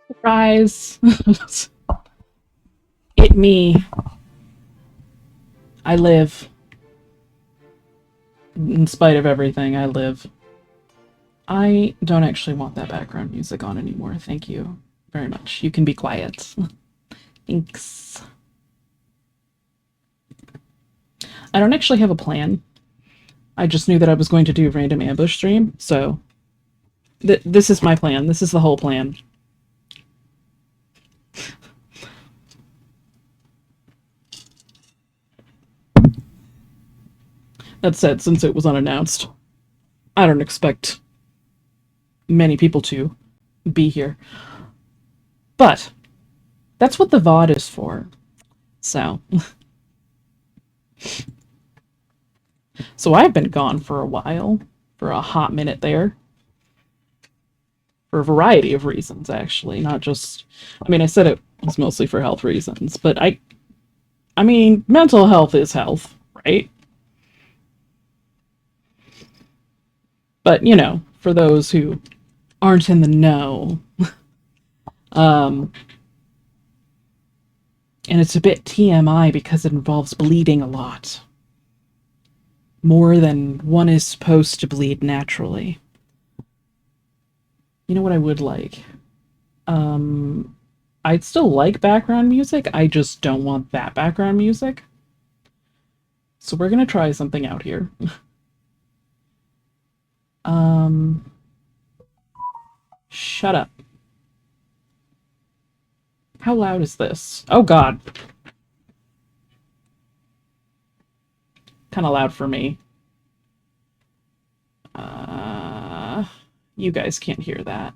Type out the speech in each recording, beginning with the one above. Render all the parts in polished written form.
Surprise! It me. I live. In spite of everything, I live. I don't actually want that background music on anymore. Thank you very much. You can be quiet. Thanks. I don't actually have a plan. I just knew that I was going to do a random ambush stream, so this is my plan. This is the whole plan. That said, since it was unannounced, I don't expect many people to be here. But that's what the VOD is for. So. So I've been gone for a while, for a hot minute there. For a variety of reasons, actually. Not just... I mean, I said it was mostly for health reasons, but I mean, mental health is health, right? But, you know, for those who aren't in the know, and it's a bit TMI because it involves bleeding a lot. More than one is supposed to bleed naturally. You know what I would like? I'd still like background music, I just don't want that background music. So we're gonna try something out here. Shut up. How loud is this? Oh god. Kinda loud for me. You guys can't hear that.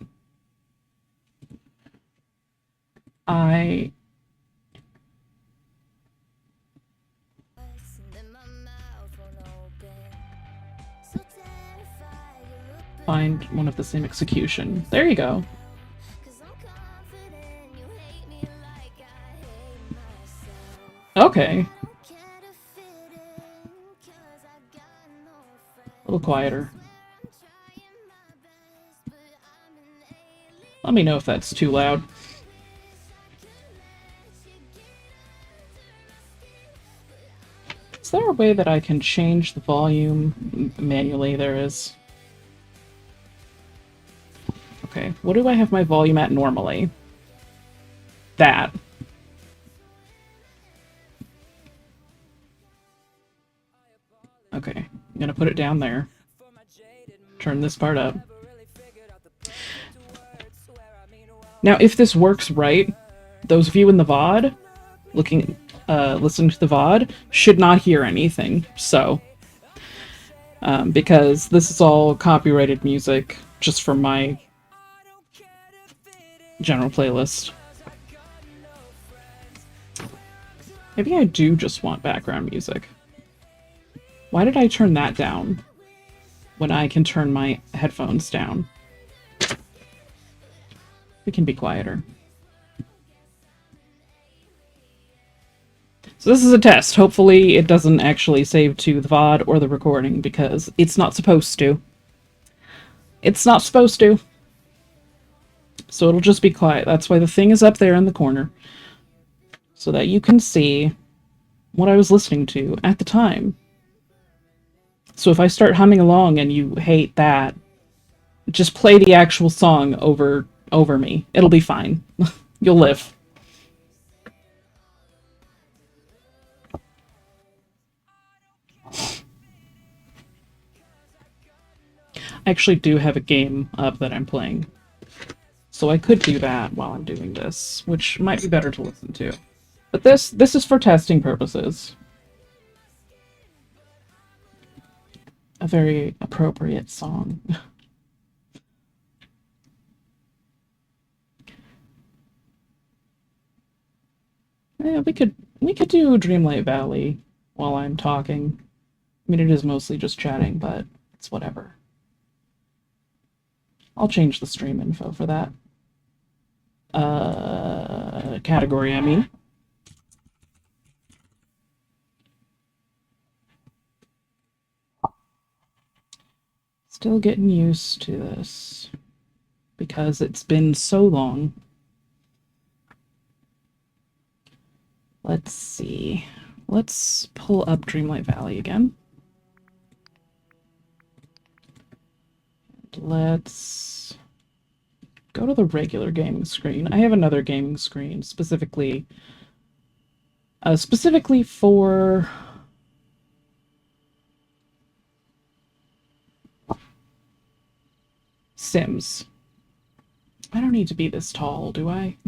Find one of the same execution. There you go. Okay. A little quieter. Let me know if that's too loud. Is there a way that I can change the volume manually? There is. Okay, what do I have my volume at normally? That. Okay, I'm gonna put it down there. Turn this part up. Now, if this works right, those of you in the VOD, listening to the VOD, should not hear anything, so. Because this is all copyrighted music, just for my general playlist. Maybe I do just want background music. Why did I turn that down? when I can turn my headphones down. We can be quieter. So this is a test. Hopefully it doesn't actually save to the VOD or the recording, because it's not supposed to. It's not supposed to. So it'll just be quiet. That's why the thing is up there in the corner, so that you can see what I was listening to at the time. So if I start humming along and you hate that, just play the actual song over me. It'll be fine. You'll live. I actually do have a game up that I'm playing, so I could do that while I'm doing this, which might be better to listen to. But this is for testing purposes. A very appropriate song. Yeah, we could do Dreamlight Valley while I'm talking. I mean, it is mostly just chatting, but it's whatever. I'll change the stream info for that. Category, I mean. Still getting used to this, because it's been so long. Let's see. Let's pull up Dreamlight Valley again. Let's go to the regular gaming screen. I have another gaming screen specifically for Sims. I don't need to be this tall, do I?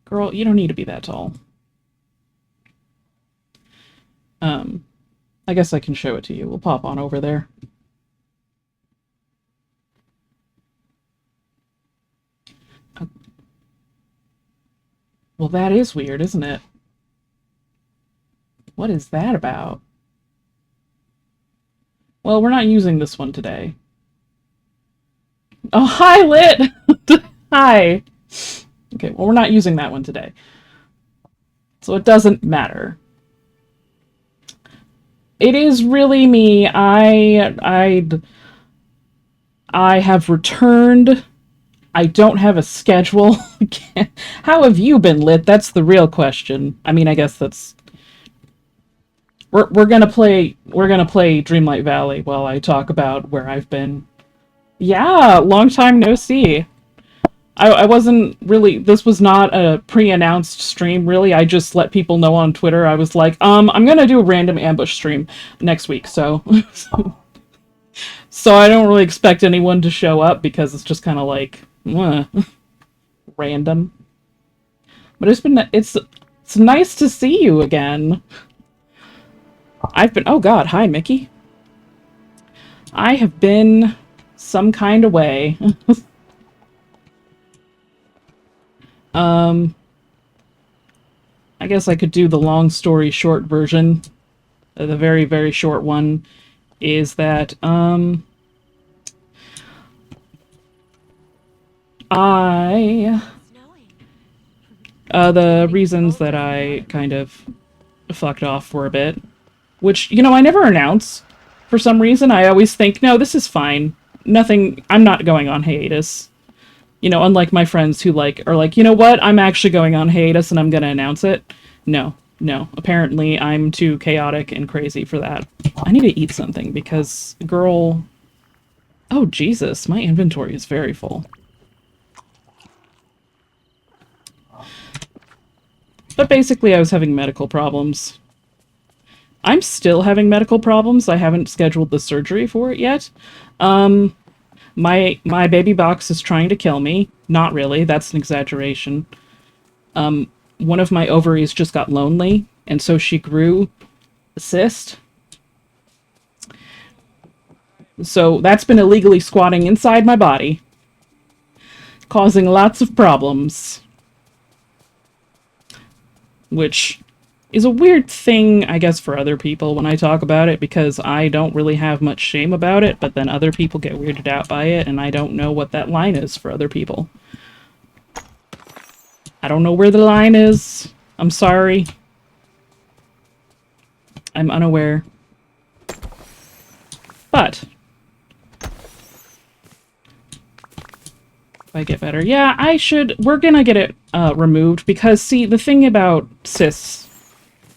Girl, you don't need to be that tall. I guess I can show it to you. We'll pop on over there. Well, that is weird, isn't it? What is that about? Well, we're not using this one today. Oh, hi, Lit! Hi! Okay, well, we're not using that one today. So it doesn't matter. It is really me. I have returned. I don't have a schedule. How have you been, Lit? That's the real question. I mean, I guess that's... We're gonna play Dreamlight Valley while I talk about where I've been. Yeah, long time no see. I wasn't really... This was not a pre-announced stream, really. I just let people know on Twitter. I was like, I'm gonna do a random ambush stream next week, so... So I don't really expect anyone to show up, because it's just kind of like... random. But it's nice to see you again. I've been... Oh god, hi, Mickey. I have been some kind of way. I guess I could do the long story short version. The very, very short one is that, the reasons that I kind of fucked off for a bit, which, you know, I never announce. For some reason, I always think, no, this is fine. Nothing, I'm not going on hiatus. You know, unlike my friends who, like, are like, you know what, I'm actually going on hiatus and I'm gonna announce it. No. Apparently, I'm too chaotic and crazy for that. I need to eat something, because, girl... Oh, Jesus, my inventory is very full. But basically, I was having medical problems. I'm still having medical problems. I haven't scheduled the surgery for it yet. My baby box is trying to kill me. Not really, that's an exaggeration. One of my ovaries just got lonely, and so she grew a cyst. So that's been illegally squatting inside my body, causing lots of problems. Which is a weird thing, I guess, for other people when I talk about it, because I don't really have much shame about it, but then other people get weirded out by it, and I don't know what that line is for other people. I don't know where the line is. I'm sorry. I'm unaware. But if I get better, yeah, I should. We're gonna get it removed because, see, the thing about cysts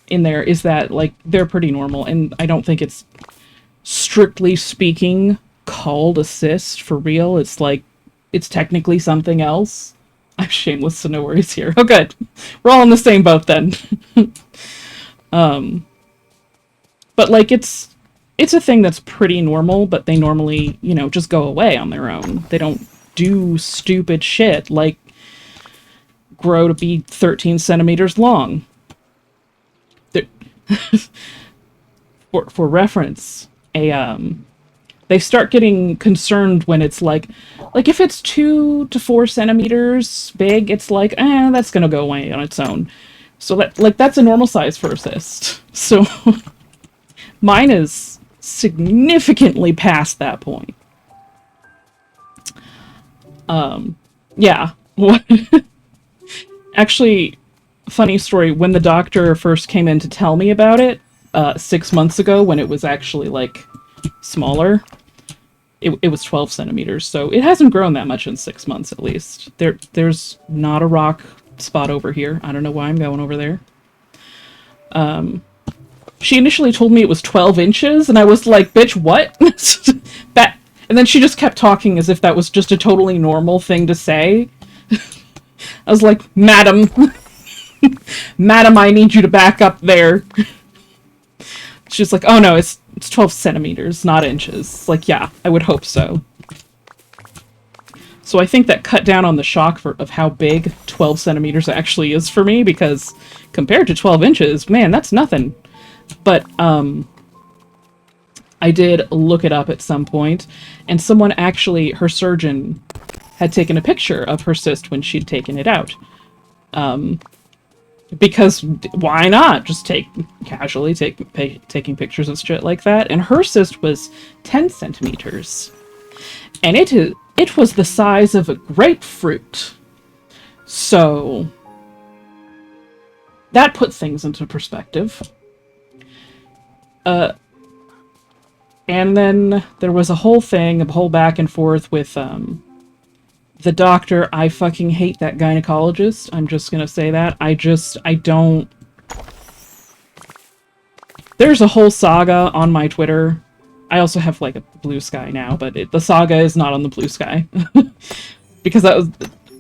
in there is that, like, they're pretty normal, and I don't think it's, strictly speaking, called a cyst for real. It's like, it's technically something else. I'm shameless, so no worries here. Oh, good. We're all in the same boat then. But, like, it's a thing that's pretty normal, but they normally, you know, just go away on their own. They don't do stupid shit like grow to be 13 centimeters long. For reference, they start getting concerned when it's like if it's 2 to 4 centimeters big, it's like, that's gonna go away on its own. So that's a normal size for a cyst. So mine is significantly past that point. Yeah. Actually, funny story, when the doctor first came in to tell me about it, 6 months ago, when it was actually, like, smaller, it was 12 centimeters, so it hasn't grown that much in 6 months, at least. There's not a rock spot over here. I don't know why I'm going over there. She initially told me it was 12 inches, and I was like, bitch, what? And then she just kept talking as if that was just a totally normal thing to say. I was like, madam, madam, I need you to back up there. She's like, oh no, it's 12 centimeters, not inches. It's like, yeah, I would hope so. So I think that cut down on the shock of how big 12 centimeters actually is for me, because compared to 12 inches, man, that's nothing. But, I did look it up at some point, and someone actually, her surgeon, had taken a picture of her cyst when she'd taken it out. Because why not? Just casually taking pictures of shit like that. And her cyst was 10 centimeters. And it was the size of a grapefruit. So that put things into perspective. And then there was a whole back and forth with the doctor. I fucking hate that gynecologist. I'm just gonna say that. I don't... There's a whole saga on my Twitter. I also have, like, a Blue Sky now, but the saga is not on the Blue Sky. Because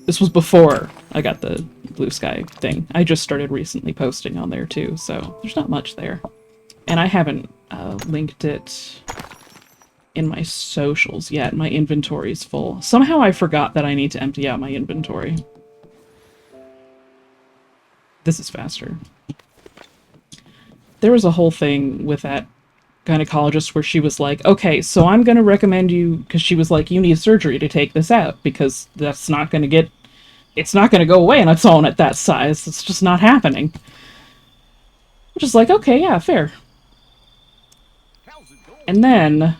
this was before I got the Blue Sky thing. I just started recently posting on there, too, so there's not much there. And I haven't linked it in my socials yet. My inventory's full. Somehow I forgot that I need to empty out my inventory. This is faster. There was a whole thing with that gynecologist where she was like, okay, so I'm going to recommend you, because she was like, you need surgery to take this out, because that's not going to get, it's not going to go away on its own at that size. It's just not happening. I'm just like, okay, yeah, fair. And then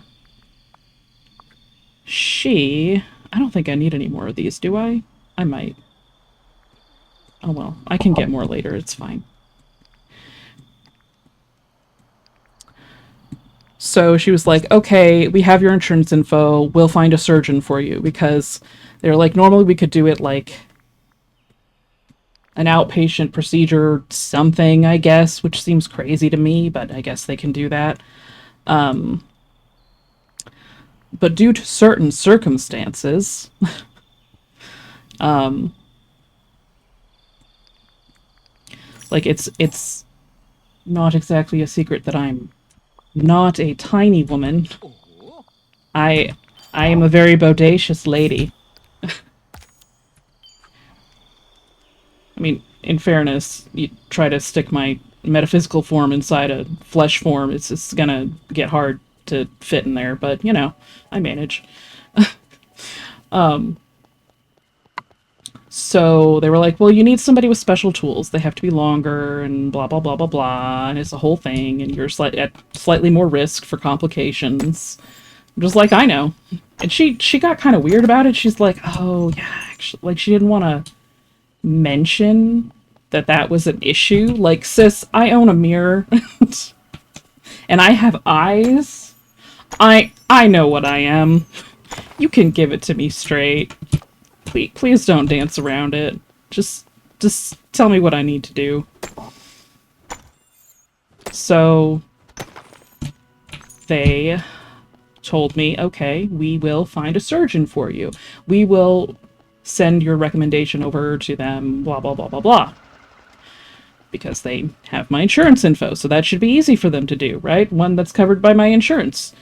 I don't think I need any more of these, do I? I might. Oh well, I can get more later, it's fine. So she was like, okay, we have your insurance info, we'll find a surgeon for you, because they're like, normally we could do it like an outpatient procedure, something, I guess, which seems crazy to me, but I guess they can do that. But due to certain circumstances, like it's not exactly a secret that I'm not a tiny woman. I am a very bodacious lady. I mean, in fairness, you try to stick my metaphysical form inside a flesh form, it's just gonna get hard to fit in there, but, you know, I manage. So they were like, well, you need somebody with special tools. They have to be longer and blah, blah, blah, blah, blah. And it's a whole thing. And you're at slightly more risk for complications. I'm just like, I know. And she got kind of weird about it. She's like, oh, yeah, actually, like, she didn't want to mention that was an issue. Like, sis, I own a mirror. And I have eyes. I know what I am. You can give it to me straight. Please don't dance around it. Just tell me what I need to do. So they told me, okay, we will find a surgeon for you. We will send your recommendation over to them, blah, blah, blah, blah, blah. Because they have my insurance info, so that should be easy for them to do, right? One that's covered by my insurance.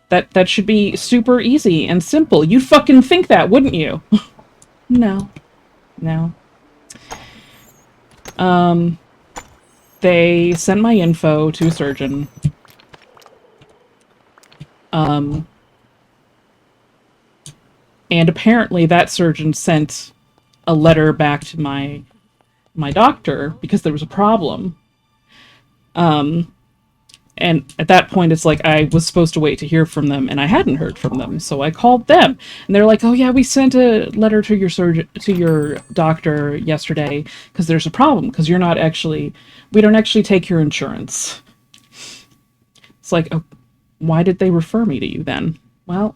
That should be super easy and simple. You'd fucking think that, wouldn't you? No. No. They sent my info to a surgeon. And apparently that surgeon sent a letter back to my doctor because there was a problem. And at that point, it's like I was supposed to wait to hear from them, and I hadn't heard from them, so I called them, and they're like, "Oh yeah, we sent a letter to your doctor yesterday because there's a problem because we don't actually take your insurance." It's like, oh, why did they refer me to you then? Well,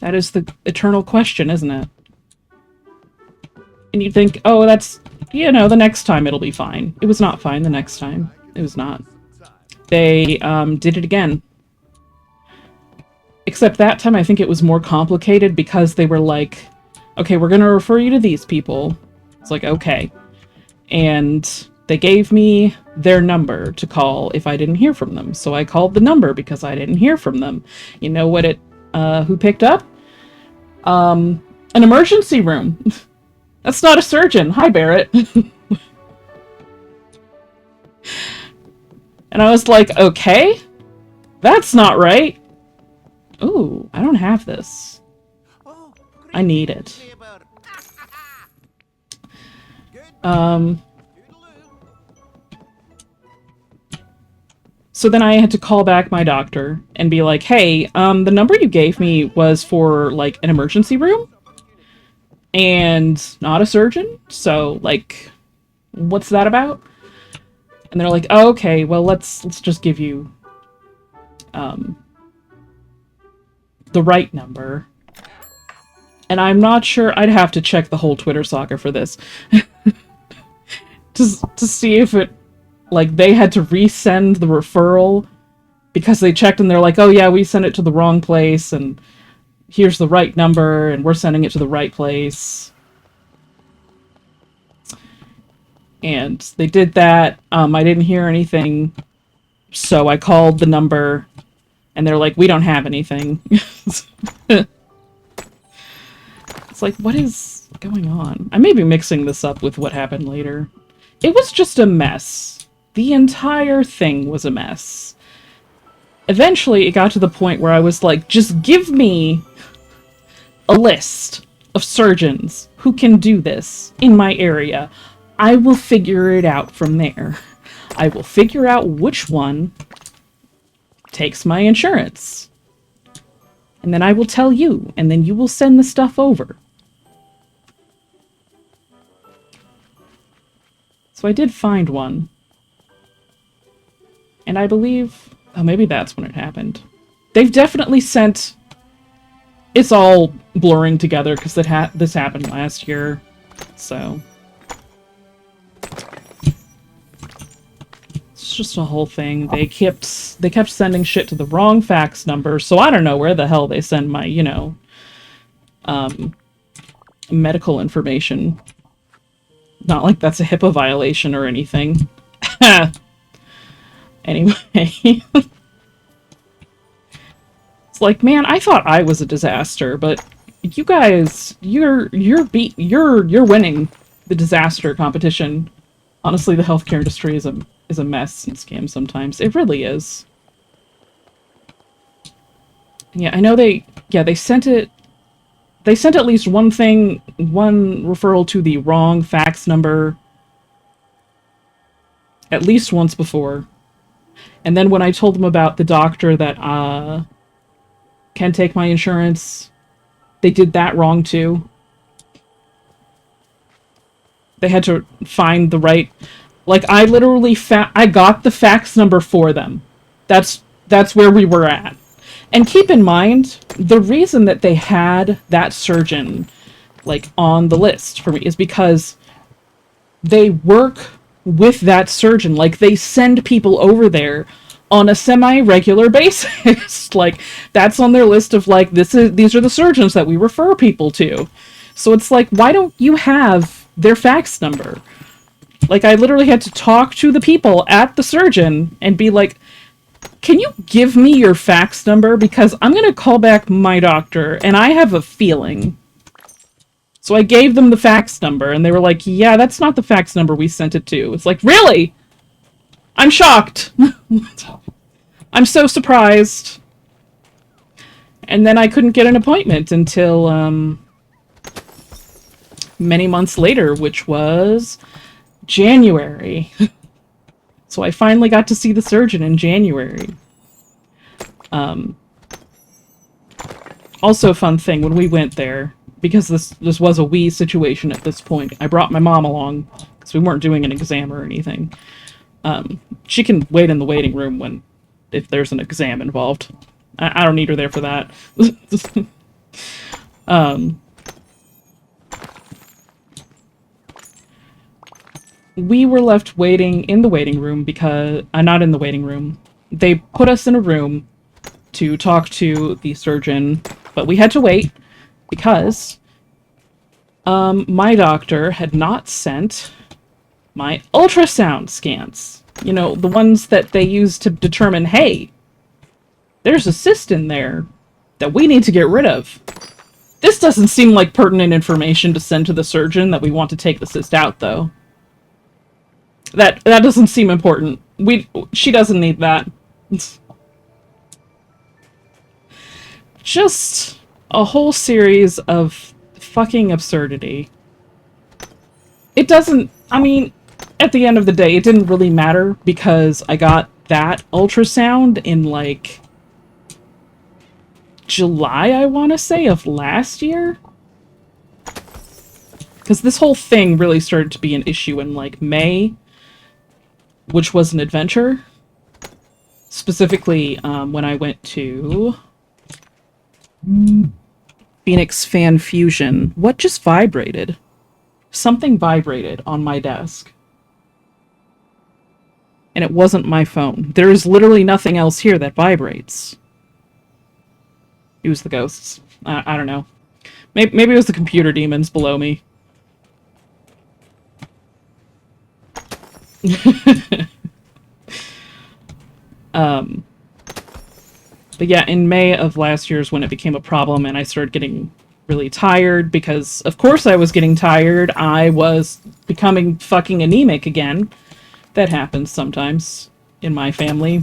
that is the eternal question, isn't it? And you think, oh, that's, the next time it'll be fine. It was not fine the next time. It was not. They did it again. Except that time I think it was more complicated because they were like, okay, we're going to refer you to these people. It's like, okay. And they gave me their number to call if I didn't hear from them. So I called the number because I didn't hear from them. You know what who picked up? An emergency room. That's not a surgeon. Hi, Barrett. And I was like, okay, that's not right. Ooh, I don't have this. I need it. So then I had to call back my doctor and be like, hey, the number you gave me was for, like, an emergency room and not a surgeon. So, like, what's that about? And they're like, oh, okay, well, let's just give you the right number. And I'm not sure, I'd have to check the whole Twitter saga for this. to see if it, like, they had to resend the referral because they checked and they're like, oh yeah, we sent it to the wrong place and here's the right number and we're sending it to the right place. And they did that. I didn't hear anything, so I called the number, and they're like, we don't have anything. It's like, what is going on? I may be mixing this up with what happened later. It was just a mess. The entire thing was a mess. Eventually, it got to the point where I was like, just give me a list of surgeons who can do this in my area. I will figure it out from there. I will figure out which one takes my insurance. And then I will tell you, and then you will send the stuff over. So I did find one. And I believe... oh, maybe that's when it happened. They've definitely sent... it's all blurring together because this happened last year. So... it's just a whole thing. They kept sending shit to the wrong fax number, so I don't know where the hell they send my, medical information. Not like that's a HIPAA violation or anything. Anyway. It's like, man, I thought I was a disaster, but you guys, you're winning the disaster competition. Honestly, the healthcare industry is a mess and scam sometimes. It really is. Yeah, I know they sent it they sent at least one referral to the wrong fax number at least once before. And then when I told them about the doctor that can take my insurance, they did that wrong too. They had to find the right... Like, I literally I got the fax number for them. That's where we were at. And keep in mind, the reason that they had that surgeon, like, on the list for me is because they work with that surgeon. Like, they send people over there on a semi-regular basis. Like, that's on their list of, like, these are the surgeons that we refer people to. So it's like, why don't you have their fax number? Like, I literally had to talk to the people at the surgeon and be like, can you give me your fax number? Because I'm going to call back my doctor, and I have a feeling. So I gave them the fax number, and they were like, yeah, that's not the fax number we sent it to. It's like, really? I'm shocked. I'm so surprised. And then I couldn't get an appointment until many months later, which was January. So I finally got to see the surgeon in January. Also a fun thing, when we went there, because this was a we situation at this point, I brought my mom along, because we weren't doing an exam or anything. She can wait in the waiting room if there's an exam involved. I don't need her there for that. We were left waiting in the waiting room because... not in the waiting room. They put us in a room to talk to the surgeon, but we had to wait because my doctor had not sent my ultrasound scans. You know, the ones that they use to determine, hey, there's a cyst in there that we need to get rid of. This doesn't seem like pertinent information to send to the surgeon that we want to take the cyst out, though. That doesn't seem important. She doesn't need that. Just a whole series of fucking absurdity. It doesn't... I mean, at the end of the day, it didn't really matter because I got that ultrasound in, like, July, I want to say, of last year? Because this whole thing really started to be an issue in, like, May, which was an adventure. Specifically, when I went to Phoenix Fan Fusion. What just vibrated? Something vibrated on my desk. And it wasn't my phone. There is literally nothing else here that vibrates. It was the ghosts. I don't know. Maybe it was the computer demons below me. But yeah, in May of last year is when it became a problem, and I started getting really tired, because of course I was getting tired. I was becoming fucking anemic again. That happens sometimes in my family.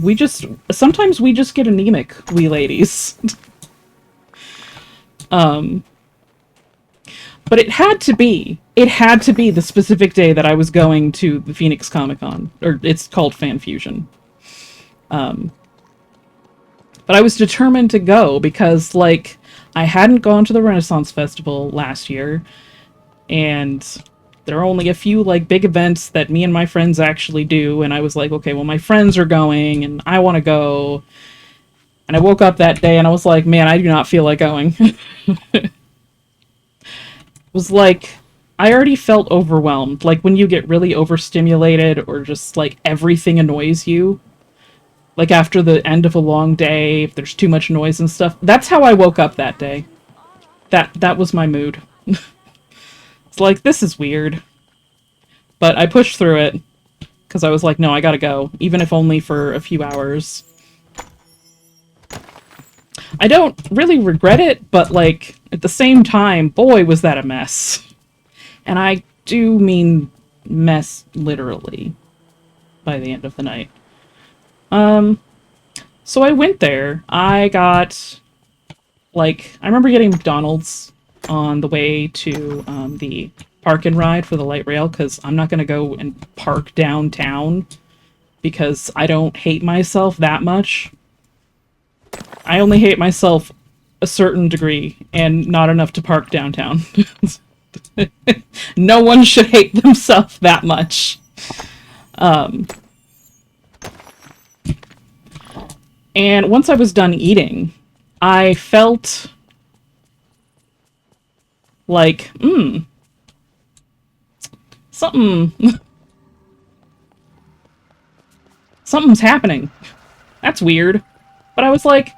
Sometimes we just get anemic, we ladies. But it had to be the specific day that I was going to the Phoenix Comic-Con, or it's called Fan Fusion. But I was determined to go because, like, I hadn't gone to the Renaissance Festival last year, and there are only a few, like, big events that me and my friends actually do, and I was like, okay, well, my friends are going, and I want to go. And I woke up that day, and I was like, man, I do not feel like going. It was like, I already felt overwhelmed. Like, when you get really overstimulated, or just, like, everything annoys you. Like, after the end of a long day, if there's too much noise and stuff. That's how I woke up that day. That was my mood. It's like, this is weird. But I pushed through it. Because I was like, no, I gotta go. Even if only for a few hours. I don't really regret it, but, like, at the same time, boy, was that a mess. And I do mean mess literally by the end of the night. So I went there. I got, like, I remember getting McDonald's, on the way to the park and ride for the light rail, because I'm not going to go and park downtown because I don't hate myself that much. I only hate myself a certain degree and not enough to park downtown. No one should hate themselves that much. And once I was done eating, I felt like, something, something's happening. That's weird. But I was like,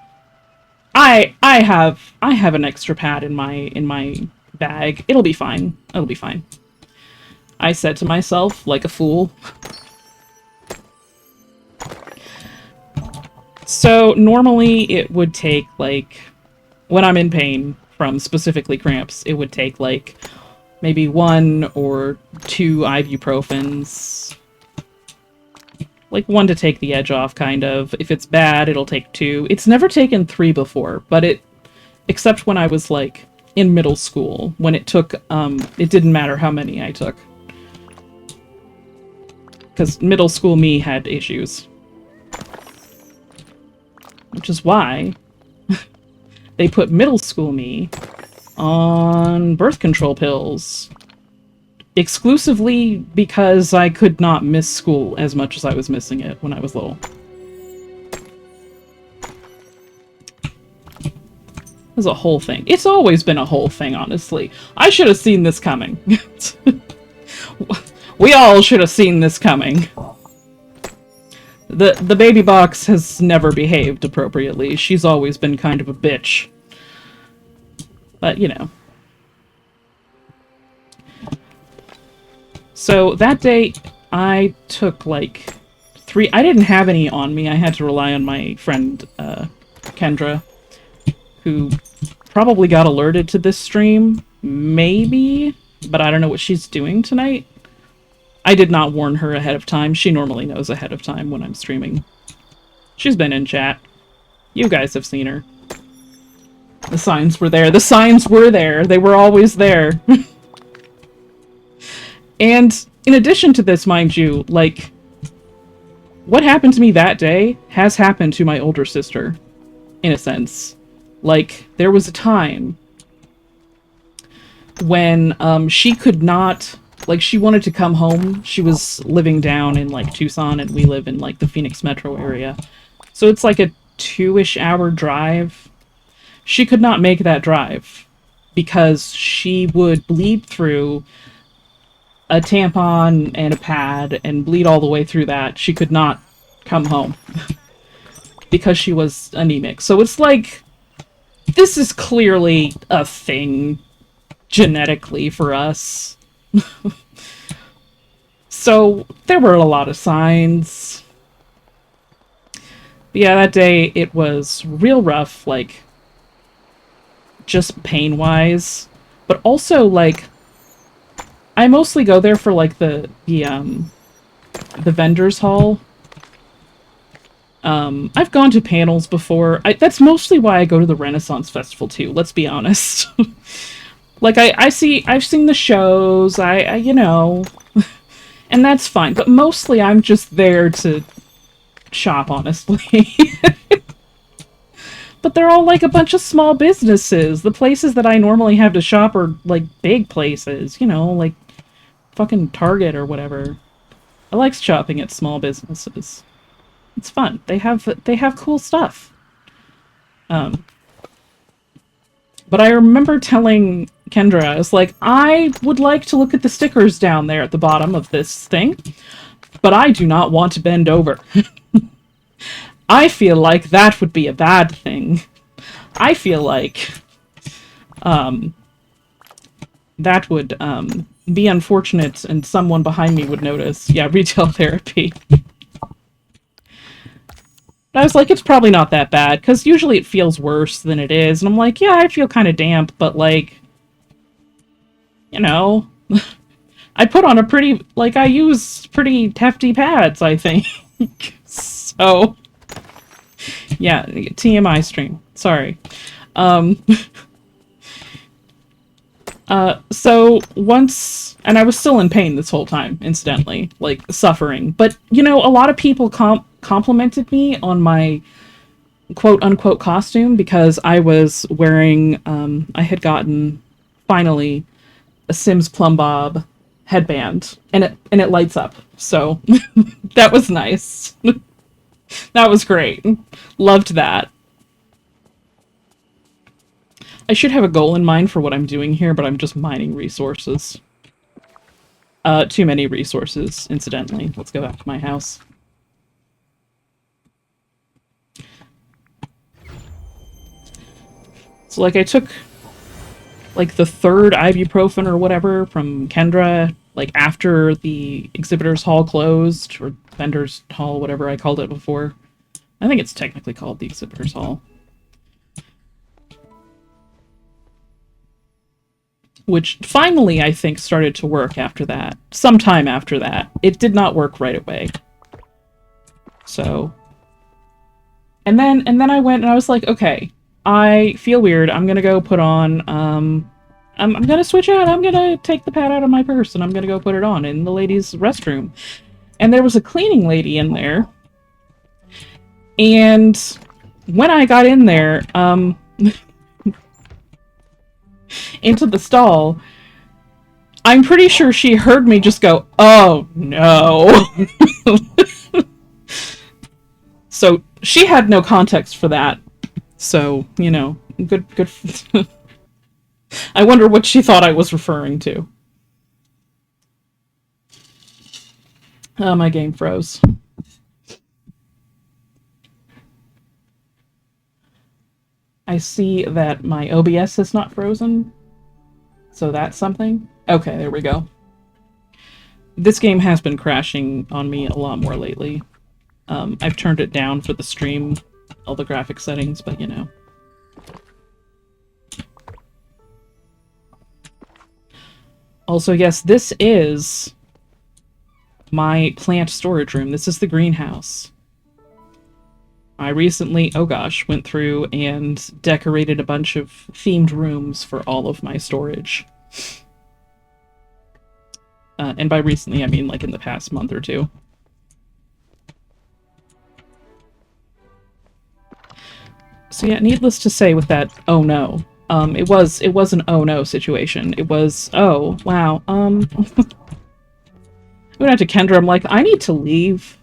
I have an extra pad in my bag. It'll be fine. It'll be fine. I said to myself, like a fool. So normally it would take, like, when I'm in pain from specifically cramps, it would take like maybe 1 or 2 ibuprofens. Like 1 to take the edge off, kind of. If it's bad, it'll take 2. It's never taken 3 before, but except when I was like in middle school, when it took, it didn't matter how many I took. Because middle school me had issues. Which is why they put middle school me on birth control pills. Exclusively because I could not miss school as much as I was missing it when I was little. It was a whole thing. It's always been a whole thing, honestly. I should have seen this coming. We all should have seen this coming. The baby box has never behaved appropriately. She's always been kind of a bitch. But, you know. So that day, I took like 3... I didn't have any on me. I had to rely on my friend, Kendra, who probably got alerted to this stream. Maybe, but I don't know what she's doing tonight. I did not warn her ahead of time. She normally knows ahead of time when I'm streaming. She's been in chat. You guys have seen her. The signs were there. The signs were there. They were always there. And in addition to this, mind you, like, what happened to me that day has happened to my older sister, in a sense. Like, there was a time when she could not... Like, she wanted to come home. She was living down in, like, Tucson, and we live in, like, the Phoenix metro area. So it's, like, a 2-ish hour drive. She could not make that drive because she would bleed through a tampon and a pad and bleed all the way through that. She could not come home because she was anemic. So it's like, this is clearly a thing genetically for us. So there were a lot of signs. But yeah, that day it was real rough, like, just pain-wise. But also, like, I mostly go there for, like, the vendors hall. I've gone to panels before. That's mostly why I go to the Renaissance Festival, too, let's be honest. Like, I've seen the shows, you know, and that's fine. But mostly I'm just there to shop, honestly. But they're all, like, a bunch of small businesses. The places that I normally have to shop are, like, big places, you know, like fucking Target or whatever. I like shopping at small businesses. It's fun. They have cool stuff. But I remember telling Kendra, I was like, I would like to look at the stickers down there at the bottom of this thing, but I do not want to bend over. I feel like that would be a bad thing. I feel like that would be unfortunate and someone behind me would notice. Yeah, retail therapy. I was like, it's probably not that bad, because usually it feels worse than it is. And I'm like, yeah, I feel kind of damp, but, like, you know, I put on a pretty, like, I use pretty hefty pads, I think. So, yeah, TMI stream. Sorry. So once, and I was still in pain this whole time, incidentally, like suffering. But you know, a lot of people complimented me on my quote unquote costume because I was wearing. I had gotten finally a Sims Plumb Bob headband, and it lights up. So that was nice. That was great. Loved that. I should have a goal in mind for what I'm doing here, but I'm just mining resources. Too many resources, incidentally. Let's go back to my house. So, like, I took, like, the third ibuprofen or whatever from Kendra, like, after the exhibitors hall closed, or vendors hall, whatever I called it before. I think it's technically called the exhibitors hall. Which finally, I think, started to work after that. Sometime after that. It did not work right away. So... And then I went and I was like, okay, I feel weird. I'm gonna go put on, I'm gonna switch out. I'm gonna take the pad out of my purse and I'm gonna go put it on in the ladies' restroom. And there was a cleaning lady in there. And when I got in there, into the stall, I'm pretty sure she heard me just go, "Oh no." So she had no context for that. So, you know, good. I wonder what she thought I was referring to. My game froze. I see that my OBS is not frozen. So that's something. Okay, there we go. This game has been crashing on me a lot more lately. I've turned it down for the stream, all the graphic settings, but you know. Also, yes, this is my plant storage room. This is the greenhouse. I recently, oh gosh, went through and decorated a bunch of themed rooms for all of my storage. And by recently, I mean like in the past month or two. So yeah, needless to say with that, oh no. It was an oh no situation. It was, oh, wow, I went out to Kendra, I'm like, I need to leave.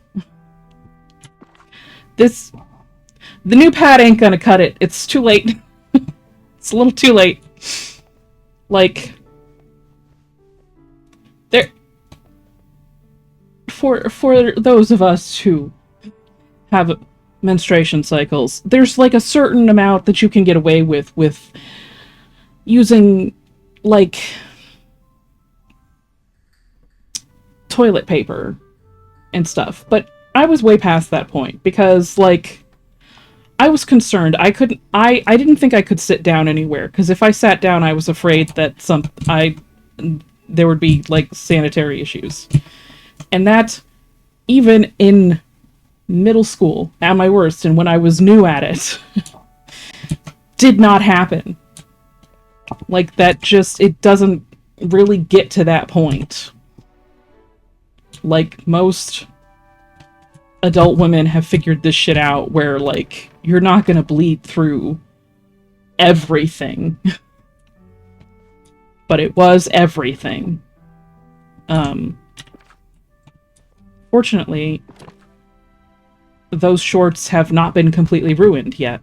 The new pad ain't gonna cut it. It's too late. It's a little too late. Like, there, for those of us who have menstruation cycles, there's like a certain amount that you can get away with using, like, toilet paper and stuff. But I was way past that point because, like, I was concerned. I didn't think I could sit down anywhere, because if I sat down, I was afraid that there would be, like, sanitary issues. And that, even in middle school, at my worst, and when I was new at it, did not happen. Like, that just, it doesn't really get to that point. Like, most adult women have figured this shit out where, like, you're not gonna bleed through everything. But it was everything. Fortunately, those shorts have not been completely ruined yet.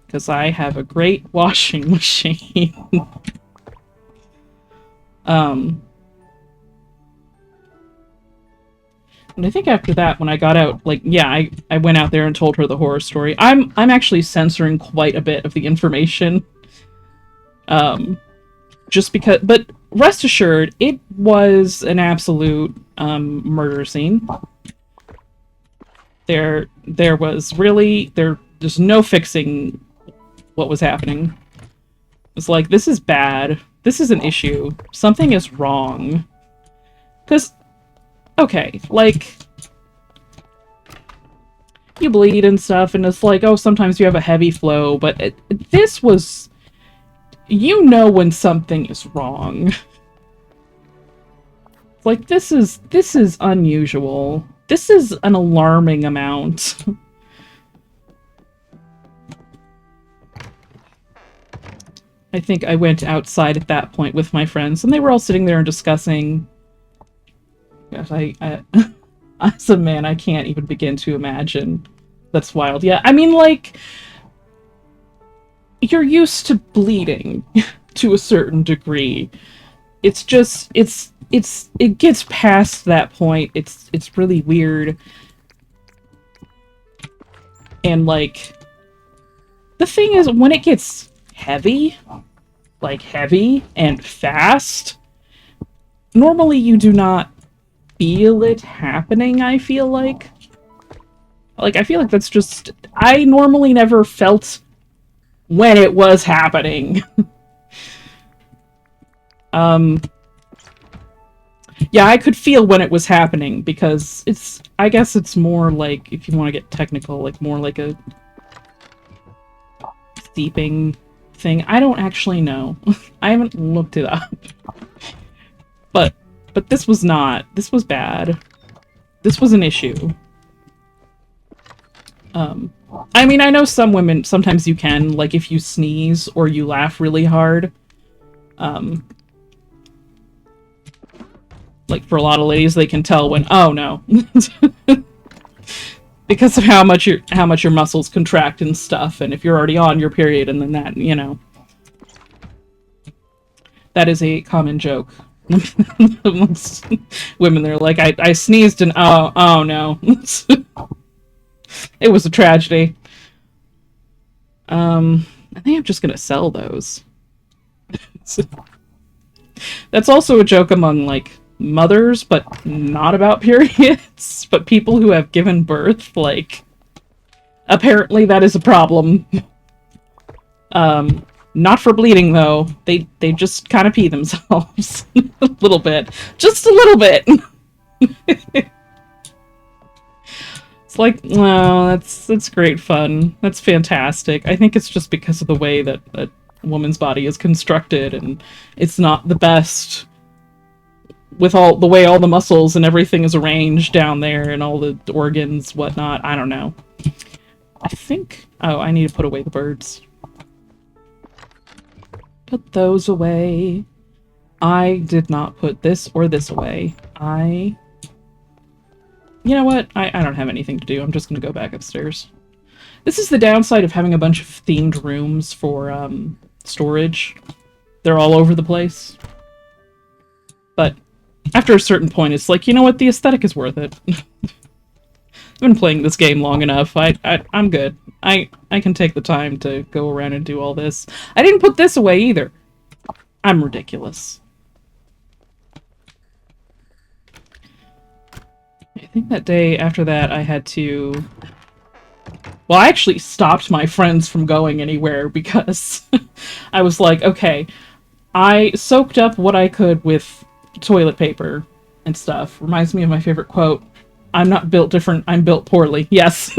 Because I have a great washing machine. And I think after that, when I got out, like, yeah, I went out there and told her the horror story. I'm actually censoring quite a bit of the information. Just because, but rest assured, it was an absolute murder scene. There's no fixing what was happening. It's like, this is bad. This is an issue. Something is wrong. Because, okay, like, you bleed and stuff, and it's like, oh, sometimes you have a heavy flow, but this was you know when something is wrong. Like, this is unusual. This is an alarming amount. I think I went outside at that point with my friends, and they were all sitting there and discussing. Gosh, as a man, I can't even begin to imagine. That's wild. Yeah, I mean, like, you're used to bleeding to a certain degree. It's just, it gets past that point. It's really weird. And, like, the thing is, when it gets heavy, like heavy and fast, normally you do not feel it happening, I feel like. Like, I feel like that's just... I normally never felt when it was happening. Yeah, I could feel when it was happening, because it's... I guess it's more like, if you want to get technical, like more like a steeping thing. I don't actually know. I haven't looked it up. But this was not. This was bad. This was an issue. I mean, I know some women, sometimes you can, like, if you sneeze or you laugh really hard. Like, for a lot of ladies, they can tell when, oh no. Because of how much your muscles contract and stuff, and if you're already on your period, and then that, you know. That is a common joke. Amongst women, they're like, I sneezed and oh no. It was a tragedy. I think I'm just gonna sell those. That's also a joke among, like, mothers, but not about periods. But people who have given birth, like, apparently that is a problem. Not for bleeding, though. They just kind of pee themselves. A little bit. Just a little bit! It's like, wow, that's great fun. That's fantastic. I think it's just because of the way that a woman's body is constructed, and it's not the best with all the way all the muscles and everything is arranged down there, and all the organs, whatnot. I don't know. I think... Oh, I need to put away the birds. Put those away. I did not put this or this away. You know what? I don't have anything to do. I'm just gonna go back upstairs. This is the downside of having a bunch of themed rooms for, storage. They're all over the place. But after a certain point, it's like, you know what? The aesthetic is worth it. I've been playing this game long enough. I'm good. I can take the time to go around and do all this. I didn't put this away either. I'm ridiculous. I think that day after that I had to... Well, I actually stopped my friends from going anywhere because I was like, okay, I soaked up what I could with toilet paper and stuff. Reminds me of my favorite quote. I'm not built different, I'm built poorly. Yes.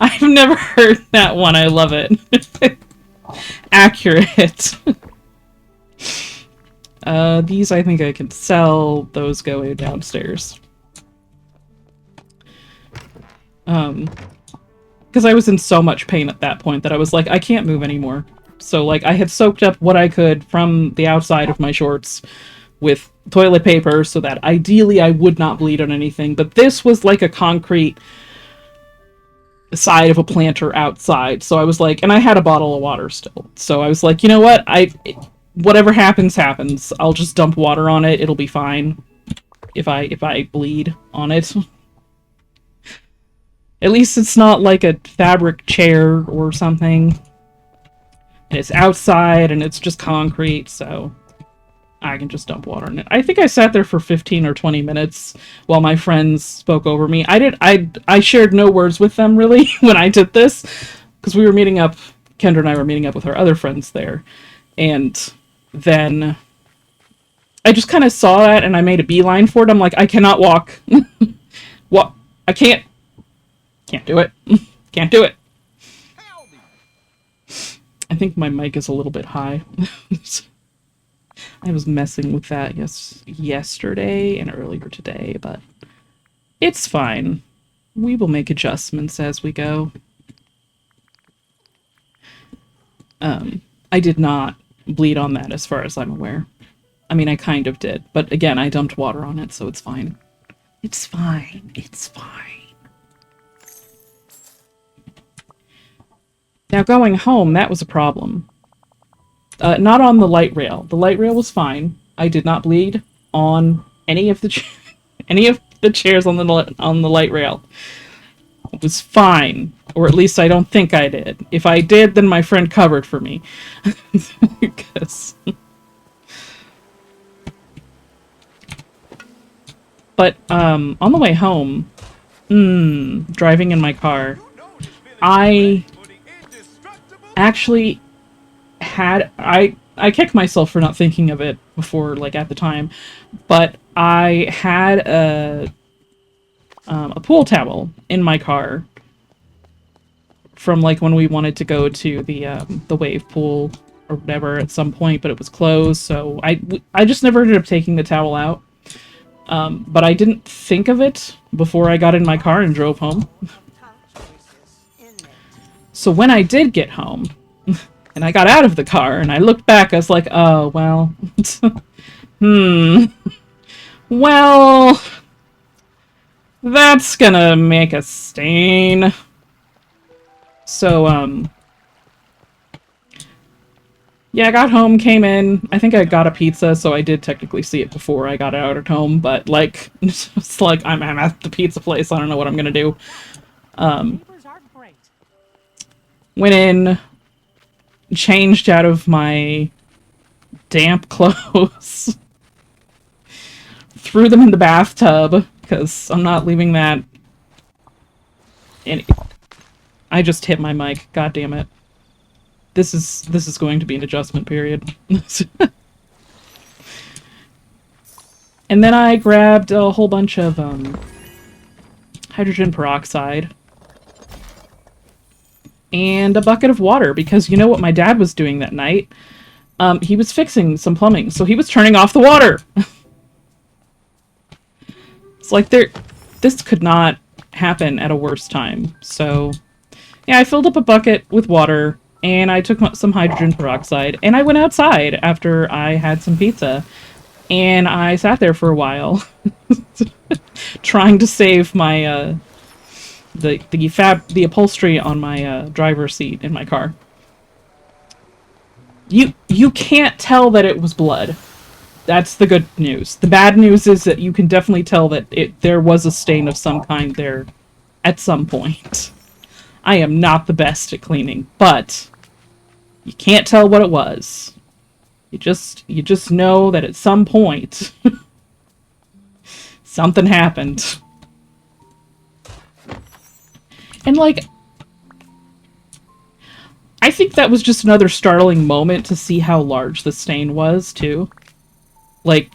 I've never heard that one. I love it. Accurate. These I think I can sell. Those go downstairs. Because I was in so much pain at that point that I was like, I can't move anymore. So, like, I had soaked up what I could from the outside of my shorts with toilet paper so that ideally I would not bleed on anything. But this was like a concrete side of a planter outside. So I was like, and I had a bottle of water still. So I was like, you know what? Whatever happens, happens. I'll just dump water on it. It'll be fine if I bleed on it. At least it's not like a fabric chair or something. And it's outside and it's just concrete, so I can just dump water on it. I think I sat there for 15 or 20 minutes while my friends spoke over me. I shared no words with them, really, when I did this, because we were meeting up, Kendra and I were meeting up with our other friends there, and then I just kind of saw that and I made a beeline for it. I'm like, I cannot walk. What? I can't do it. Can't do it. think my mic is a little bit high. I was messing with that yesterday and earlier today, but it's fine. We will make adjustments as we go. I did not bleed on that as far as I'm aware. I mean, I kind of did, but again, I dumped water on it, so it's fine. It's fine. It's fine. Now, going home, that was a problem. Not on the light rail. The light rail was fine. I did not bleed on any of the chairs on the light rail. It was fine, or at least I don't think I did. If I did, then my friend covered for me. Because... But on the way home, driving in my car, I actually had... I kicked myself for not thinking of it before, like, at the time, but I had a pool towel in my car from, like, when we wanted to go to the wave pool or whatever at some point, but it was closed, so I just never ended up taking the towel out. But I didn't think of it before I got in my car and drove home. So when I did get home, and I got out of the car, and I looked back, I was like, oh, well, well, that's gonna make a stain. So, yeah, I got home, came in, I think I got a pizza, so I did technically see it before I got out at home, but, like, it's like, I'm at the pizza place, I don't know what I'm gonna do. Went in, changed out of my damp clothes, threw them in the bathtub, because I'm not leaving that in. I just hit my mic, god damn it. This is going to be an adjustment period. And then I grabbed a whole bunch of hydrogen peroxide and a bucket of water, because you know what my dad was doing that night? He was fixing some plumbing, so he was turning off the water. It's like this could not happen at a worse time. So yeah, I filled up a bucket with water and I took some hydrogen peroxide and I went outside after I had some pizza and I sat there for a while trying to save my the upholstery on my driver's seat in my car. You can't tell that it was blood. That's the good news. The bad news is that you can definitely tell that there was a stain of some kind there at some point. I am not the best at cleaning, but you can't tell what it was. You just know that at some point something happened. And, like, I think that was just another startling moment to see how large the stain was, too. Like,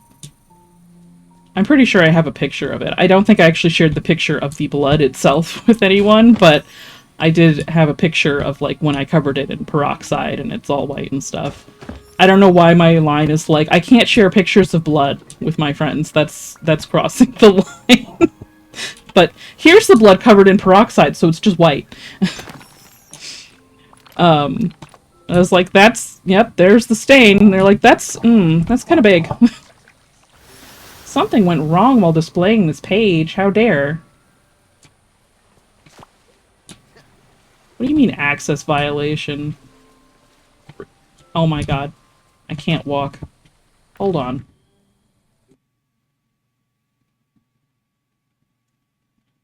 I'm pretty sure I have a picture of it. I don't think I actually shared the picture of the blood itself with anyone, but I did have a picture of, like, when I covered it in peroxide and it's all white and stuff. I don't know why my line is like, I can't share pictures of blood with my friends. That's crossing the line. But here's the blood covered in peroxide, so it's just white. I was like, yep, there's the stain. And they're like, that's kind of big. Something went wrong while displaying this page. How dare. What do you mean access violation? Oh my god. I can't walk. Hold on.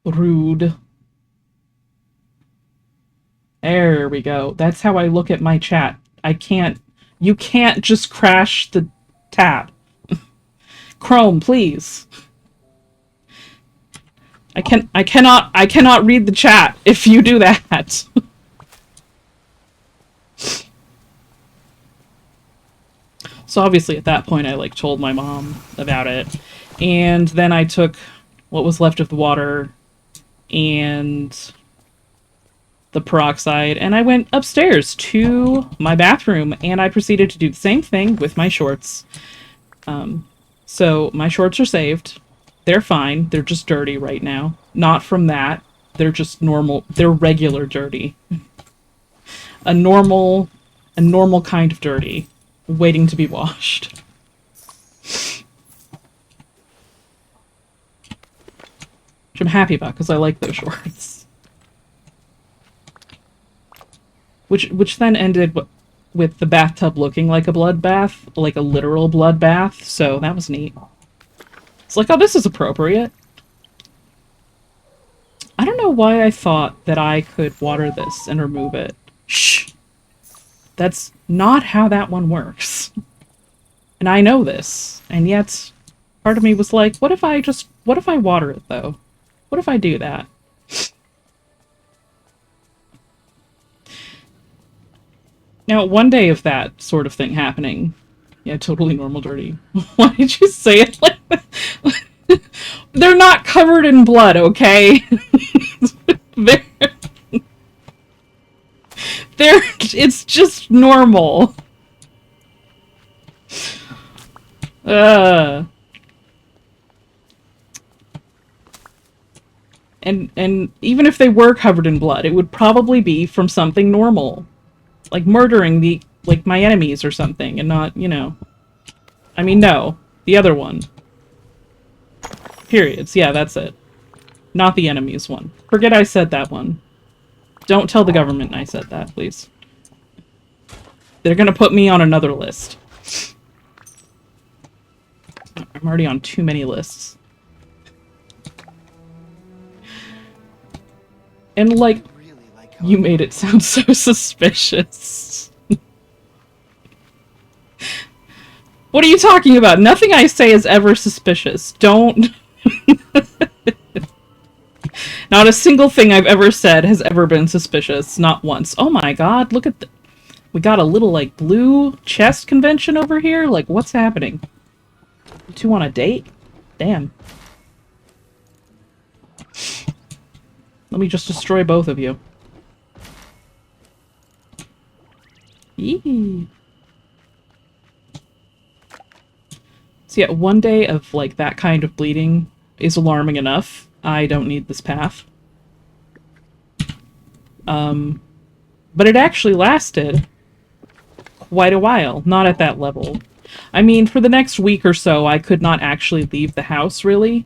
Rude. There we go. That's how I look at my chat. You can't just crash the tab. Chrome, please. I cannot read the chat if you do that. So obviously at that point I, like, told my mom about it. And then I took what was left of the water and the peroxide, and I went upstairs to my bathroom, and I proceeded to do the same thing with my shorts. So my shorts are saved. They're fine. They're just dirty right now. Not from that. They're just normal. They're regular dirty. A normal kind of dirty, waiting to be washed. Which I'm happy about, because I like those shorts. Which then ended with the bathtub looking like a bloodbath, like a literal bloodbath, so that was neat. It's like, oh, this is appropriate. I don't know why I thought that I could water this and remove it. Shh! That's not how that one works. And I know this, and yet part of me was like, what if I water it, though? What if I do that? Now, one day of that sort of thing happening, yeah, totally normal dirty. Why did you say it like that? They're not covered in blood, okay? It's just normal. And even if they were covered in blood, it would probably be from something normal. Like murdering my enemies or something, and not, you know. I mean, no. The other one. Periods. Yeah, that's it. Not the enemies one. Forget I said that one. Don't tell the government I said that, please. They're gonna put me on another list. I'm already on too many lists. And, like, you made it sound so suspicious. What are you talking about? Nothing I say is ever suspicious. Don't... Not a single thing I've ever said has ever been suspicious. Not once. Oh my god, look at the... We got a little, like, blue chest convention over here? Like, what's happening? You two on a date? Damn. Let me just destroy both of you. Yee. So yeah, one day of, like, that kind of bleeding is alarming enough. I don't need this path. But it actually lasted quite a while. Not at that level. I mean, for the next week or so, I could not actually leave the house, really.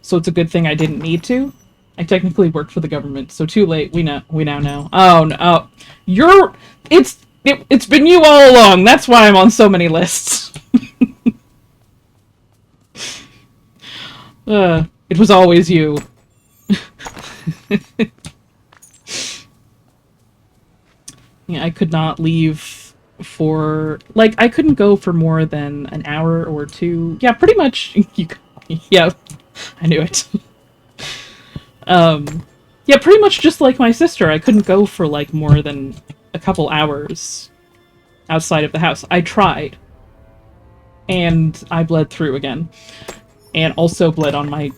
So it's a good thing I didn't need to. I technically worked for the government, so too late. We now know. Oh, no. Oh. It's been you all along. That's why I'm on so many lists. It was always you. Yeah, I could not leave for... Like, I couldn't go for more than an hour or two. Yeah, pretty much. Yeah, I knew it. Yeah, pretty much just like my sister. I couldn't go for, like, more than a couple hours outside of the house. I tried. And I bled through again. And also bled on my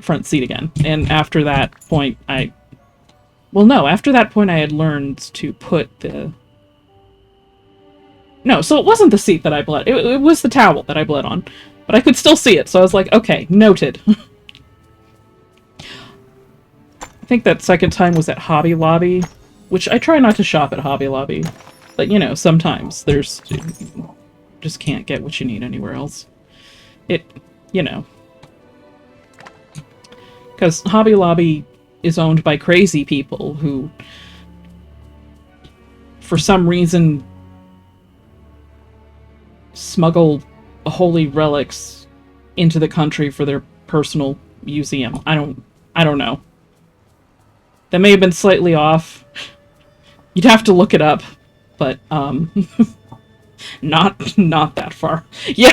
front seat again. And after that point, Well, no, after that point I had learned to put the... No, so it wasn't the seat that I bled. It was the towel that I bled on. But I could still see it, so I was like, okay, noted. I think that second time was at Hobby Lobby, which I try not to shop at Hobby Lobby. But, you know, sometimes there's... just can't get what you need anywhere else. You know. Because Hobby Lobby is owned by crazy people who, for some reason, smuggle holy relics into the country for their personal museum. I don't know. That may have been slightly off. You'd have to look it up, but not that far. Yeah.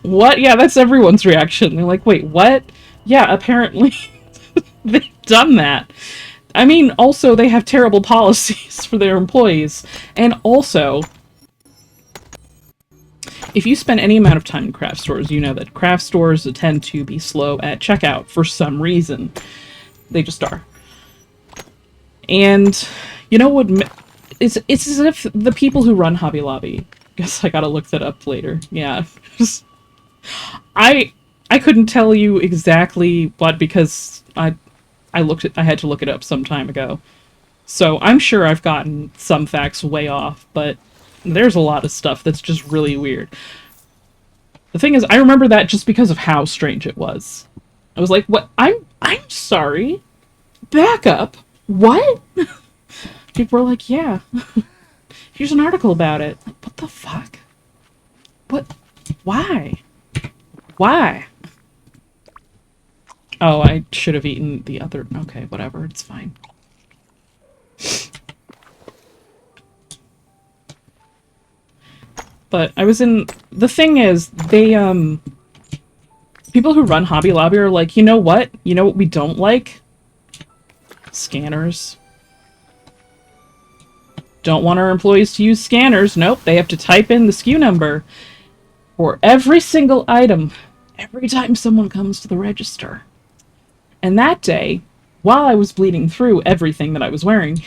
What? Yeah, that's everyone's reaction. They're like, wait, what? Yeah, apparently they've done that. I mean, also, they have terrible policies for their employees. And also, if you spend any amount of time in craft stores, you know that craft stores tend to be slow at checkout for some reason. They just are. And you know what? It's as if the people who run Hobby Lobby. Guess I gotta look that up later. Yeah, I I couldn't tell you exactly what because I had to look it up some time ago. So I'm sure I've gotten some facts way off, but there's a lot of stuff that's just really weird. The thing is, I remember that just because of how strange it was. I was like, "What? I'm sorry. Back up. What?" People were like, "Yeah. Here's an article about it." Like, what the fuck? What? Why? Why? Oh, I should have eaten the other... Okay, whatever. It's fine. But I was in... The thing is, they, people who run Hobby Lobby are like, you know what? You know what we don't like? Scanners. Don't want our employees to use scanners. Nope, they have to type in the SKU number for every single item every time someone comes to the register. And that day, while I was bleeding through everything that I was wearing,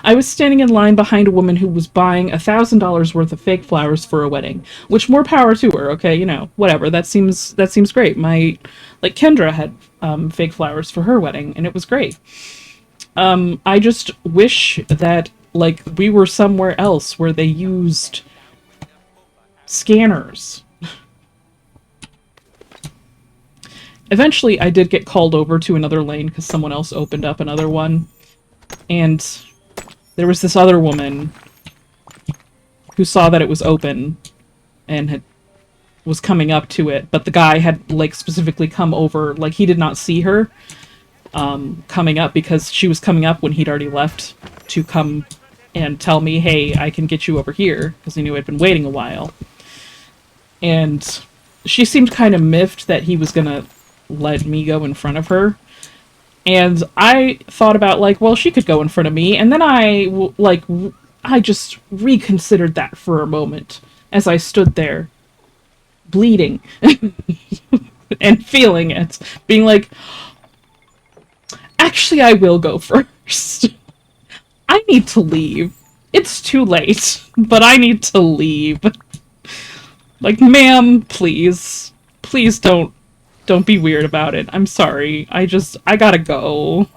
I was standing in line behind a woman who was buying $1,000 worth of fake flowers for a wedding. Which, more power to her, okay, you know, whatever. That seems great. Like, Kendra had fake flowers for her wedding, and it was great. I just wish that, like, we were somewhere else where they used scanners. Eventually, I did get called over to another lane because someone else opened up another one. And there was this other woman who saw that it was open and was coming up to it, but the guy had, like, specifically come over, like, he did not see her coming up because she was coming up when he'd already left to come and tell me, hey, I can get you over here, because he knew I'd been waiting a while. And she seemed kind of miffed that he was gonna let me go in front of her. And I thought about, like, well, she could go in front of me, and then I just reconsidered that for a moment as I stood there, bleeding, and feeling it, being like, actually, I will go first. I need to leave. It's too late, but I need to leave. Like, ma'am, please. Please don't be weird about it. I'm sorry. I gotta go.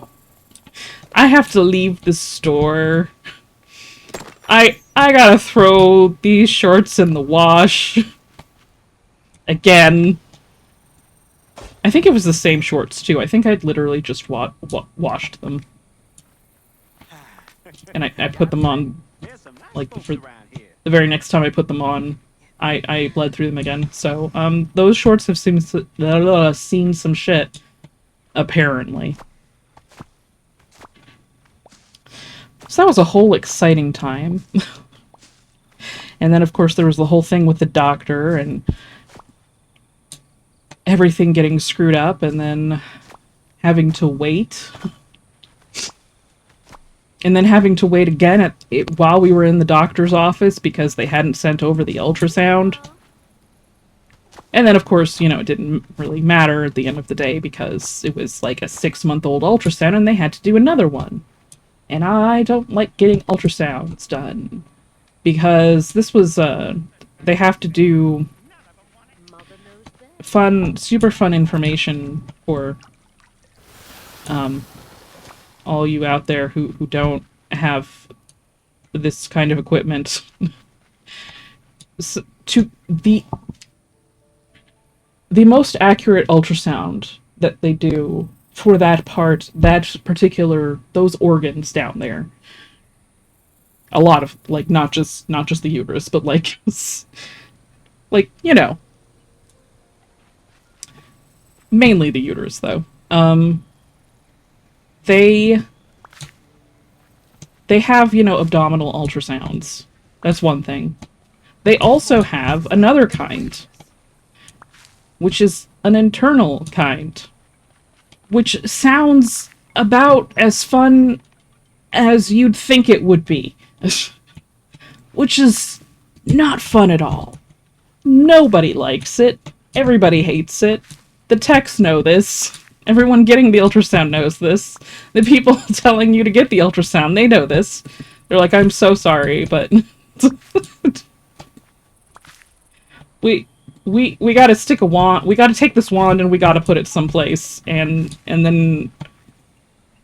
I have to leave the store. I gotta throw these shorts in the wash. Again. I think it was the same shorts, too. I think I'd literally just washed them. And I put them on, like, for the very next time I put them on, I bled through them again. So, those shorts have seen some shit, apparently. So that was a whole exciting time. And then, of course, there was the whole thing with the doctor, and everything getting screwed up, and then having to wait. And then having to wait again while we were in the doctor's office because they hadn't sent over the ultrasound. And then, of course, you know, it didn't really matter at the end of the day because it was like a 6-month-old ultrasound and they had to do another one. And I don't like getting ultrasounds done because this was, they have to do super fun information for, all you out there who don't have this kind of equipment. So, to the most accurate ultrasound that they do for that part, those organs down there. A lot of, like, not just the uterus, but like, like, you know, mainly the uterus, though. They have, you know, abdominal ultrasounds. That's one thing. They also have another kind, which is an internal kind, which sounds about as fun as you'd think it would be, which is not fun at all. Nobody likes it. Everybody hates it. The techs know this. Everyone getting the ultrasound knows this. The people telling you to get the ultrasound, they know this. They're like, I'm so sorry, but we we gotta stick a wand. We gotta take this wand and we gotta put it someplace, and then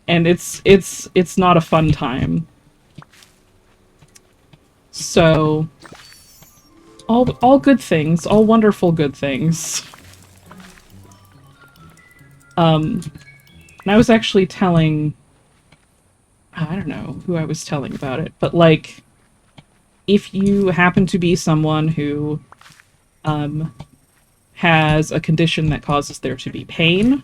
it's not a fun time. So all good things, all wonderful good things. And I was actually telling, I don't know who I was telling about it, but like, if you happen to be someone who has a condition that causes there to be pain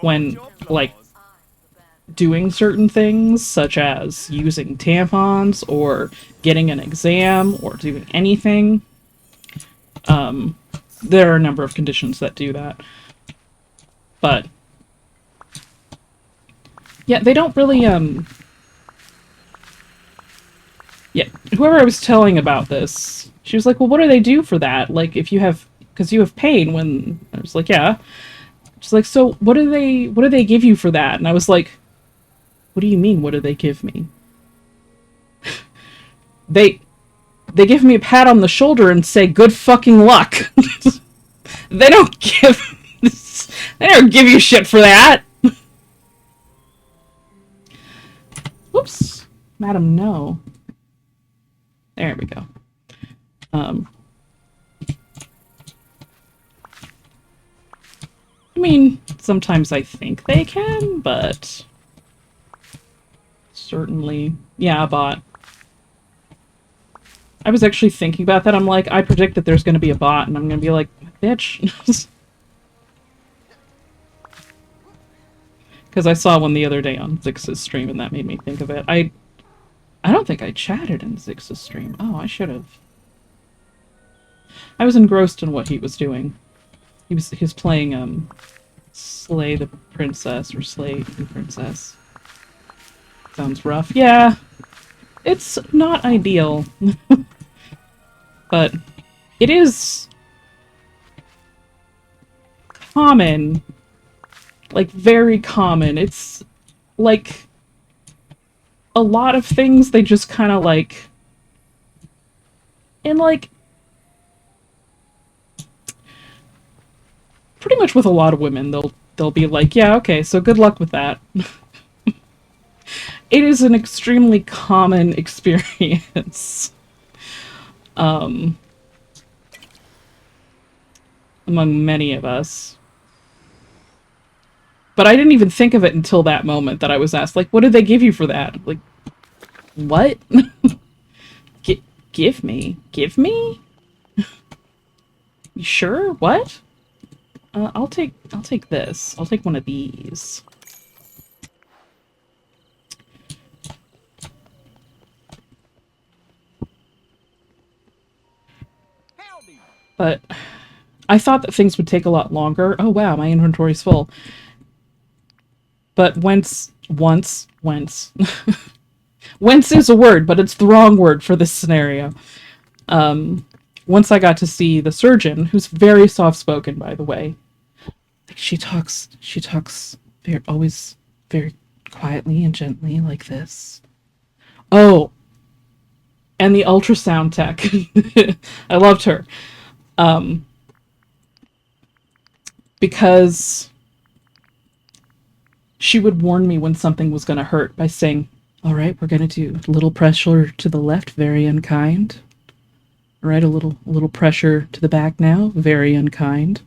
when, like, doing certain things, such as using tampons or getting an exam or doing anything, there are a number of conditions that do that. But yeah, they don't really, yeah, whoever I was telling about this, she was like, well, what do they do for that? Like, if you have, because you have pain when, I was like, yeah. She's like, so what do they give you for that? And I was like, what do you mean, what do they give me? They give me a pat on the shoulder and say, good fucking luck. They don't give you shit for that. Whoops. Madam, no. There we go. I mean, sometimes I think they can, but certainly, yeah, a bot. I was actually thinking about that. I'm like, I predict that there's going to be a bot, and I'm going to be like, bitch. Because I saw one the other day on Zix's stream, and that made me think of it. I don't think I chatted in Zix's stream. Oh, I should have. I was engrossed in what he was doing. He was playing, Slay the Princess, or Slay the Princess. Sounds rough. Yeah, it's not ideal. But it is common. Like, very common. It's, like, a lot of things they just kind of, like... And, like... Pretty much with a lot of women, they'll be like, yeah, okay, so good luck with that. It is an extremely common experience. Among many of us. But I didn't even think of it until that moment that I was asked, like, what did they give you for that? Like, what? Give me? Give me? You sure? What? I'll take this. I'll take one of these. But I thought that things would take a lot longer. Oh wow, my inventory's full. But whence Whence is a word, but it's the wrong word for this scenario. Once I got to see the surgeon, who's very soft-spoken, by the way. Like, she talks always very quietly and gently, like this. Oh, and the ultrasound tech. I loved her. Because she would warn me when something was going to hurt by saying, all right, we're going to do a little pressure to the left, very unkind. All right, a little pressure to the back now, very unkind.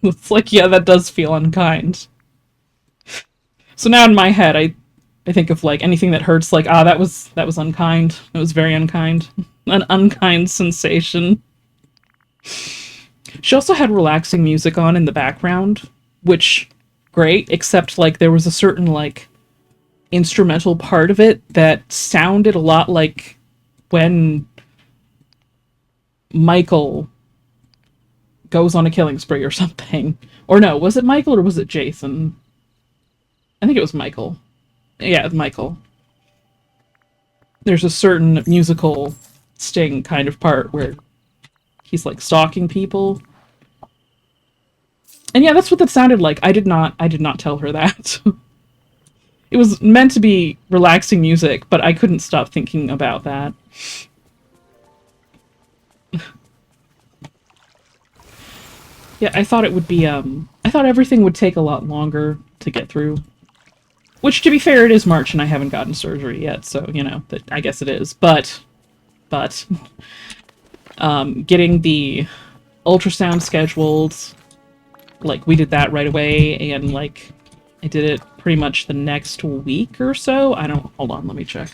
It's like, yeah, that does feel unkind. So now in my head, I think of, like, anything that hurts, like, that was unkind. It was very unkind. An unkind sensation. She also had relaxing music on in the background, which, great, except, like, there was a certain, like, instrumental part of it that sounded a lot like when Michael goes on a killing spree or something. Or no, was it Michael or was it Jason? I think it was Michael. Yeah, Michael. There's a certain musical Sting kind of part where he's, like, stalking people. And yeah, that's what that sounded like. I did not tell her that. It was meant to be relaxing music, but I couldn't stop thinking about that. Yeah, I thought it would be, I thought everything would take a lot longer to get through. Which, to be fair, it is March and I haven't gotten surgery yet, so, you know, that I guess it is. But, getting the ultrasound scheduled, like, we did that right away, and, like, I did it pretty much the next week or so. Hold on, let me check.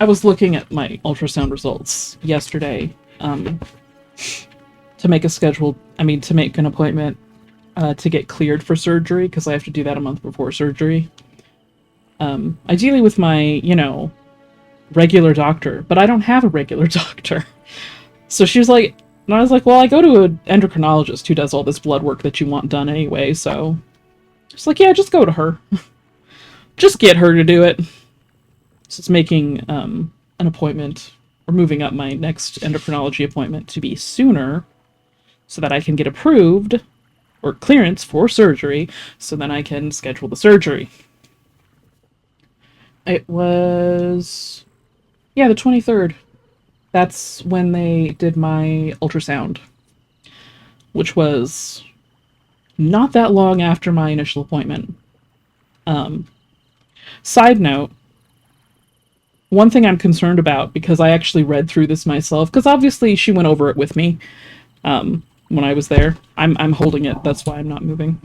I was looking at my ultrasound results yesterday, to make to make an appointment, to get cleared for surgery, because I have to do that a month before surgery. Ideally with my, you know, regular doctor, but I don't have a regular doctor. So she was like, and I was like, well, I go to an endocrinologist who does all this blood work that you want done anyway, so she's like, yeah, just go to her. Just get her to do it. So it's making an appointment, or moving up my next endocrinology appointment to be sooner, so that I can get approved, or clearance for surgery, so then I can schedule the surgery. It was, yeah, the 23rd. That's when they did my ultrasound, which was not that long after my initial appointment. Side note, one thing I'm concerned about, because I actually read through this myself, because obviously she went over it with me when I was there. I'm holding it, that's why I'm not moving.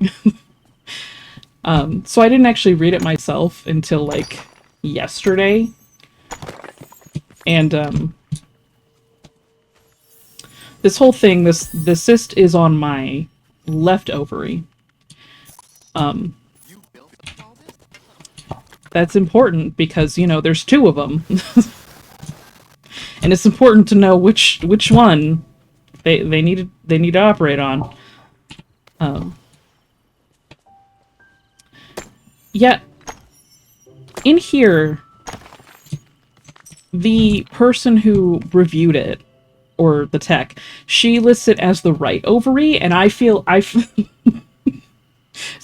So I didn't actually read it myself until, like, yesterday. And this whole thing, the cyst is on my left ovary. That's important because, you know, there's two of them. And it's important to know which one they need to operate on. Yet in here, the person who reviewed it, or the tech, she lists it as the right ovary, and it's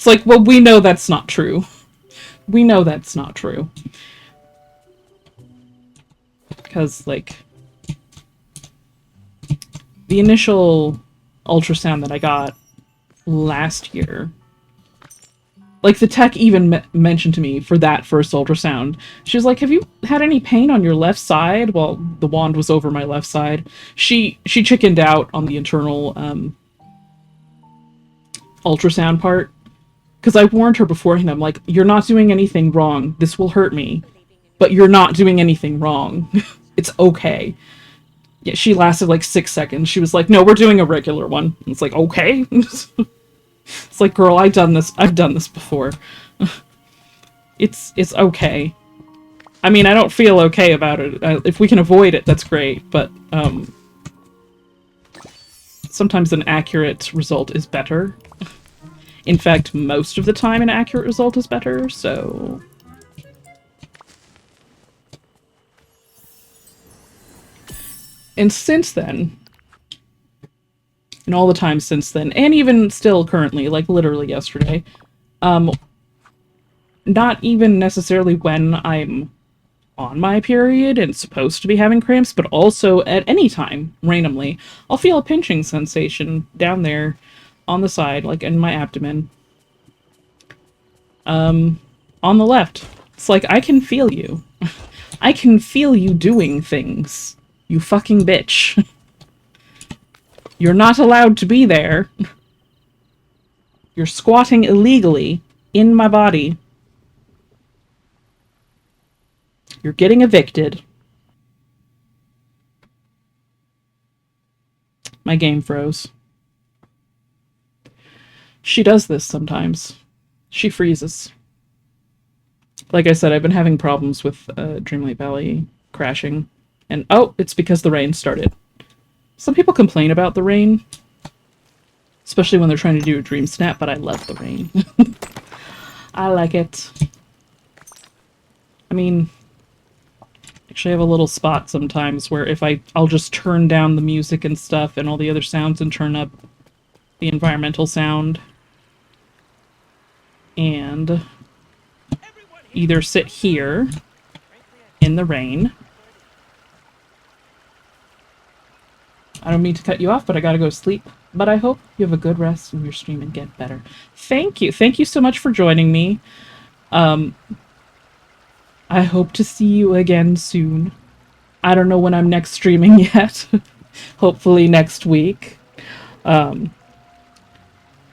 like, well, we know that's not true. We know that's not true. Because, like, the initial ultrasound that I got last year, like, the tech even mentioned to me for that first ultrasound, she was like, have you had any pain on your left side? Well, the wand was over my left side. She chickened out on the internal ultrasound part, because I warned her beforehand. I'm like, you're not doing anything wrong. This will hurt me, but you're not doing anything wrong. It's okay. Yeah, she lasted like 6 seconds. She was like, no, we're doing a regular one. It's like, okay. It's like, girl, I've done this before. It's okay. I mean, I don't feel okay about it. If we can avoid it, that's great, but sometimes an accurate result is better. In fact, most of the time an accurate result is better, so... And since then, and all the time since then, and even still currently, like literally yesterday, not even necessarily when I'm on my period and supposed to be having cramps, but also at any time, randomly, I'll feel a pinching sensation down there on the side, like in my abdomen. On the left. It's like, I can feel you. I can feel you doing things. You fucking bitch. You're not allowed to be there. You're squatting illegally in my body. You're getting evicted. My game froze. She does this sometimes. She freezes. Like I said, I've been having problems with Dreamlight Valley crashing. And, oh, it's because the rain started. Some people complain about the rain, especially when they're trying to do a dream snap, but I love the rain. I like it. I mean, actually I have a little spot sometimes where if I'll just turn down the music and stuff and all the other sounds and turn up the environmental sound and either sit here in the rain. I don't mean to cut you off, but I gotta go to sleep. But I hope you have a good rest in your stream and get better. Thank you. Thank you so much for joining me. I hope to see you again soon. I don't know when I'm next streaming yet. Hopefully next week.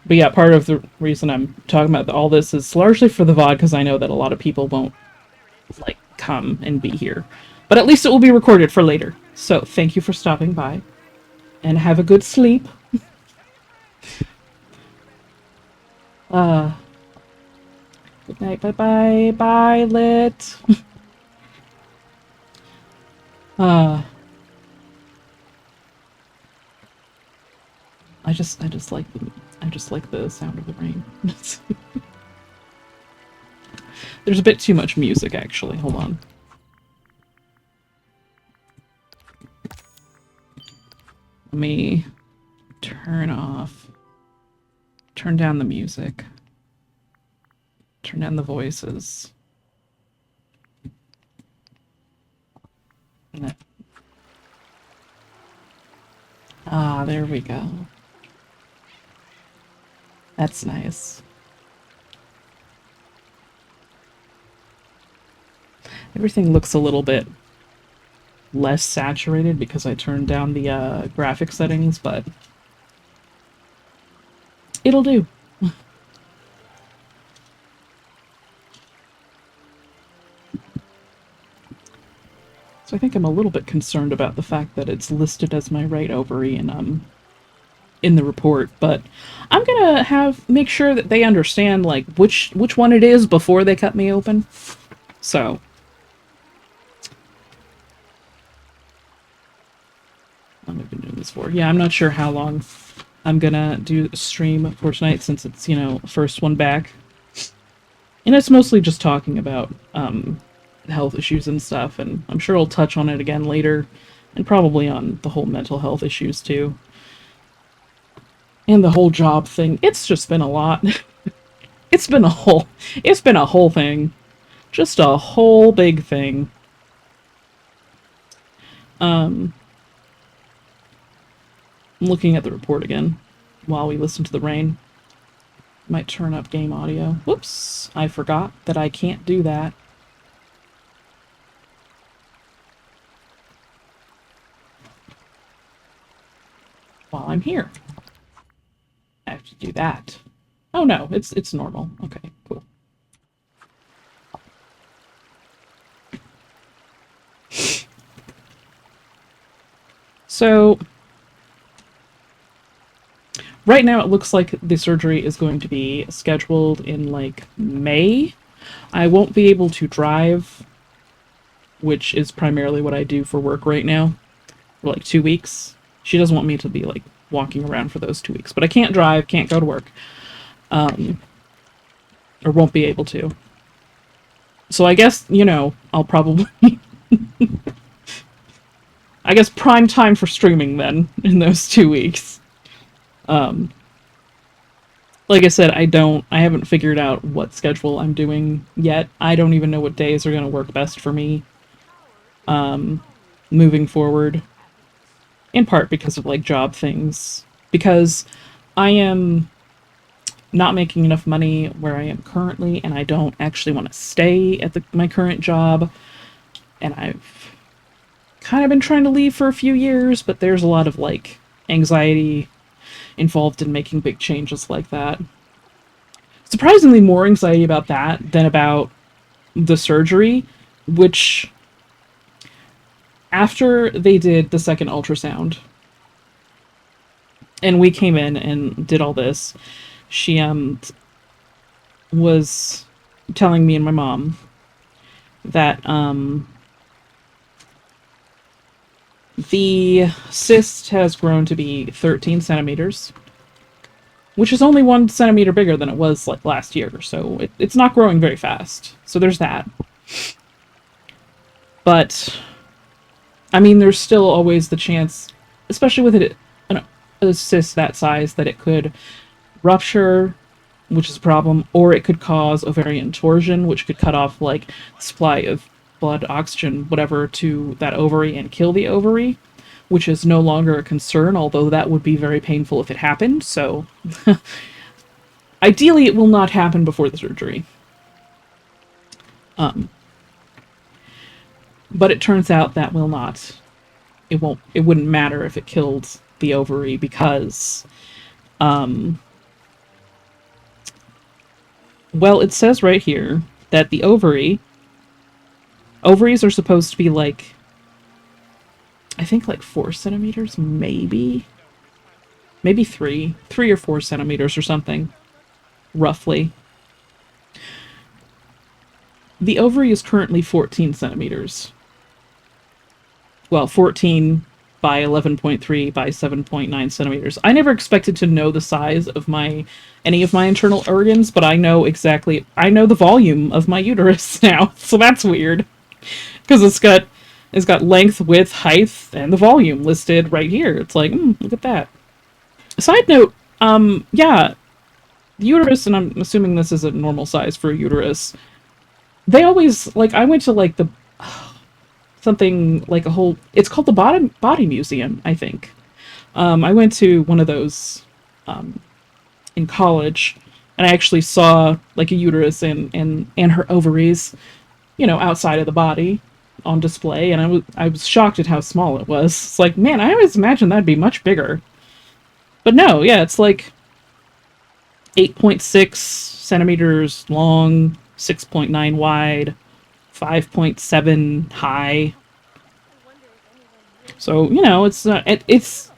But yeah, part of the reason I'm talking about all this is largely for the VOD, because I know that a lot of people won't, like, come and be here. But at least it will be recorded for later. So thank you for stopping by. And have a good sleep. Good night, bye-bye. Bye, Lit. I just like the sound of the rain. There's a bit too much music, actually. Hold on. Let me turn down the music. Turn down the voices. Ah, there we go. That's nice. Everything looks a little bit less saturated because I turned down the graphic settings, but it'll do. So I think I'm a little bit concerned about the fact that it's listed as my right ovary in the report, but I'm gonna make sure that they understand, like, which one it is before they cut me open. So I've been doing this for. Yeah, I'm not sure how long I'm gonna do a stream for tonight, since it's, you know, first one back. And it's mostly just talking about health issues and stuff, and I'm sure I'll touch on it again later, and probably on the whole mental health issues too. And the whole job thing. It's just been a lot. It's been a whole thing. Just a whole big thing. I'm looking at the report again while we listen to the rain. Might turn up game audio. Whoops, I forgot that I can't do that. While I'm here. I have to do that. Oh no, it's normal. Okay, cool. So right now it looks like the surgery is going to be scheduled in, like, May. I won't be able to drive, which is primarily what I do for work right now, for like 2 weeks. She doesn't want me to be, like, walking around for those 2 weeks. But I can't drive, can't go to work. Or won't be able to. So I guess, you know, I'll probably... I guess prime time for streaming then, in those 2 weeks. Like I said, I haven't figured out what schedule I'm doing yet. I don't even know what days are going to work best for me, moving forward. In part because of, like, job things. Because I am not making enough money where I am currently, and I don't actually want to stay at my current job. And I've kind of been trying to leave for a few years, but there's a lot of, like, anxiety involved in making big changes like that. Surprisingly more anxiety about that than about the surgery, which, after they did the second ultrasound, and we came in and did all this, she was telling me and my mom that the cyst has grown to be 13 centimeters, which is only 1 centimeter bigger than it was, like, last year, so it's not growing very fast. So there's that. But I mean, there's still always the chance, especially with it, a cyst that size that it could rupture, which is a problem, or it could cause ovarian torsion, which could cut off like the supply of blood, oxygen, whatever, to that ovary and kill the ovary, which is no longer a concern, although that would be very painful if it happened. So ideally it will not happen before the surgery. But it turns out that will not. It wouldn't matter if it killed the ovary because well, it says right here that the ovaries are supposed to be like, I think like 4 centimeters, maybe 3 or 4 centimeters or something, roughly. The ovary is currently 14 centimeters. Well, 14 by 11.3 by 7.9 centimeters. I never expected to know the size of any of my internal organs, but I know the volume of my uterus now. So that's weird. Because it's got length, width, height, and the volume listed right here. It's like, look at that. Side note, yeah, the uterus, and I'm assuming this is a normal size for a uterus, they always, like, I went to, like, something, like a whole, it's called the Body Museum, I think. I went to one of those, in college, and I actually saw, like, a uterus and her ovaries, outside of the body on display, and I was shocked at how small it was. It's like, man, I always imagined that'd be much bigger. But no, yeah, it's like 8.6 centimeters long, 6.9 wide, 5.7 high. So, it's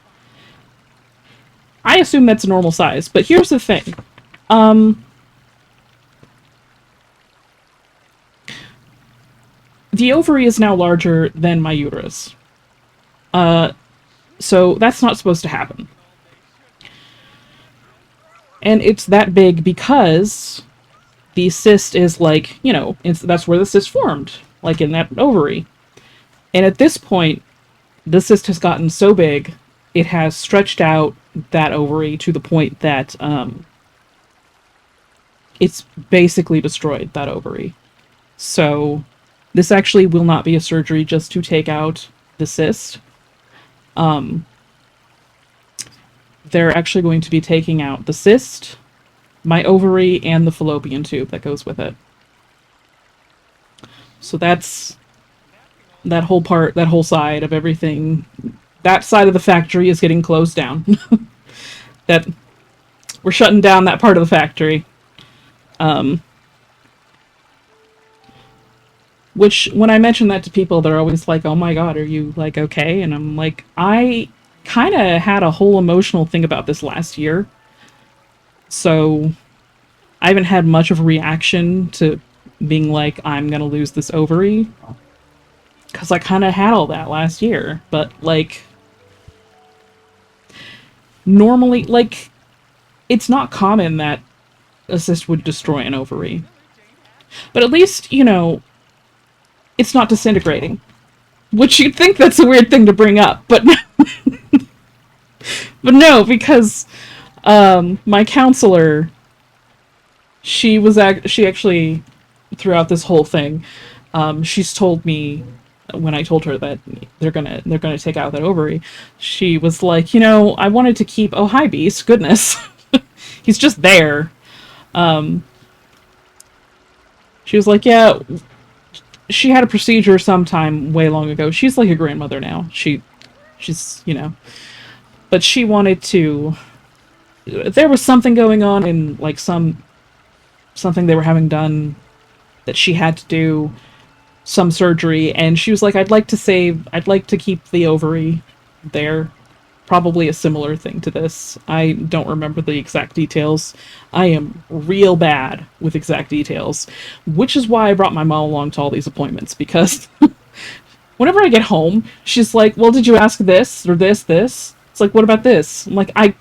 I assume that's a normal size, but here's the thing. The ovary is now larger than my uterus. So that's not supposed to happen. And it's that big because the cyst is like, that's where the cyst formed, like in that ovary. And at this point, the cyst has gotten so big, it has stretched out that ovary to the point that it's basically destroyed that ovary. So this actually will not be a surgery just to take out the cyst. They're actually going to be taking out the cyst, my ovary, and the fallopian tube that goes with it. So that's that whole side of everything. That side of the factory is getting closed down. That we're shutting down that part of the factory. Which, when I mention that to people, they're always like, oh my god, are you, like, okay? And I'm like, I kind of had a whole emotional thing about this last year. So I haven't had much of a reaction to being like, I'm gonna lose this ovary. Because I kind of had all that last year. But, like, normally, like, it's not common that a cyst would destroy an ovary. But at least, it's not disintegrating. Which you'd think that's a weird thing to bring up, but but no, because my counselor, she actually, throughout this whole thing, she's told me, when I told her that they're gonna take out that ovary, she was like, I wanted to keep, oh hi Beast, goodness, he's just there. She was like, yeah, she had a procedure sometime way long ago. She's like a grandmother now. She's, but she wanted to, there was something going on in, like, something they were having done that she had to do, some surgery, and she was like, I'd like to keep the ovary there. Probably a similar thing to this. I don't remember the exact details. I am real bad with exact details, which is why I brought my mom along to all these appointments, because whenever I get home, she's like, well, did you ask this or this? It's like, what about this? I'm like, I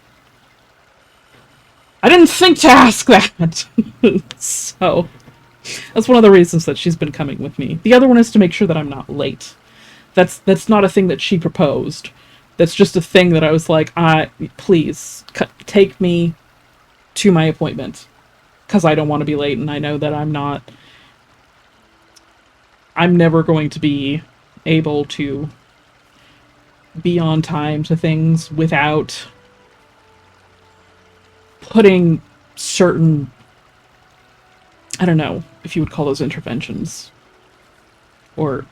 didn't think to ask that. So that's one of the reasons that she's been coming with me. The other one is to make sure that I'm not late. That's not a thing that she proposed. That's just a thing that I was like, please take me to my appointment, because I don't want to be late, and I know that I'm never going to be able to be on time to things without putting certain, I don't know if you would call those interventions, or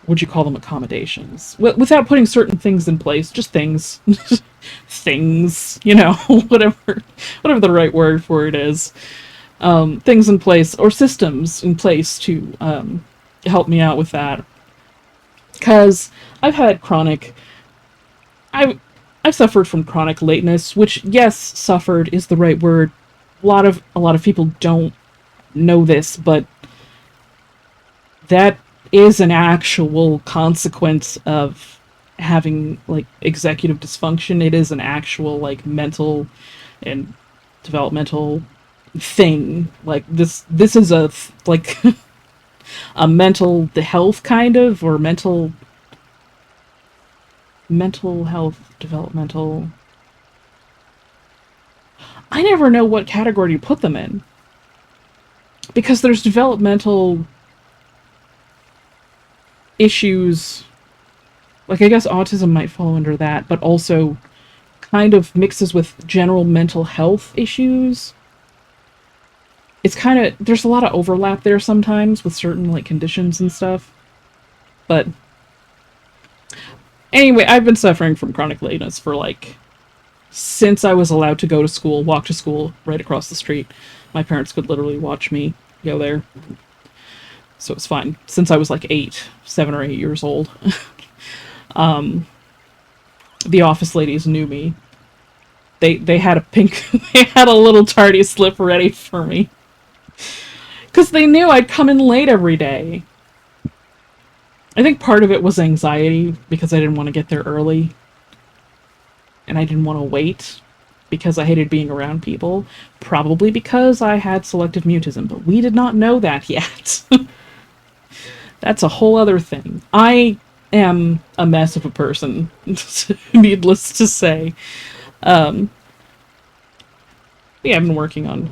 would you call them accommodations? Without putting certain things in place, just things. Things, whatever the right word for it is. Things in place, or systems in place to help me out with that. Because I've had I've suffered from chronic lateness, which, yes, suffered is the right word. A lot of people don't know this, but that is an actual consequence of having like executive dysfunction. It is an actual like mental and developmental thing. Like this is a like a mental health kind of, or mental health developmental. I never know what category you put them in, because there's developmental issues, like I guess autism might fall under that, but also kind of mixes with general mental health issues. It's kind of, there's a lot of overlap there sometimes with certain like conditions and stuff. But anyway, I've been suffering from chronic lateness for like since I was allowed to go to school, walk to school right across the street. My parents could literally watch me go there. So it's fine. Since I was like 7 or 8 years old. The office ladies knew me. They had they had a little tardy slip ready for me. Because they knew I'd come in late every day. I think part of it was anxiety, because I didn't want to get there early. And I didn't want to wait, because I hated being around people. Probably because I had selective mutism, but we did not know that yet. That's a whole other thing. I am a mess of a person, needless to say. Yeah, I've been working on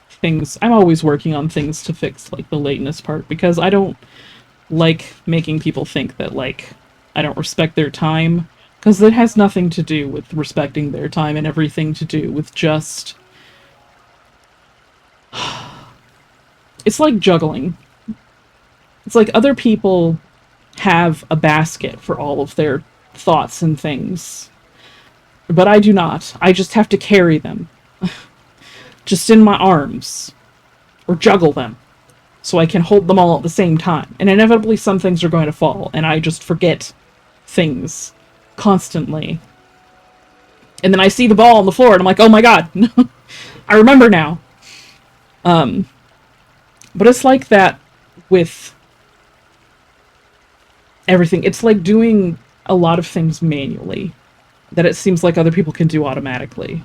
things. I'm always working on things to fix like the lateness part, because I don't like making people think that like I don't respect their time, because it has nothing to do with respecting their time and everything to do with just it's like juggling. It's like other people have a basket for all of their thoughts and things, but I do not. I just have to carry them just in my arms, or juggle them, so I can hold them all at the same time. And inevitably some things are going to fall, and I just forget things constantly. And then I see the ball on the floor, and I'm like, oh my god, I remember now. But it's like that with everything. It's like doing a lot of things manually that it seems like other people can do automatically.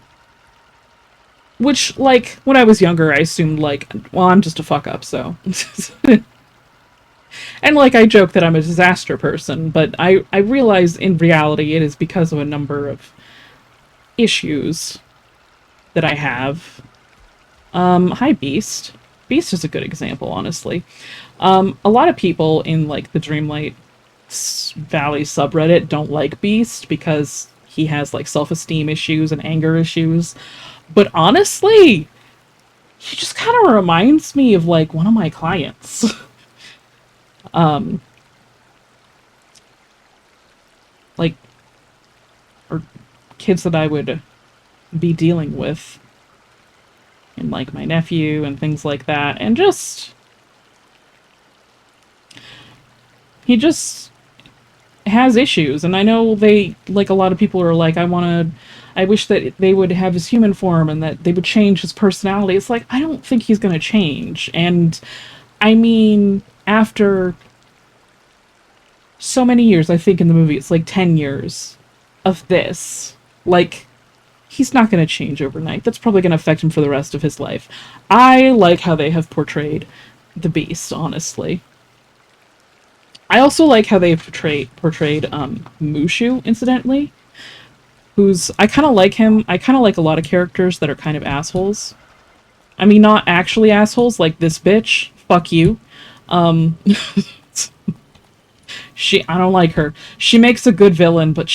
Which, like, when I was younger, I assumed, like, well, I'm just a fuck-up, so... And, like, I joke that I'm a disaster person, but I realize in reality it is because of a number of issues that I have. Hi, Beast. Beast is a good example, honestly. A lot of people in, like, the Dreamlight Valley subreddit don't like Beast because he has, like, self-esteem issues and anger issues. But honestly, he just kind of reminds me of, like, one of my clients. Like, or kids that I would be dealing with. And, like, my nephew and things like that. And he just has issues. And I know like, a lot of people are like, I wish that they would have his human form and that they would change his personality. It's like, I don't think he's going to change. And, I mean, after so many years, I think in the movie, it's like 10 years of this. Like, he's not going to change overnight. That's probably going to affect him for the rest of his life. I like how they have portrayed the Beast, honestly. I also like how they portrayed Mushu, incidentally, who's I kind of like him. I kind of like a lot of characters that are kind of assholes. I mean, not actually assholes like this bitch. Fuck you. Um, I don't like her. She makes a good villain, but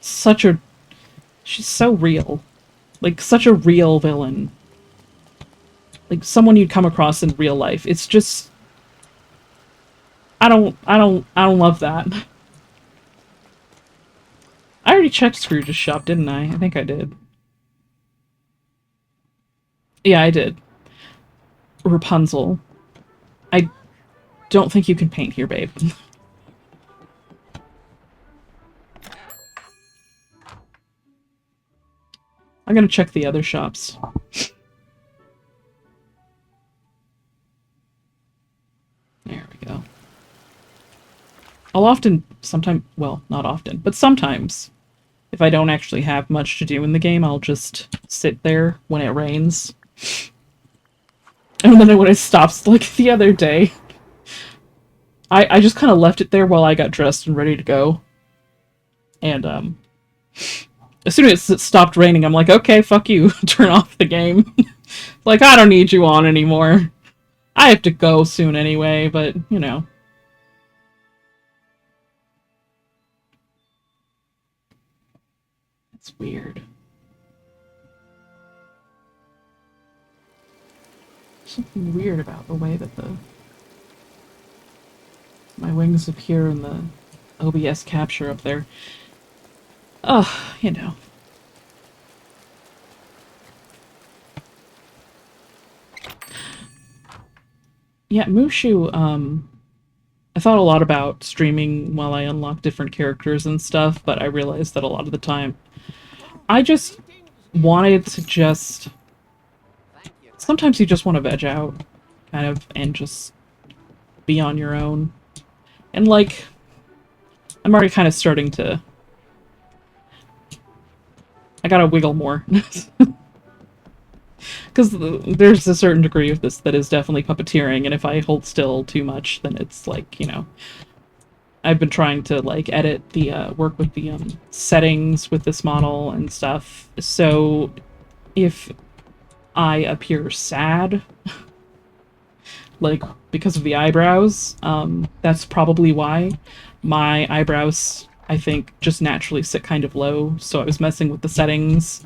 such a, she's so real. Like, such a real villain. Like, someone you'd come across in real life. It's just, I don't love that. I already checked Scrooge's shop, didn't I? I think I did. Yeah, I did. Rapunzel. I don't think you can paint here, babe. I'm gonna check the other shops. There we go. I'll well, not often, but sometimes, if I don't actually have much to do in the game, I'll just sit there when it rains. And then when it stops, like the other day, I just kind of left it there while I got dressed and ready to go. And, as soon as it stopped raining, I'm like, okay, fuck you, turn off the game. Like, I don't need you on anymore. I have to go soon anyway, but, you know. It's weird. Something weird about the way that my wings appear in the OBS capture up there. Ugh, you know. Yeah, Mushu, I thought a lot about streaming while I unlock different characters and stuff, but I realized that a lot of the time I just wanted to just... Sometimes you just want to veg out, kind of, and just be on your own. And, like, I'm already kind of starting to... I gotta wiggle more. Because there's a certain degree of this that is definitely puppeteering, and if I hold still too much, then it's like, you know... I've been trying to, like, edit the, work with the, settings with this model and stuff, so if I appear sad, like, because of the eyebrows, that's probably why. My eyebrows, I think, just naturally sit kind of low, so I was messing with the settings,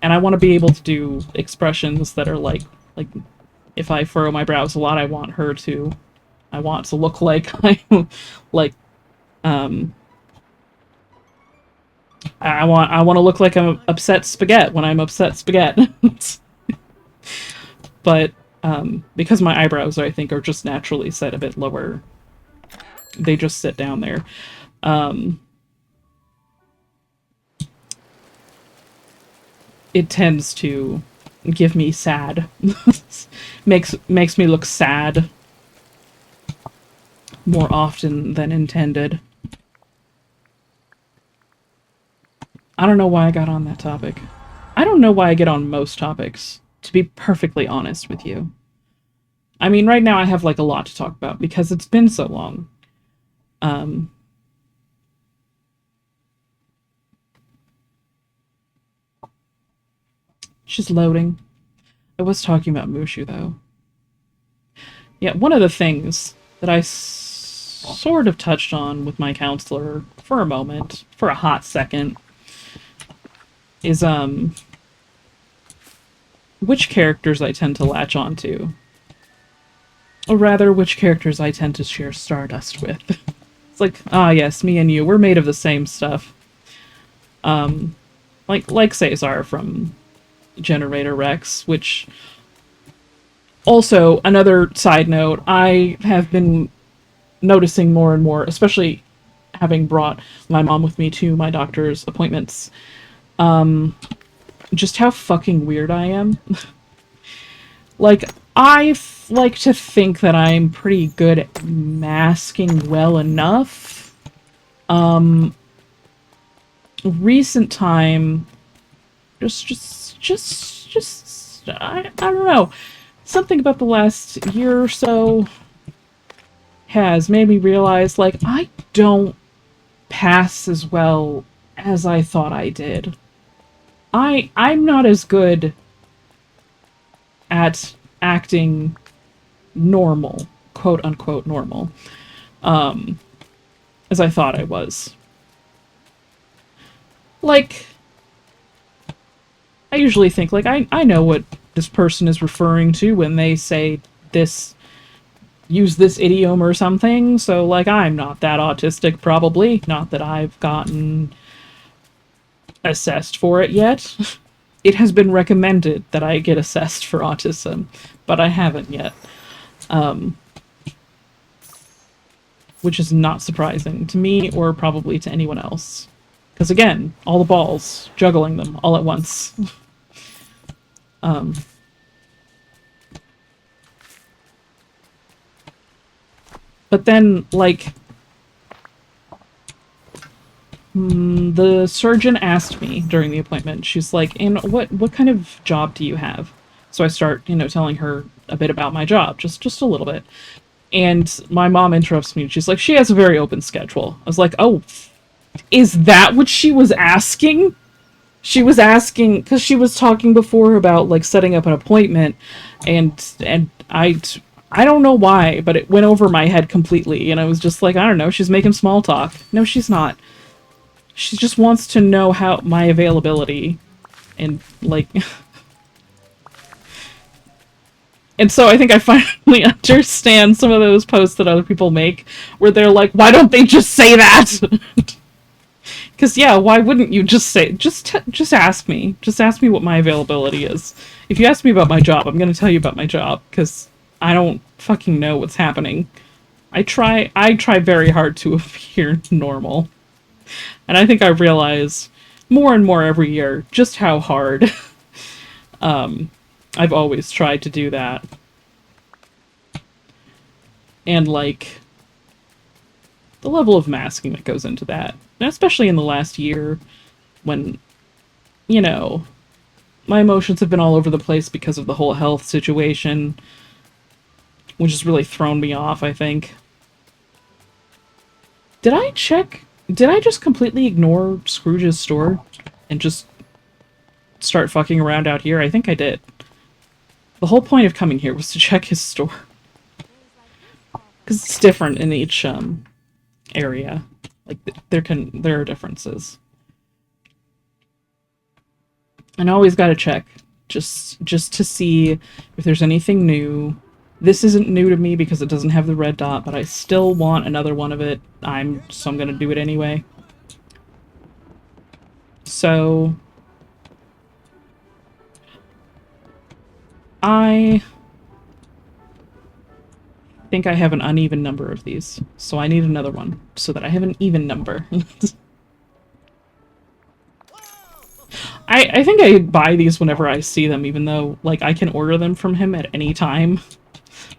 and I want to be able to do expressions that are like, if I furrow my brows a lot, I want to look like I'm, like, I want to look like I'm upset spaghetti when I'm upset spaghetti. But, because my eyebrows, I think, are just naturally set a bit lower, they just sit down there. It tends to give me sad. makes me look sad more often than intended. I don't know why I got on that topic. I don't know why I get on most topics, to be perfectly honest with you. I mean, right now I have, like, a lot to talk about because it's been so long. She's loading. I was talking about Mushu, though. Yeah, one of the things that I sort of touched on with my counselor for a moment, for a hot second, is, which characters I tend to latch onto. Or rather, which characters I tend to share Stardust with. It's like, ah yes, me and you, we're made of the same stuff. Like Cesar from Generator Rex, which... Also, another side note, I have been noticing more and more, especially having brought my mom with me to my doctor's appointments, just how fucking weird I am. Like, I like to think that I'm pretty good at masking well enough. Recent time, I don't know. Something about the last year or so, has made me realize, like, I don't pass as well as I thought I did. I'm not as good at acting normal, quote unquote normal, as I thought I was. Like, I usually think, like, I know what this person is referring to when they say this, use this idiom or something, so, like, I'm not that autistic, probably. Not that I've gotten assessed for it yet. It has been recommended that I get assessed for autism, but I haven't yet. Which is not surprising to me or probably to anyone else. Because again, all the balls, juggling them all at once. But then, like, the surgeon asked me during the appointment, she's like, and what kind of job do you have? So I start, telling her a bit about my job, just a little bit. And my mom interrupts me, and she's like, she has a very open schedule. I was like, oh, is that what she was asking? She was asking, because she was talking before about, like, setting up an appointment, and I don't know why, but it went over my head completely, and I was just like, I don't know, she's making small talk. No, she's not. She just wants to know how my availability, and, like... And so I think I finally understand some of those posts that other people make, where they're like, why don't they just say that? Because, yeah, why wouldn't you just say... Just ask me. Just ask me what my availability is. If you ask me about my job, I'm going to tell you about my job, because I don't fucking know what's happening. I try very hard to appear normal. And I think I realize more and more every year just how hard I've always tried to do that. And, like, the level of masking that goes into that. And especially in the last year, when, my emotions have been all over the place because of the whole health situation, which has really thrown me off, I think. Did I just completely ignore Scrooge's store and just start fucking around out here? I think I did. The whole point of coming here was to check his store. Because it's different in each area. Like, there are differences. And I always gotta check. Just to see if there's anything new. This isn't new to me because it doesn't have the red dot, but I still want another one of it. So I'm gonna do it anyway. So... I think I have an uneven number of these, so I need another one, so that I have an even number. I think I buy these whenever I see them, even though, like, I can order them from him at any time.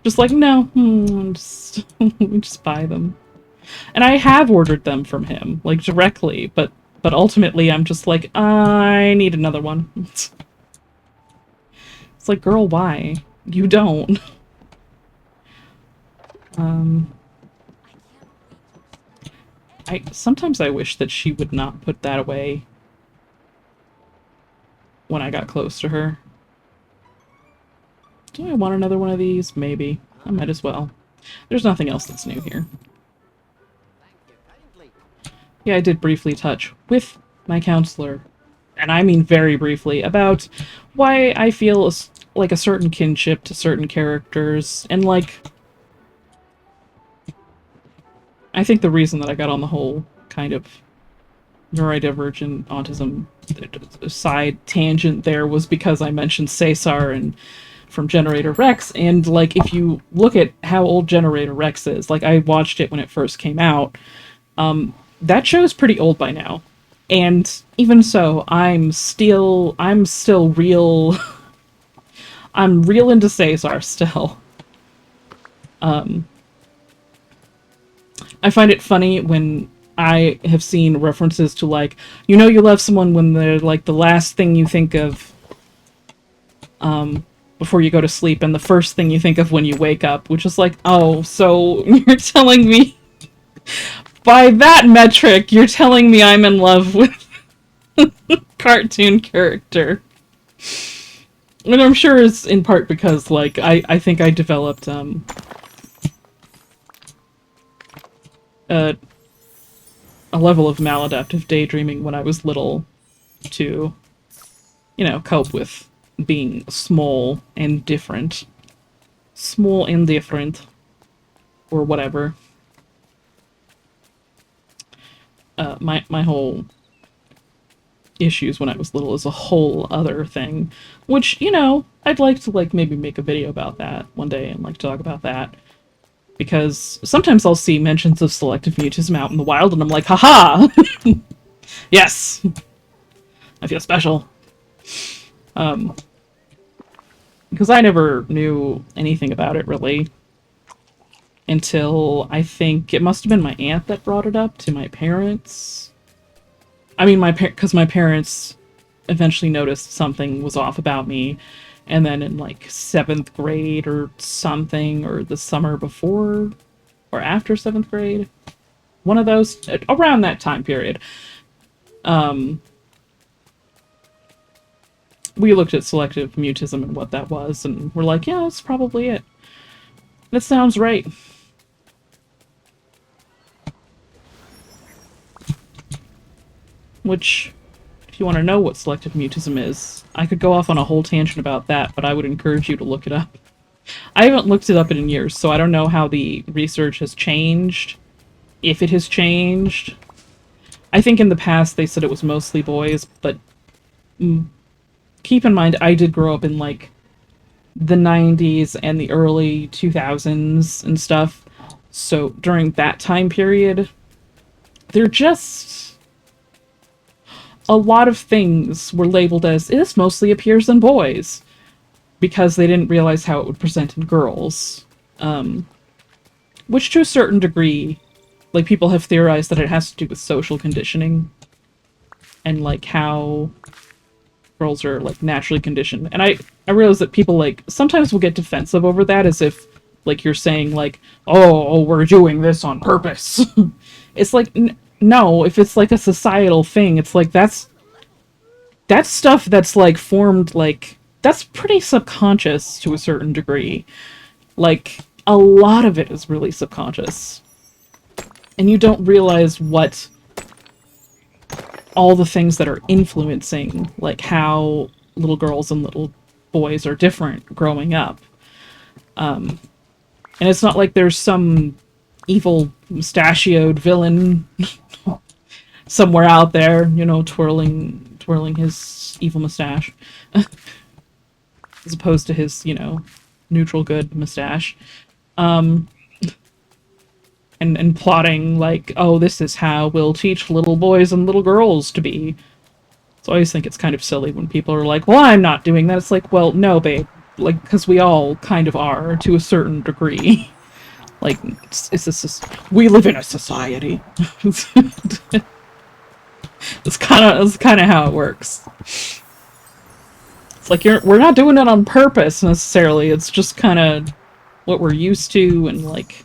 Just like, no, just buy them. And I have ordered them from him, like, directly, but ultimately I'm just like, I need another one. It's like, girl, why? You don't. Sometimes I wish that she would not put that away when I got close to her. Do I want another one of these? Maybe. I might as well. There's nothing else that's new here. Yeah, I did briefly touch with my counselor, and I mean very briefly, about why I feel like a certain kinship to certain characters, and, like, I think the reason that I got on the whole kind of neurodivergent autism side tangent there was because I mentioned Cesar and from Generator Rex, and, like, if you look at how old Generator Rex is, like, I watched it when it first came out, that show's pretty old by now. And even so, I'm still real... I'm real into Cesar still. I find it funny when I have seen references to, like, you know you love someone when they're, like, the last thing you think of before you go to sleep, and the first thing you think of when you wake up, which is like, oh, so you're telling me, by that metric, you're telling me I'm in love with cartoon character. And I'm sure it's in part because, like, I think I developed, a level of maladaptive daydreaming when I was little to, you know, cope with being small and different. Small and different. Or whatever. My whole issues when I was little is a whole other thing. Which, you know, I'd like to, like, maybe make a video about that one day and, like, talk about that. Because sometimes I'll see mentions of selective mutism out in the wild and I'm like, haha! Yes! I feel special. Because I never knew anything about it, really. Until, I think, it must have been my aunt that brought it up to my parents. I mean, because my parents eventually noticed something was off about me, and then in, like, 7th grade or something, or the summer before, or after 7th grade, one of those, around that time period, we looked at selective mutism and what that was, and we're like, yeah, that's probably it. That sounds right. Which, if you want to know what selective mutism is, I could go off on a whole tangent about that, but I would encourage you to look it up. I haven't looked it up in years, so I don't know how the research has changed, if it has changed. I think in the past they said it was mostly boys, but keep in mind I did grow up in, like, the 90s and the early 2000s and stuff, so during that time period, they're just... a lot of things were labeled as, this mostly appears in boys, because they didn't realize how it would present in girls. Which to a certain degree, like, people have theorized that it has to do with social conditioning, and, like, how girls are, like, naturally conditioned. And I realize that people, like, sometimes will get defensive over that, as if, like, you're saying, like, oh, we're doing this on purpose. It's like, no, if it's, like, a societal thing, it's like, that's stuff that's, like, formed, like, that's pretty subconscious to a certain degree. Like, a lot of it is really subconscious. And you don't realize what all the things that are influencing, like, how little girls and little boys are different growing up. And it's not like there's some evil mustachioed villain somewhere out there, you know, twirling his evil mustache. As opposed to his, you know, neutral good mustache. And plotting, like, oh, this is how we'll teach little boys and little girls to be. So I always think it's kind of silly when people are like, well, I'm not doing that. It's like, well, no, babe. Like, because we all kind of are, to a certain degree. Like, we live in a society. It's kind of how it works. It's like, we're not doing it on purpose, necessarily. It's just kind of what we're used to, and, like,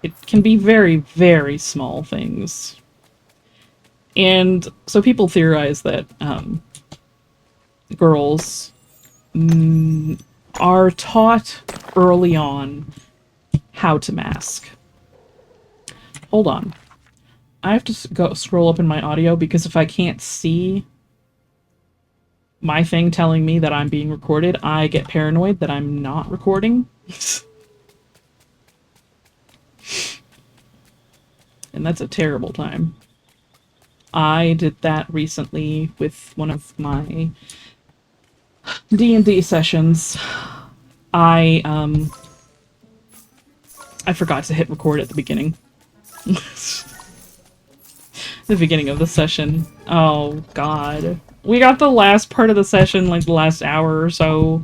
it can be very, very small things. And so people theorize that girls are taught early on how to mask. Hold on. I have to go scroll up in my audio, because if I can't see my thing telling me that I'm being recorded, I get paranoid that I'm not recording. And that's a terrible time. I did that recently with one of my D&D sessions. I forgot to hit record at the beginning. The beginning of the session. Oh, God. We got the last part of the session, like, the last hour or so.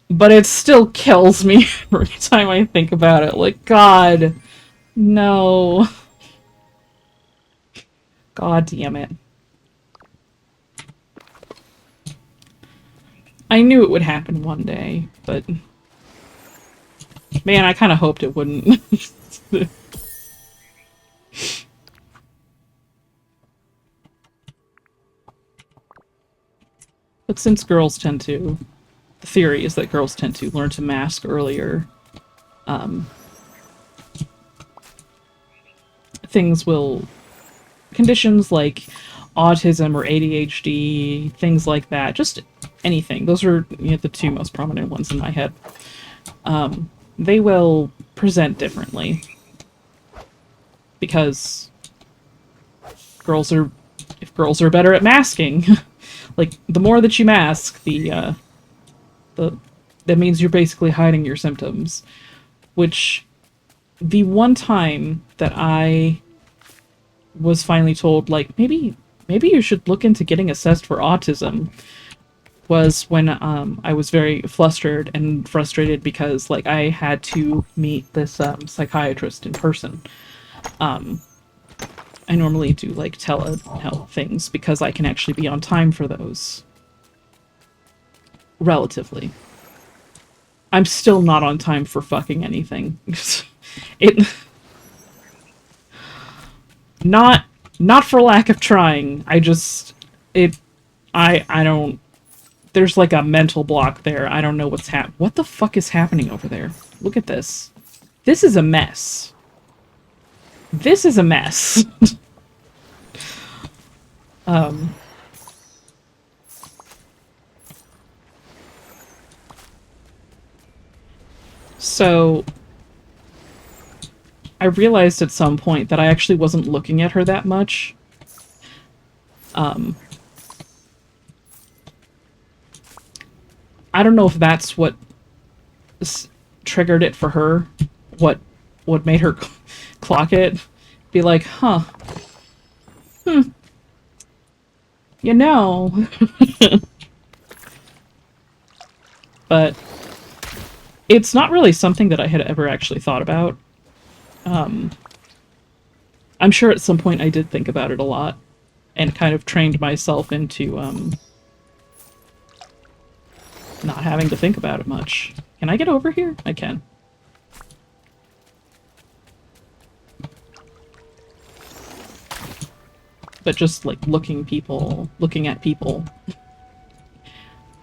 But it still kills me every time I think about it. Like, God. No. God damn it. I knew it would happen one day, but man, I kind of hoped it wouldn't. But since girls tend to, the theory is that girls tend to learn to mask earlier, things will, conditions like autism or ADHD, things like that, just anything. Those are, you know, the two most prominent ones in my head. They will present differently because if girls are better at masking, like the more that you mask, that means you're basically hiding your symptoms. Which, the one time that I was finally told, like, maybe you should look into getting assessed for autism, was when I was very flustered and frustrated because, like, I had to meet this psychiatrist in person. I normally do, like, telehealth things because I can actually be on time for those. Relatively. I'm still not on time for fucking anything. It... Not for lack of trying. I just... I don't... There's like a mental block there. I don't know what's what the fuck is happening over there? Look at this. This is a mess. This is a mess. So I realized at some point that I actually wasn't looking at her that much. I don't know if that's what triggered it for her. What made her clock it? Be like, huh. You know. But it's not really something that I had ever actually thought about. I'm sure at some point I did think about it a lot and kind of trained myself into not having to think about it much. Can I get over here? I can. But just like looking at people.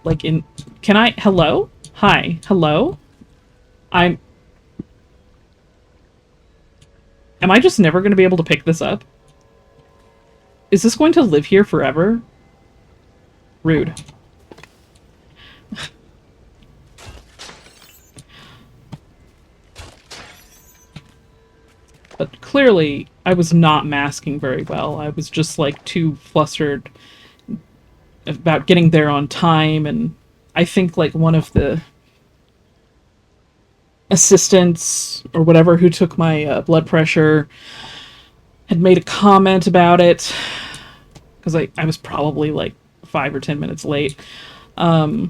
Like in, hello? Hi, hello? Am I just never going to be able to pick this up? Is this going to live here forever? Rude. But clearly, I was not masking very well. I was just, like, too flustered about getting there on time, and I think, like, one of the assistants or whatever who took my blood pressure had made a comment about it because I was probably like 5 or 10 minutes late. So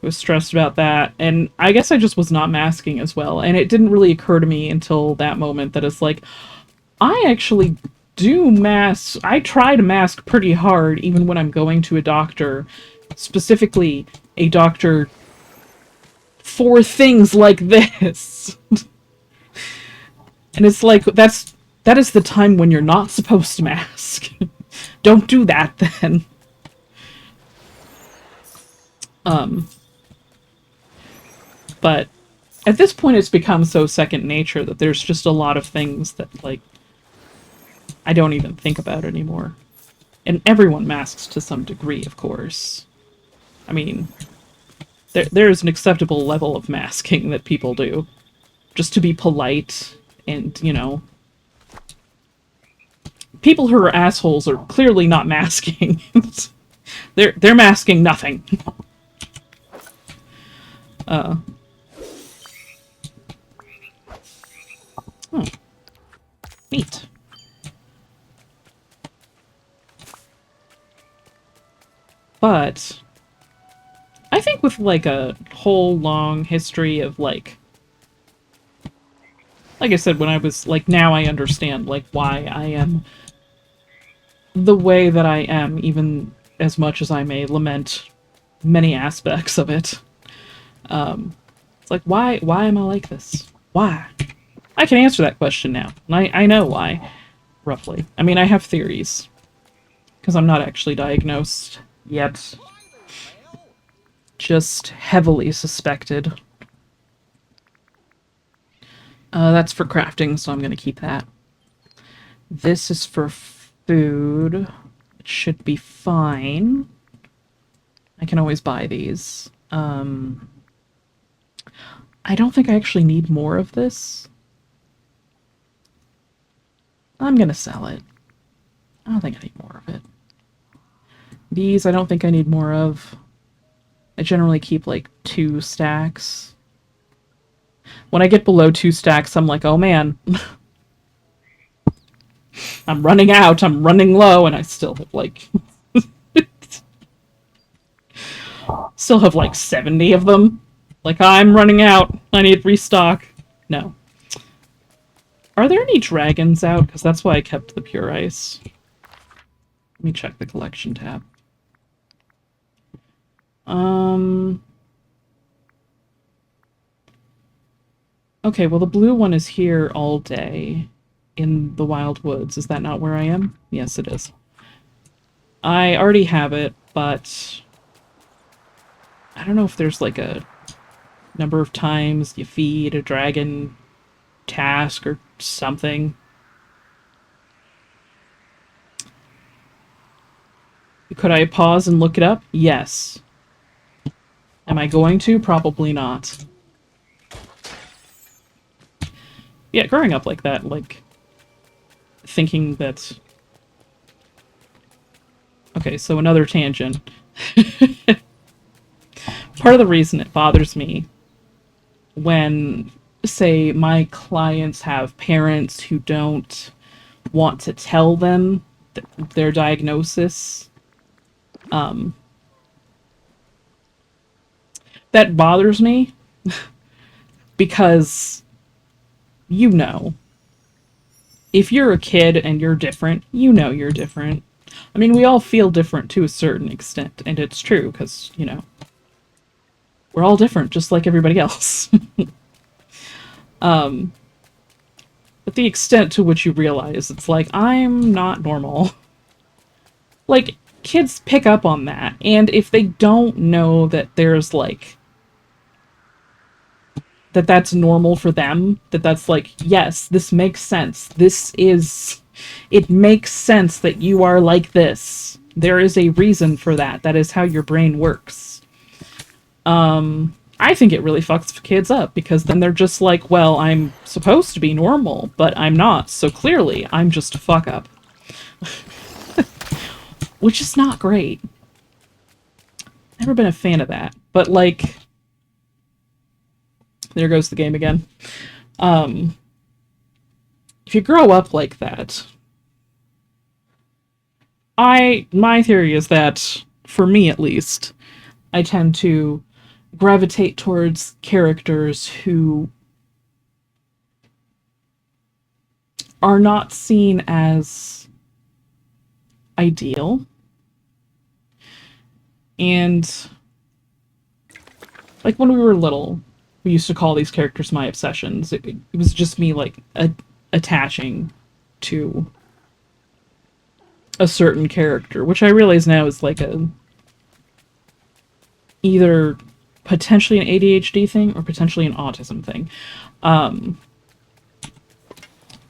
I was stressed about that, and I guess I just was not masking as well, and it didn't really occur to me until that moment that it's like, I actually do mask. I try to mask pretty hard even when I'm going to a doctor, specifically a doctor for things like this. And it's like, that is the time when you're not supposed to mask. Don't do that then. But at this point it's become so second nature that there's just a lot of things that, like, I don't even think about anymore. And everyone masks to some degree, of course. I mean, there is an acceptable level of masking that people do. Just to be polite and, you know... People who are assholes are clearly not masking. They're masking nothing. Oh. Neat. But I think with, like, a whole long history of, like I said, when I was, like, now I understand, like, why I am the way that I am, even as much as I may lament many aspects of it. It's like, why am I like this? Why? I can answer that question now. And I know why, roughly. I mean, I have theories. Because I'm not actually diagnosed yet. Just heavily suspected. That's for crafting, so I'm going to keep that. This is for food. It should be fine. I can always buy these. I don't think I actually need more of this. I'm going to sell it. I don't think I need more of it. These I don't think I need more of. I generally keep like 2 stacks. When I get below 2 stacks, I'm like, oh man. I'm running out, I'm running low, and I still have like... still have like 70 of them. Like, I'm running out, I need restock. No. Are there any dragons out? Because that's why I kept the pure ice. Let me check the collection tab. Okay, well the blue one is here all day in the Wild Woods. Is that not where I am? Yes, it is. I already have it, but I don't know if there's like a number of times you feed a dragon task or something. Could I pause and look it up? Yes. Am I going to? Probably not. Yeah, growing up like that, like, thinking that... Okay, so another tangent. Part of the reason it bothers me when, say, my clients have parents who don't want to tell them their diagnosis, that bothers me because, you know, if you're a kid and you're different, you know you're different. I mean, we all feel different to a certain extent, and it's true, because, you know, we're all different, just like everybody else. But the extent to which you realize it's like, I'm not normal. Like, kids pick up on that, and if they don't know that there's, like, that that's normal for them, that's like, yes, this makes sense. It makes sense that you are like this. There is a reason for that. That is how your brain works. I think it really fucks kids up, because then they're just like, well, I'm supposed to be normal, but I'm not, so clearly I'm just a fuck up. Which is not great. Never been a fan of that. But, like... There goes the game again. If you grow up like that... My theory is that, for me at least, I tend to gravitate towards characters who are not seen as ideal. And, like, when we were little, we used to call these characters my obsessions. It was just me, like, attaching to a certain character, which I realize now is, like, either potentially an ADHD thing or potentially an autism thing.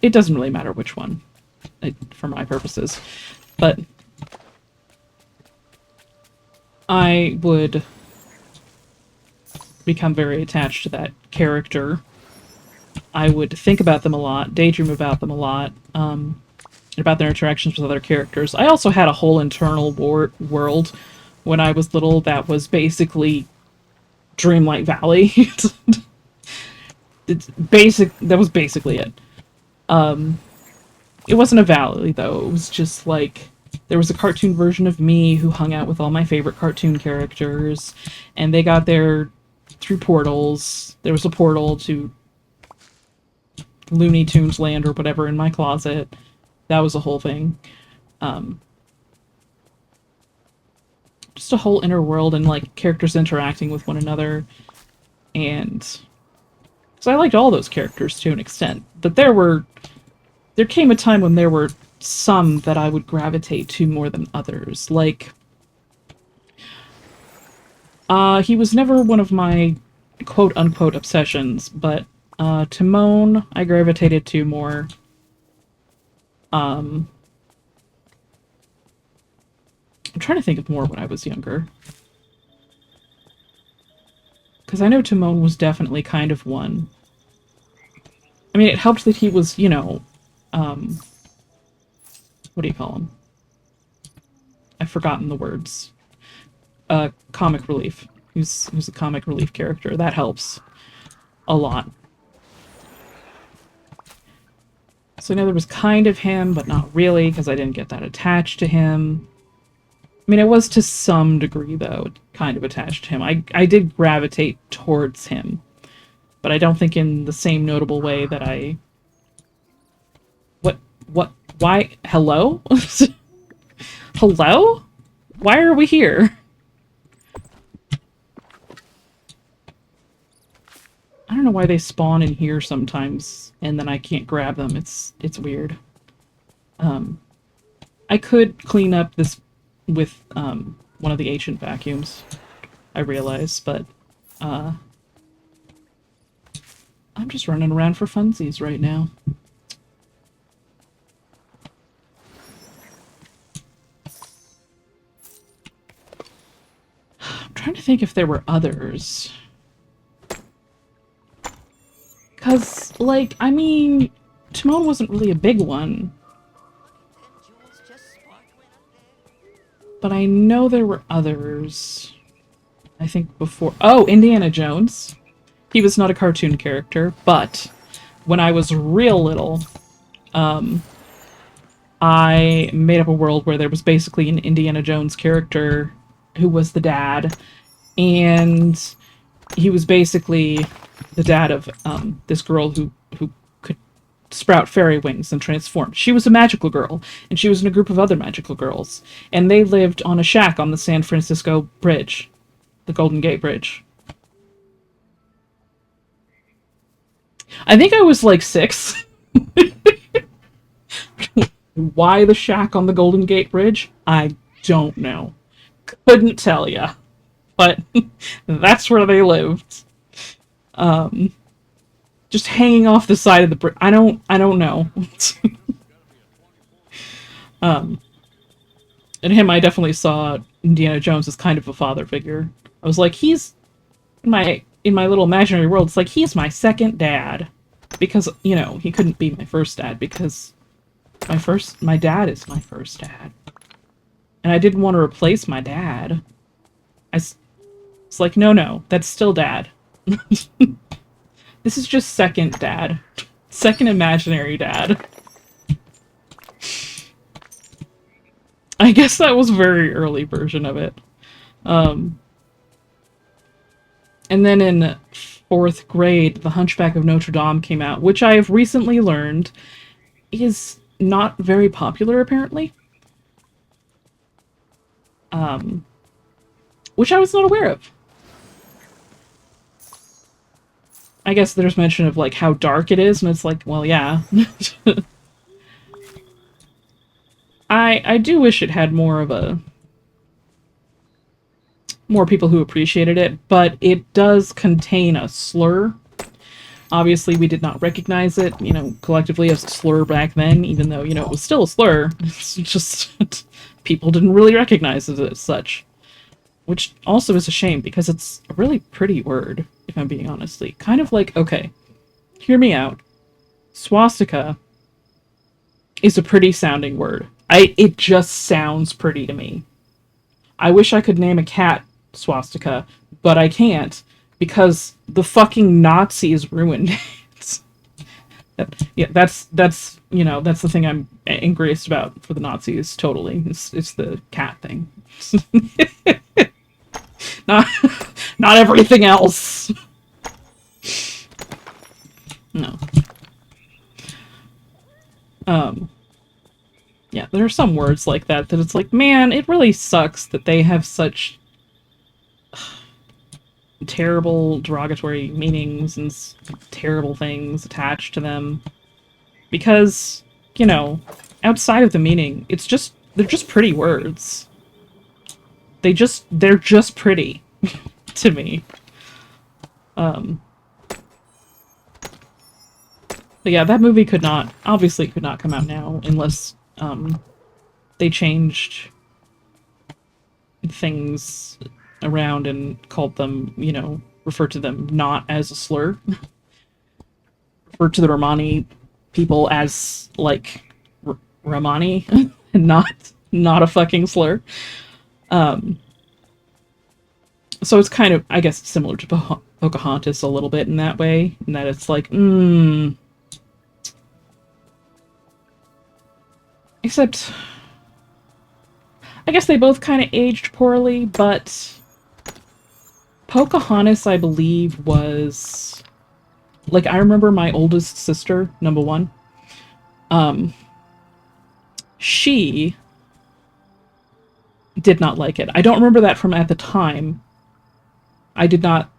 It doesn't really matter which one, for my purposes. But I would become very attached to that character. I would think about them a lot, daydream about them a lot, about their interactions with other characters. I also had a whole internal world when I was little that was basically Dreamlight Valley. That was basically it. It wasn't a valley, though. It was just like, there was a cartoon version of me who hung out with all my favorite cartoon characters, and they got there through portals. There was a portal to Looney Tunes Land or whatever in my closet. That was a whole thing. just a whole inner world and like characters interacting with one another, and because I liked all those characters to an extent, but there came a time when there were some that I would gravitate to more than others. Like, he was never one of my quote-unquote obsessions, but Timon I gravitated to more. I'm trying to think of more when I was younger. Because I know Timon was definitely kind of one. I mean, it helped that he was, you know, what do you call him? I've forgotten the words. Comic relief. Who's a comic relief character. That helps a lot. So I know there was kind of him, but not really, because I didn't get that attached to him. I mean, I was to some degree, though, kind of attached to him. I did gravitate towards him, but I don't think in the same notable way that I... Why? Hello? Hello? Why are we here? I don't know why they spawn in here sometimes, and then I can't grab them. It's weird. I could clean up this with one of the ancient vacuums, I realize, but I'm just running around for funsies right now. I'm trying to think if there were others. Because, like, I mean, Timon wasn't really a big one. But I know there were others. I think before... Oh, Indiana Jones. He was not a cartoon character, but when I was real little, I made up a world where there was basically an Indiana Jones character who was the dad, and he was basically the dad of this girl who could sprout fairy wings and transform. She was a magical girl, and she was in a group of other magical girls, and they lived on a shack on the San Francisco Bridge, the Golden Gate Bridge. I think I was like 6. Why the shack on the Golden Gate Bridge? I don't know. Couldn't tell ya. But that's where they lived. Just hanging off the side of the bridge. I don't know. And him, I definitely saw Indiana Jones as kind of a father figure. I was like, he's in my little imaginary world. It's like he's my second dad, because you know he couldn't be my first dad because my dad is my first dad, and I didn't want to replace my dad. It's like no, that's still dad. This is just second dad. Second imaginary dad. I guess that was a very early version of it. And then in 4th grade, The Hunchback of Notre Dame came out, which I have recently learned is not very popular, apparently. Which I was not aware of. I guess there's mention of, like, how dark it is, and it's like, well, yeah. I do wish it had more people who appreciated it, but it does contain a slur. Obviously, we did not recognize it, you know, collectively as a slur back then, even though, you know, it was still a slur. It's just, people didn't really recognize it as such. Which also is a shame, because it's a really pretty word, if I'm being honest. Kind of like, okay, hear me out. Swastika is a pretty sounding word. It just sounds pretty to me. I wish I could name a cat Swastika, but I can't, because the fucking Nazis ruined it. Yeah, that's you know, that's the thing I'm angriest about for the Nazis, totally. It's the cat thing. Not everything else. No. Yeah, there are some words like that that it's like, man, it really sucks that they have such terrible derogatory meanings and terrible things attached to them. Because, you know, outside of the meaning, they're just pretty words. They're just pretty to me. But yeah, that movie obviously could not come out now unless they changed things around and called them, referred to them not as a slur. Referred to the Romani people as, like, Romani, and not a fucking slur. So it's kind of, I guess, similar to Pocahontas a little bit in that way, in that it's like, except, I guess they both kind of aged poorly, but Pocahontas, I believe, was, like, I remember my oldest sister, number one, she did not like it. I don't remember that from at the time. I did not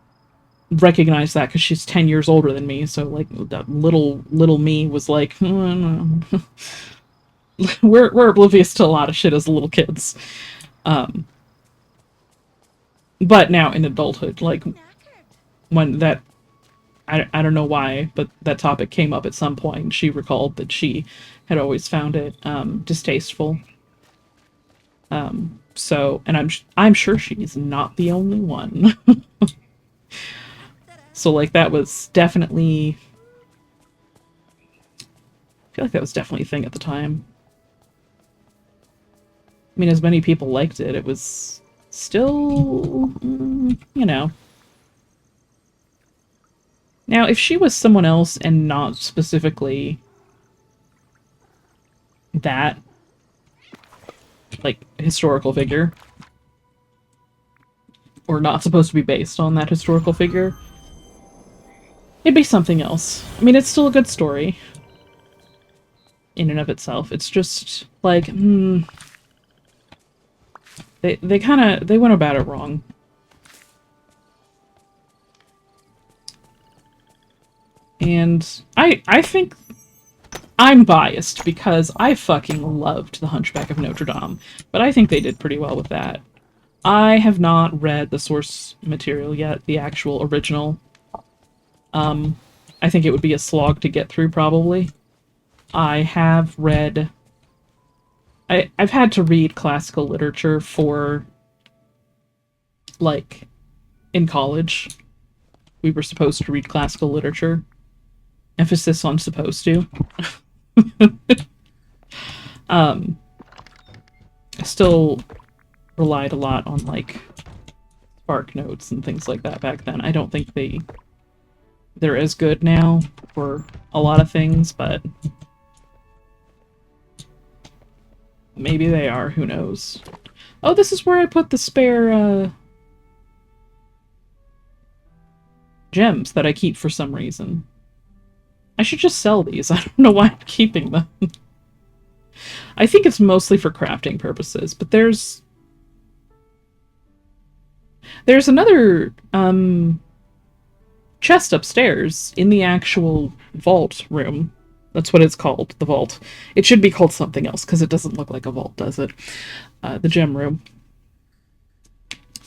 recognize that because she's 10 years older than me, so, like, that little me was like, we're oblivious to a lot of shit as little kids. But now in adulthood, like, when that, I don't know why, but that topic came up at some point, she recalled that she had always found it distasteful. So, and I'm sure she's not the only one. So, like, that was definitely, I feel like that was definitely a thing at the time. I mean, as many people liked it, it was still, you know. Now, if she was someone else and not specifically that, like, historical figure, or not supposed to be based on that historical figure, it'd be something else. I mean, it's still a good story in and of itself. It's just, like, they went about it wrong. And I think I'm biased because I fucking loved The Hunchback of Notre Dame, but I think they did pretty well with that. I have not read the source material yet, the actual original. I think it would be a slog to get through, probably. I have read... I've had to read classical literature for, like, in college. We were supposed to read classical literature. Emphasis on supposed to. I still relied a lot on, like, Spark Notes and things like that back then. I don't think they're as good now for a lot of things, but maybe they are, who knows. Oh, this is where I put the spare, gems that I keep for some reason. I should just sell these. I don't know why I'm keeping them. I think it's mostly for crafting purposes, but there's another, chest upstairs in the actual vault room. That's what it's called, the vault. It should be called something else, because it doesn't look like a vault, does it? The gem room.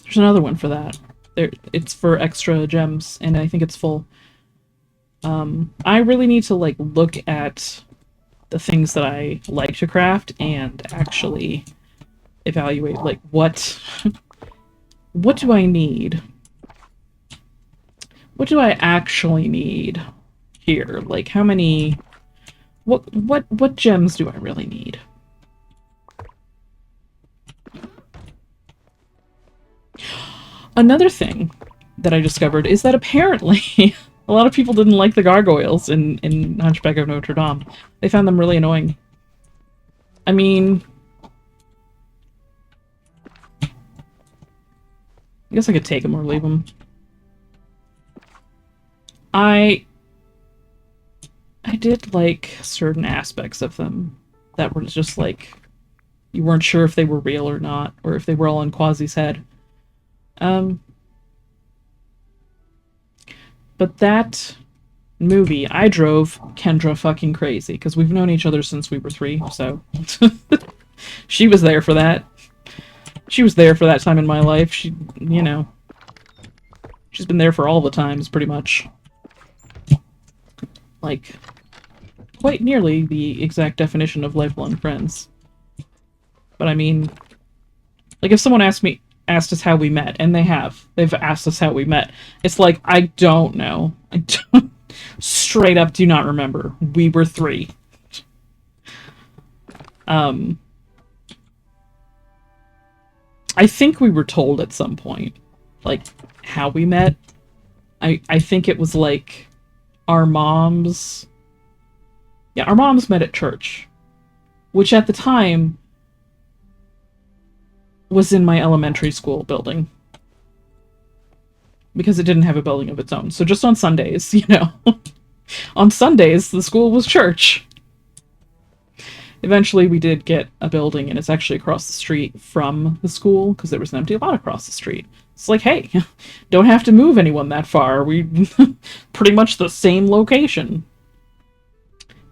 There's another one for that. It's for extra gems, and I think it's full. I really need to, like, look at the things that I like to craft and actually evaluate, like, what do I need? What do I actually need here? Like, how many... What gems do I really need? Another thing that I discovered is that apparently a lot of people didn't like the gargoyles in Hunchback of Notre Dame. They found them really annoying. I mean... I guess I could take them or leave them. I did like certain aspects of them. that were just like, you weren't sure if they were real or not, or if they were all in Quasi's head. But that movie, I drove Kendra fucking crazy, because we've known each other since we were 3, so... She was there for that. She was there for that time in my life. She, you know... She's been there for all the times, pretty much. Like, quite nearly the exact definition of lifelong friends. But I mean... Like, if someone asked us how we met, and they have. They've asked us how we met. It's like, I don't know. I don't... Straight up do not remember. We were 3. I think we were told at some point, like, how we met. I think it was, like, our moms... Yeah, our moms met at church. Which at the time was in my elementary school building. Because it didn't have a building of its own. So just on Sundays, you know. On Sundays, the school was church. Eventually, we did get a building, and it's actually across the street from the school, because there was an empty lot across the street. It's like, hey, don't have to move anyone that far. We pretty much the same location.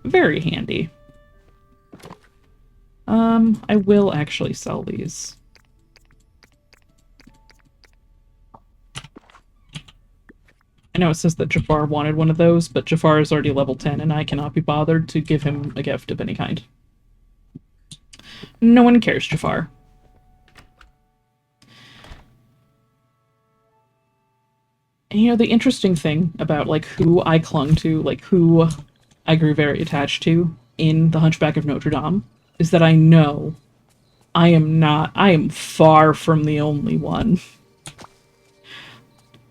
Very handy. I will actually sell these. I know it says that Jafar wanted one of those, but Jafar is already level 10, and I cannot be bothered to give him a gift of any kind. No one cares, Jafar. And you know, the interesting thing about, like, who I clung to, like, who I grew very attached to in The Hunchback of Notre Dame, is that I know I am far from the only one.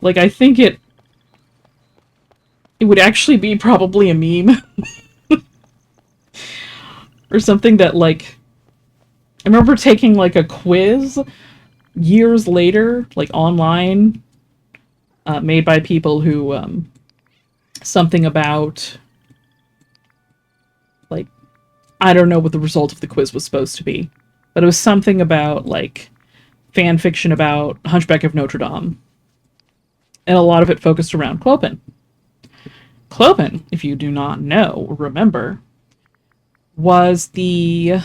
Like, I think it would actually be probably a meme. Or something that, like... I remember taking, like, a quiz years later, like, online, made by people who, something about... Like, I don't know what the result of the quiz was supposed to be. But it was something about, like, fan fiction about Hunchback of Notre Dame. And a lot of it focused around Clopin. Clopin, if you do not know or remember, was the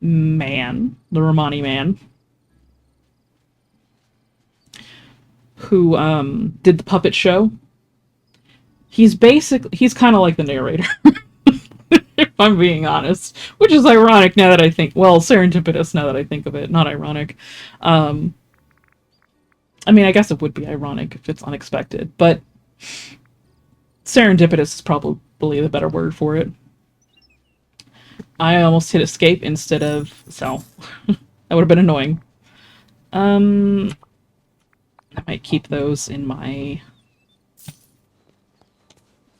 man, the Romani man, who did the puppet show. He's kind of like the narrator, if I'm being honest, which is ironic now that I think, well, serendipitous now that I think of it, not ironic. I mean, I guess it would be ironic if it's unexpected, but serendipitous is probably the better word for it. I almost hit escape instead of sell. That would have been annoying. I might keep those in my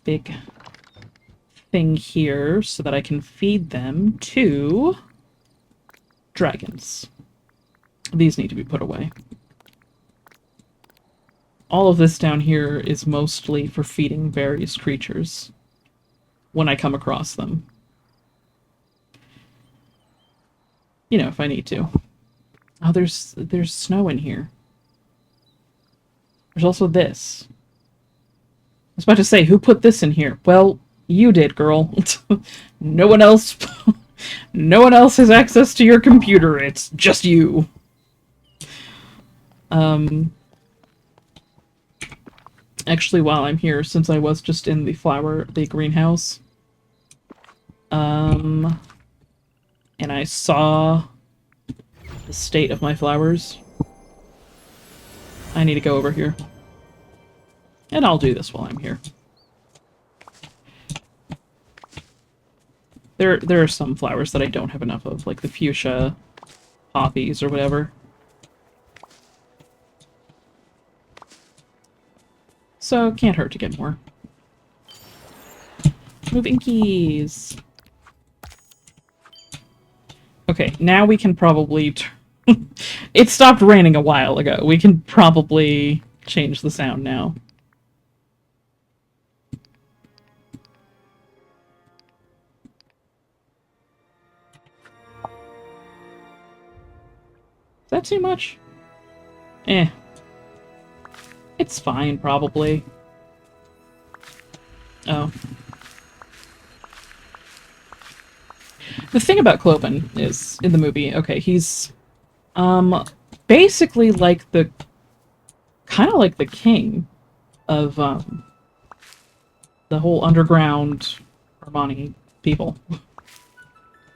big thing here so that I can feed them to dragons. These need to be put away. All of this down here is mostly for feeding various creatures when I come across them. You know, if I need to. Oh, there's snow in here. There's also this. I was about to say, who put this in here? Well, you did, girl. No one else has access to your computer. It's just you. Actually, while I'm here, since I was just in the greenhouse, and I saw the state of my flowers, I need to go over here. And I'll do this while I'm here. There are some flowers that I don't have enough of, like the fuchsia poppies or whatever. So, can't hurt to get more. Moving keys. Okay, now we can probably... It stopped raining a while ago. We can probably change the sound now. that too much? Eh. It's fine, probably. Oh. The thing about Clopen is, in the movie, okay, he's, basically like the, kind of like the king of, the whole underground Armani people.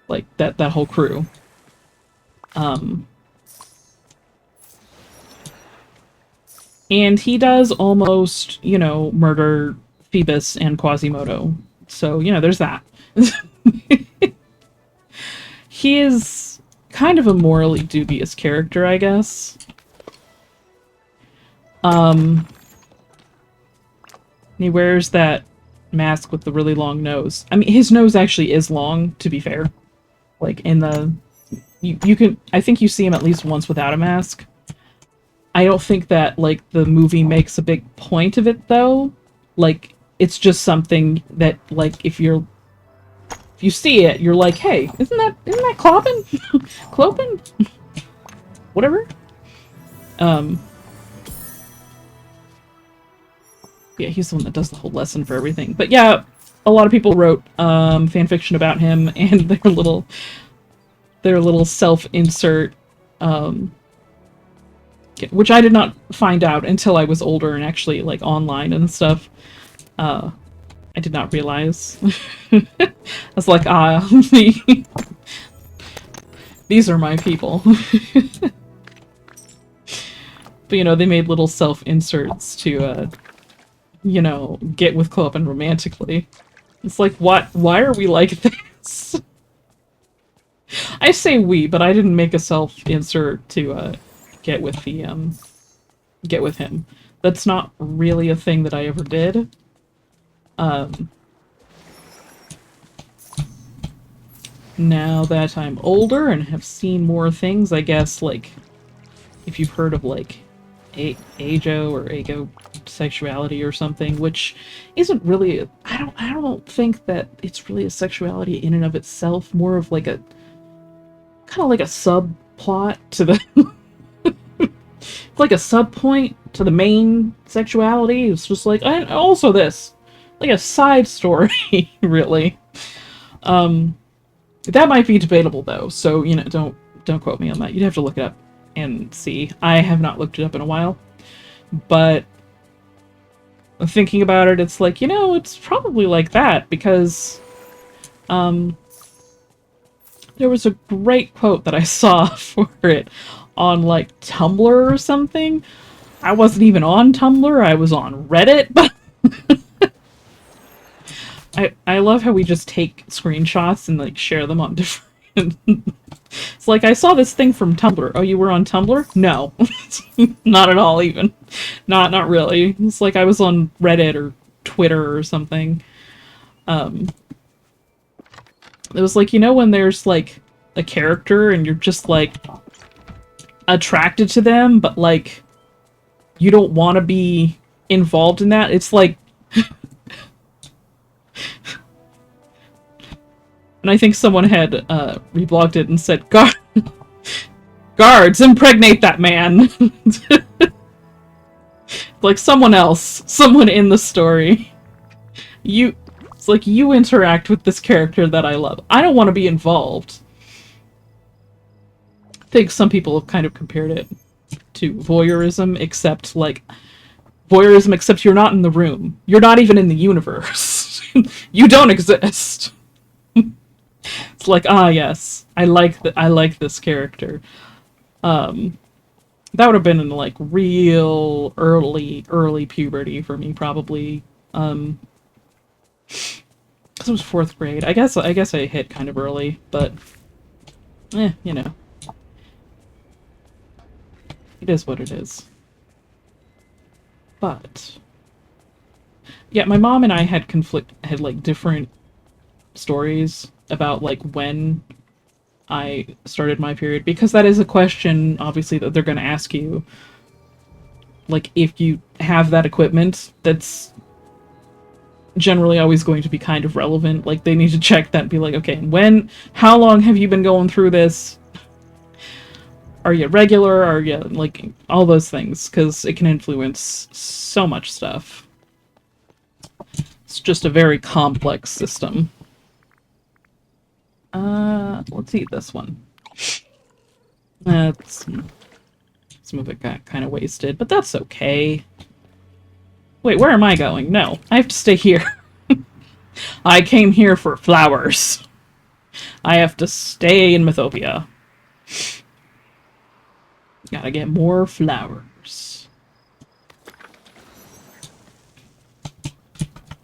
Like, that whole crew. And he does almost, you know, murder Phoebus and Quasimodo. So, you know, there's that. He is kind of a morally dubious character, I guess. He wears that mask with the really long nose. I mean, his nose actually is long, to be fair. Like, in the... You can... I think you see him at least once without a mask. I don't think that, like, the movie makes a big point of it, though. Like, it's just something that, like, if you see it, you're like, hey, isn't that Clopen? Clopen? Whatever. Yeah, he's the one that does the whole lesson for everything. But yeah, a lot of people wrote fanfiction about him and their little self-insert, which I did not find out until I was older and actually, like, online and stuff. I did not realize. I was like, these are my people. But, you know, they made little self-inserts to, you know, get with Clopen romantically. It's like, what? Why are we like this? I say we, but I didn't make a self-insert to, get with him. That's not really a thing that I ever did. Now that I'm older and have seen more things, I guess, like, if you've heard of, like, ago or agosexuality or something, which isn't really, I don't think that it's really a sexuality in and of itself, more of like a, kind of like a subplot to the, it's like a subpoint to the main sexuality. It's just like, also this, like a side story, really. That might be debatable though, so, you know, don't quote me on that. You'd have to look it up and see. I have not looked it up in a while, but thinking about it, it's like, you know, it's probably like that, because there was a great quote that I saw for it on, like, Tumblr or something. I wasn't even on Tumblr, I was on Reddit, but I love how we just take screenshots and, like, share them on different... It's like, I saw this thing from Tumblr. Oh, you were on Tumblr? No. Not at all, even. Not really. It's like I was on Reddit or Twitter or something. It was like, you know when there's, like, a character and you're just, like, attracted to them, but, like, you don't want to be involved in that? It's like... And I think someone had reblogged it and said, guards, impregnate that man! Like someone else. Someone in the story. It's like, you interact with this character that I love. I don't want to be involved. I think some people have kind of compared it to voyeurism, except, like, voyeurism except you're not in the room. You're not even in the universe. You don't exist. It's like, yes, I like this character. That would have been in, like, real early puberty for me, probably. Because it was 4th grade. I guess I hit kind of early, but you know, it is what it is. But yeah, my mom and I had like different stories about, like, when I started my period, because that is a question, obviously, that they're going to ask you. Like, if you have that equipment, that's generally always going to be kind of relevant. Like, they need to check that and be like, okay, how long have you been going through this? Are you regular? Are you, like, all those things, because it can influence so much stuff. It's just a very complex system. Let's eat this one. Some of it got kind of wasted, but that's okay. Wait, where am I going? No, I have to stay here. I came here for flowers. I have to stay in Mythopia. Gotta get more flowers.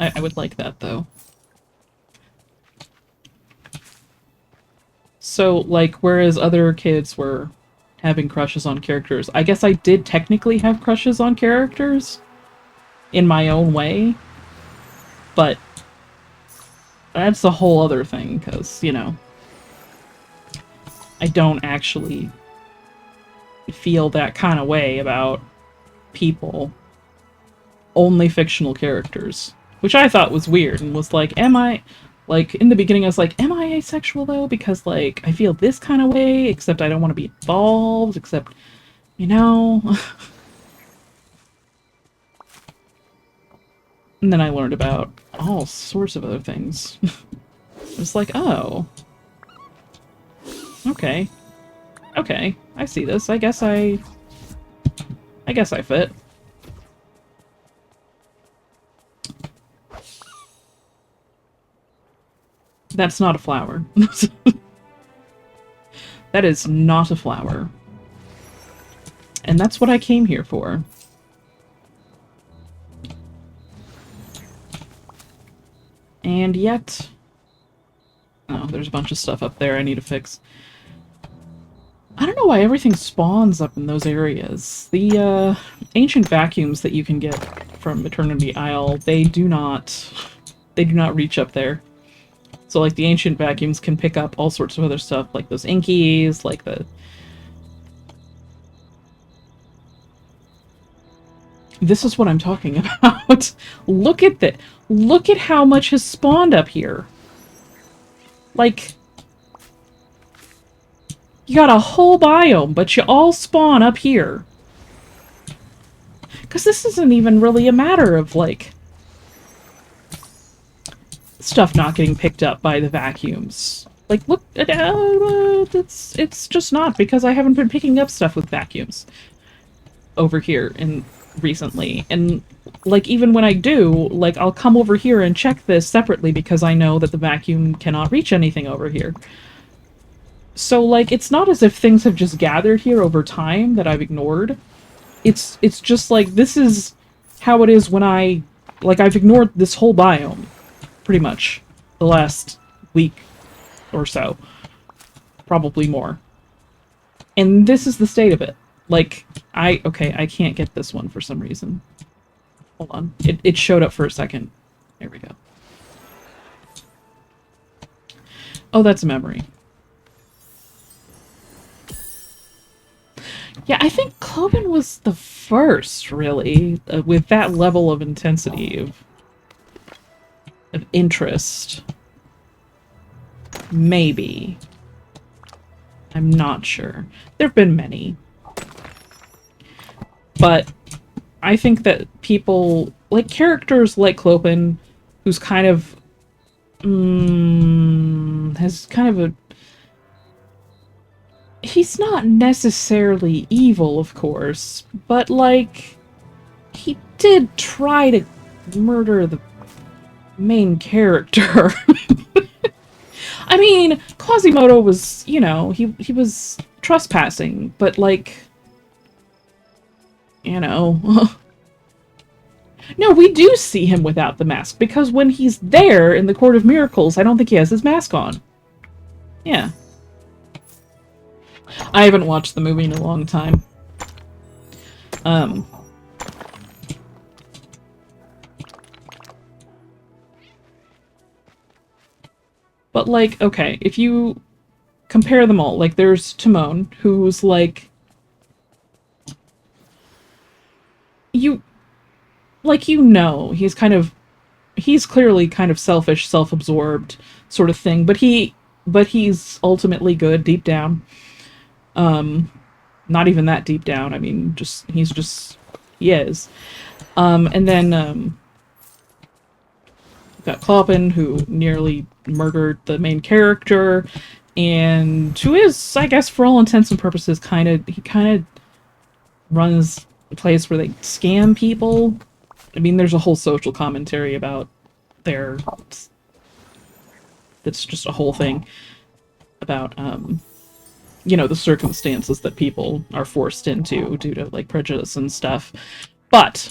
I would like that, though. So, like, whereas other kids were having crushes on characters, I guess I did technically have crushes on characters in my own way, but that's a whole other thing, because, you know, I don't actually feel that kind of way about people. Only fictional characters. Which I thought was weird, and was like, am I... Like, in the beginning I was like, am I asexual, though? Because, like, I feel this kind of way, except I don't want to be involved, except, you know... And then I learned about all sorts of other things. It's like, oh. Okay. Okay, I see this. I guess I fit. That's not a flower. That is not a flower. And that's what I came here for. And yet... Oh, there's a bunch of stuff up there I need to fix. I don't know why everything spawns up in those areas. The, ancient vacuums that you can get from Eternity Isle, they do not reach up there. So, like, the ancient vacuums can pick up all sorts of other stuff, like those inkies, like the... This is what I'm talking about. Look at that. Look at how much has spawned up here. Like... You got a whole biome, but you all spawn up here. Because this isn't even really a matter of, like... stuff not getting picked up by the vacuums. Like, look, it's just not, because I haven't been picking up stuff with vacuums over here recently. And, like, even when I do, like, I'll come over here and check this separately because I know that the vacuum cannot reach anything over here. So, like, it's not as if things have just gathered here over time that I've ignored. It's just, like, this is how it is when like, I've ignored this whole biome. Pretty much. The last week or so. Probably more. And this is the state of it. Like, okay, I can't get this one for some reason. Hold on. It showed up for a second. There we go. Oh, that's a memory. Yeah, I think Cloven was the first, really, with that level of intensity of interest. Maybe. I'm not sure. There have been many. But I think that people, like characters like Clopen, who's kind of has kind of a... He's not necessarily evil, of course, but, like, he did try to murder the main character. I mean, Quasimodo was, you know, he was trespassing, but, like, you know... No, we do see him without the mask, because when he's there in the Court of Miracles, I don't think he has his mask on. Yeah. I haven't watched the movie in a long time. But, like, okay, if you compare them all, like, there's Timon, who's, like... he's kind of... He's clearly kind of selfish, self-absorbed sort of thing, but he's ultimately good deep down. Not even that deep down. I mean, he is. And then got Cloppin, who nearly murdered the main character, and who is, I guess, for all intents and purposes, he kind of runs a place where they scam people. I mean, there's a whole social commentary about their... That's just a whole thing about, you know, the circumstances that people are forced into due to, like, prejudice and stuff. But...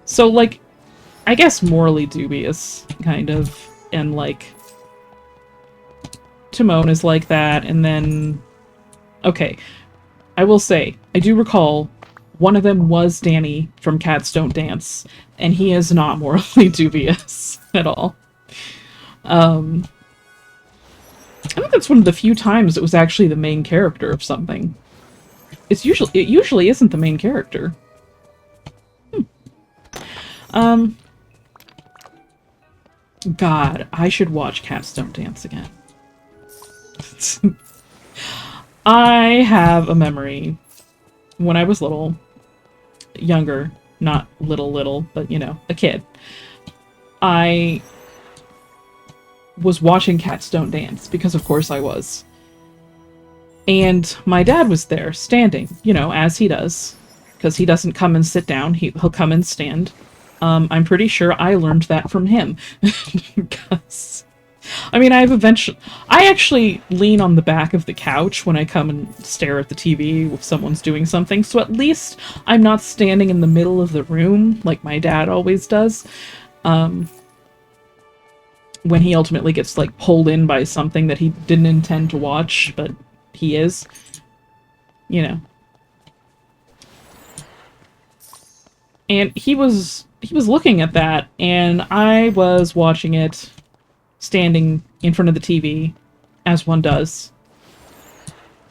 So, like, I guess morally dubious, kind of, and, like, Timon is like that, and then... Okay, I will say, I do recall one of them was Danny from Cats Don't Dance, and he is not morally dubious at all. I think that's one of the few times it was actually the main character of something. It usually isn't the main character. God, I should watch Cats Don't Dance again. I have a memory when I was little, younger, not little, but, you know, a kid. I was watching Cats Don't Dance, because of course I was. And my dad was there, standing, you know, as he does. Because he doesn't come and sit down, he'll come and stand. I'm pretty sure I learned that from him. Because, I mean, I actually lean on the back of the couch when I come and stare at the TV if someone's doing something, so at least I'm not standing in the middle of the room like my dad always does. When he ultimately gets, like, pulled in by something that he didn't intend to watch, but he is. You know. And he was looking at that, and I was watching it standing in front of the TV, as one does.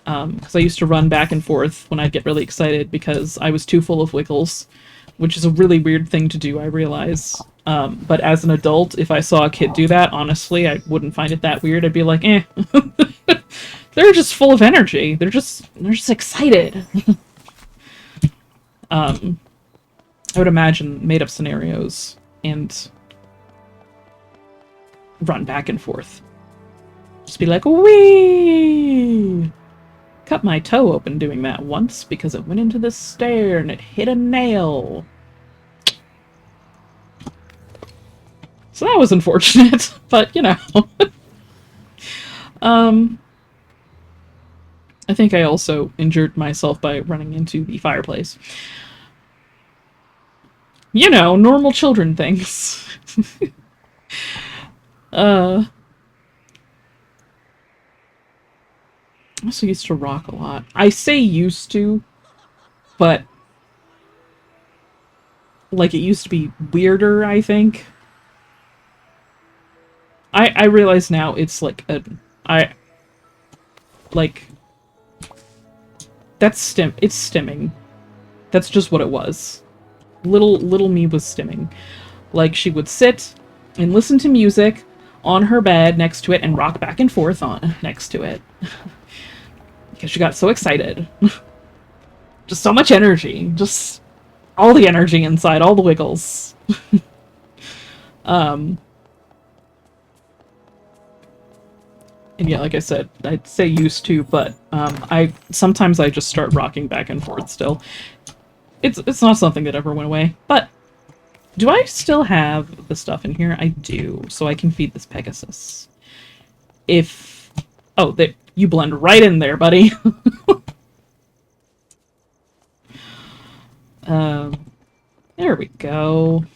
Because I used to run back and forth when I'd get really excited because I was too full of wiggles, which is a really weird thing to do, I realize. But as an adult, if I saw a kid do that, honestly, I wouldn't find it that weird. I'd be like, eh. They're just full of energy. They're just excited. I would imagine made-up scenarios and run back and forth. Just be like, wee! Cut my toe open doing that once because it went into the stair and it hit a nail. So that was unfortunate, but you know. I think I also injured myself by running into the fireplace. You know, normal children things. I also used to rock a lot. I say used to, but like it used to be weirder, I think. I realize now it's like it's stimming. That's just what it was. Little me was stimming. Like, she would sit and listen to music on her bed next to it and rock back and forth on next to it. Because she got so excited. Just so much energy. Just all the energy inside, all the wiggles. And yeah, like I said, I'd say used to, but sometimes I just start rocking back and forth still. It's not something that ever went away, but do I still have the stuff in here? I do, so I can feed this Pegasus. Oh, you blend right in there, buddy. There we go.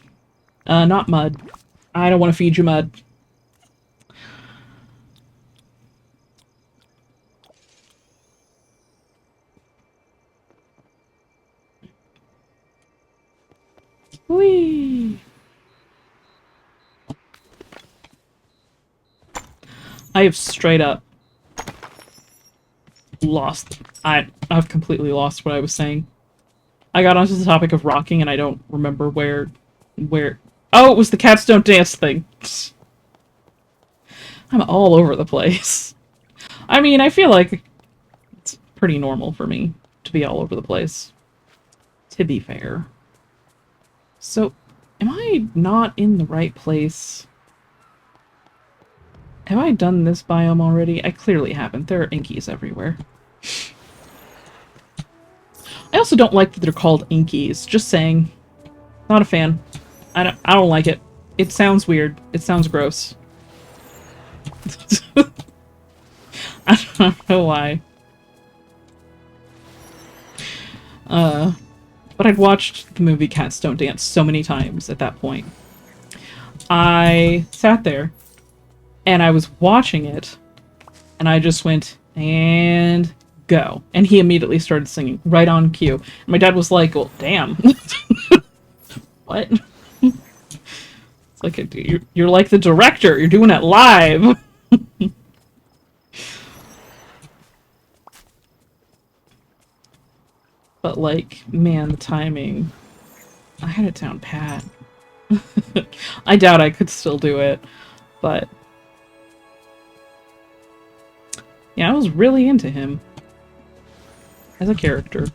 Not mud. I don't want to feed you mud. Whee! I have straight up lost. I've completely lost what I was saying. I got onto the topic of rocking and I don't remember where... Oh, it was the Cats Don't Dance thing. I'm all over the place. I mean, I feel like pretty normal for me to be all over the place, to be fair. So, am I not in the right place? Have I done this biome already? I clearly haven't. There are inkies everywhere. I also don't like that they're called inkies. Just saying. Not a fan. I don't like it. It sounds weird. It sounds gross. I don't know why. But I'd watched the movie Cats Don't Dance so many times at that point. I sat there, and I was watching it, and I just went, and go. And he immediately started singing, right on cue. And my dad was like, well, damn. What? It's like, you're like the director. You're doing it live. But, like, man, the timing. I had it down pat. I doubt I could still do it, but... yeah, I was really into him. As a character.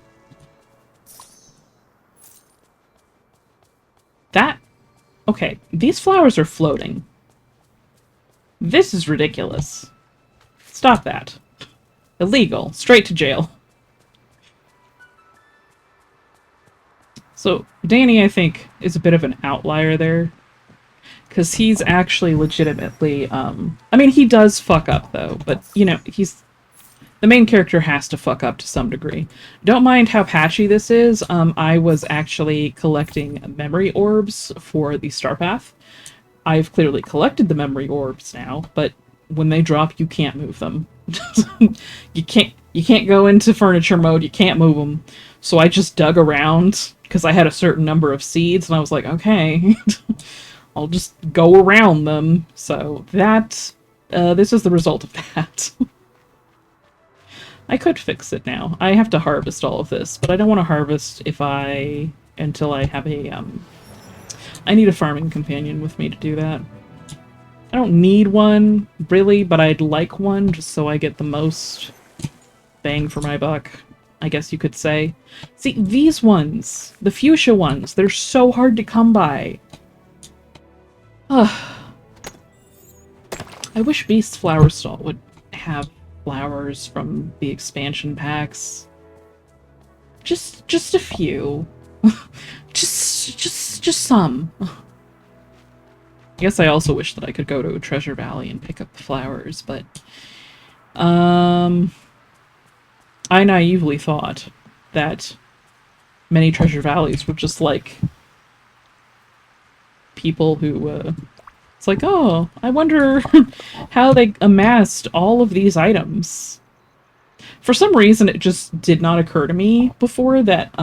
That... okay, these flowers are floating. This is ridiculous. Stop that. Illegal. Straight to jail. So, Danny, I think, is a bit of an outlier there. Because he's actually legitimately, I mean, he does fuck up, though. But, you know, he's... the main character has to fuck up to some degree. Don't mind how patchy this is. I was actually collecting memory orbs for the Star Path. I've clearly collected the memory orbs now, but when they drop, you can't move them. You can't go into furniture mode, you can't move them. So I just dug around, because I had a certain number of seeds, and I was like, okay, I'll just go around them. So that, this is the result of that. I could fix it now. I have to harvest all of this, but I don't want to harvest until I have a, I need a farming companion with me to do that. I don't need one, really, but I'd like one, just so I get the most bang for my buck, I guess you could say. See, these ones, the fuchsia ones, they're so hard to come by. Ugh. I wish Beast's Flower Stall would have flowers from the expansion packs. Just a few. just some. I guess I also wish that I could go to Treasure Valley and pick up the flowers, but I naively thought that many Treasure Valleys were just like people who it's like, oh, I wonder how they amassed all of these items. For some reason, it just did not occur to me before that,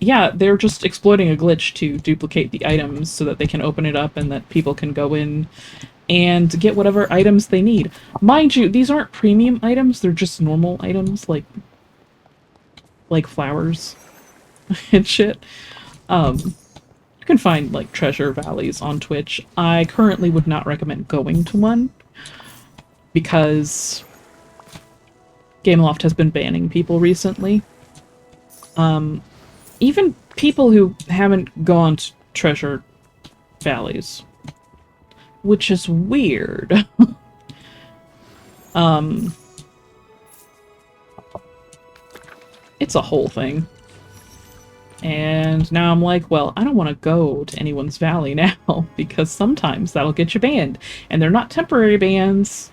yeah, they're just exploiting a glitch to duplicate the items so that they can open it up and that people can go in and get whatever items they need. Mind you, these aren't premium items, they're just normal items, like flowers and shit. You can find, like, treasure valleys on Twitch. I currently would not recommend going to one, because Gameloft has been banning people recently. Even people who haven't gone to treasure valleys. Which is weird. It's a whole thing. And now I'm like, well, I don't want to go to anyone's valley now, because sometimes that'll get you banned. And they're not temporary bans,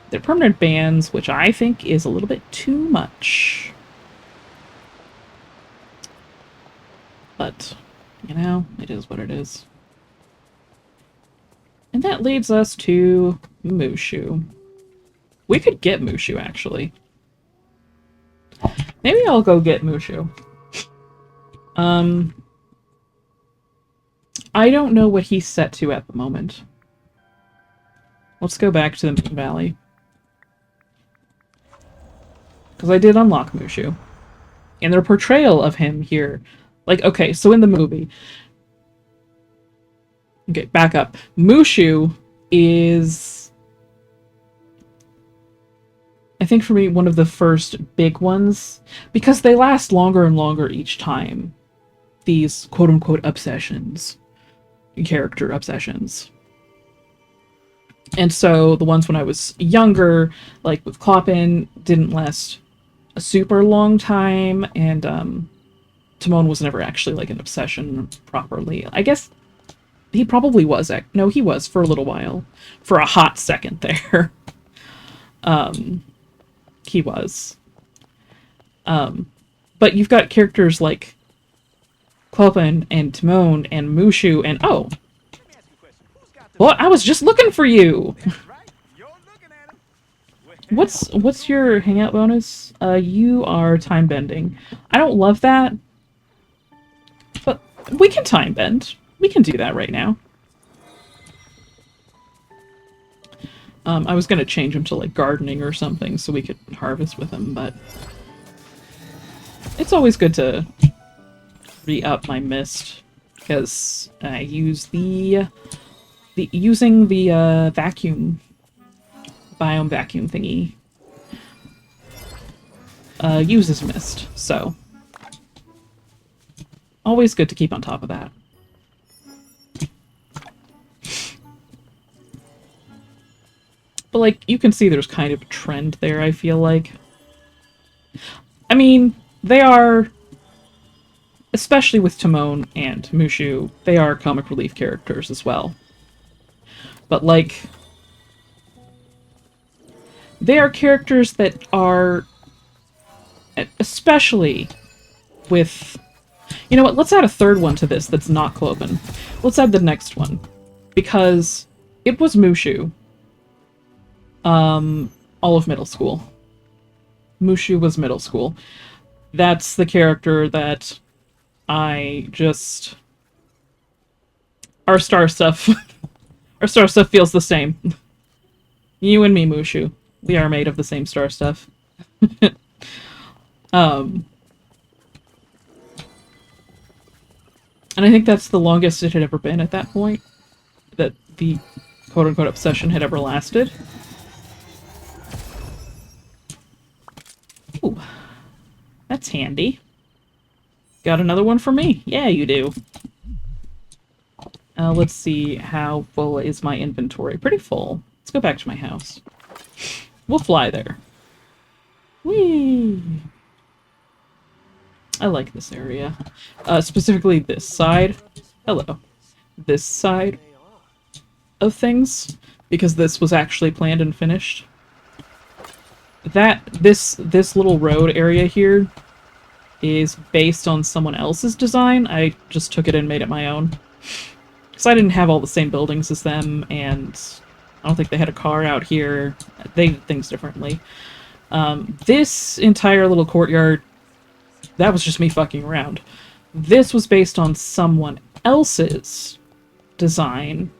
they're permanent bans, which I think is a little bit too much. But, you know, it is what it is. And that leads us to Mushu. We could get Mushu, actually. Maybe I'll go get Mushu. I don't know what he's set to at the moment. Let's go back to the main valley. Because I did unlock Mushu. And their portrayal of him here... like, okay, so in the movie... okay, back up. Mushu is I think for me, one of the first big ones, because they last longer and longer each time, these quote-unquote obsessions, character obsessions. And so the ones when I was younger, like with Kloppen, didn't last a super long time, and Timon was never actually like an obsession properly. I guess he probably was. No, he was for a little while. For a hot second there. He was. But you've got characters like Kloppen and Timon and Mushu and oh, well, I was just looking for you. What's your hangout bonus? You are time bending. I don't love that, but we can time bend. We can do that right now. I was gonna change him to like gardening or something so we could harvest with him, but it's always good to re-up my mist because I use using the vacuum biome vacuum thingy uses mist, so always good to keep on top of that. But like you can see there's kind of a trend there, I feel like. I mean, they are, especially with Timon and Mushu, they are comic relief characters as well. But like, they are characters that are, especially with, you know what, let's add a third one to this that's not Kloppen. Let's add the next one. Because it was Mushu. All of middle school. Mushu was middle school. That's the character that I just... Our star stuff... Our star stuff feels the same. You and me, Mushu. We are made of the same star stuff. And I think that's the longest it had ever been at that point. That the quote-unquote obsession had ever lasted. Ooh. That's handy. Got another one for me. Yeah, you do. Let's see, how full is my inventory? Pretty full. Let's go back to my house. We'll fly there. Whee! I like this area. Specifically this side. Hello. This side of things. Because this was actually planned and finished. This little road area here is based on someone else's design. I just took it and made it my own. Because I didn't have all the same buildings as them, and I don't think they had a car out here. They did things differently. This entire little courtyard, that was just me fucking around. This was based on someone else's design.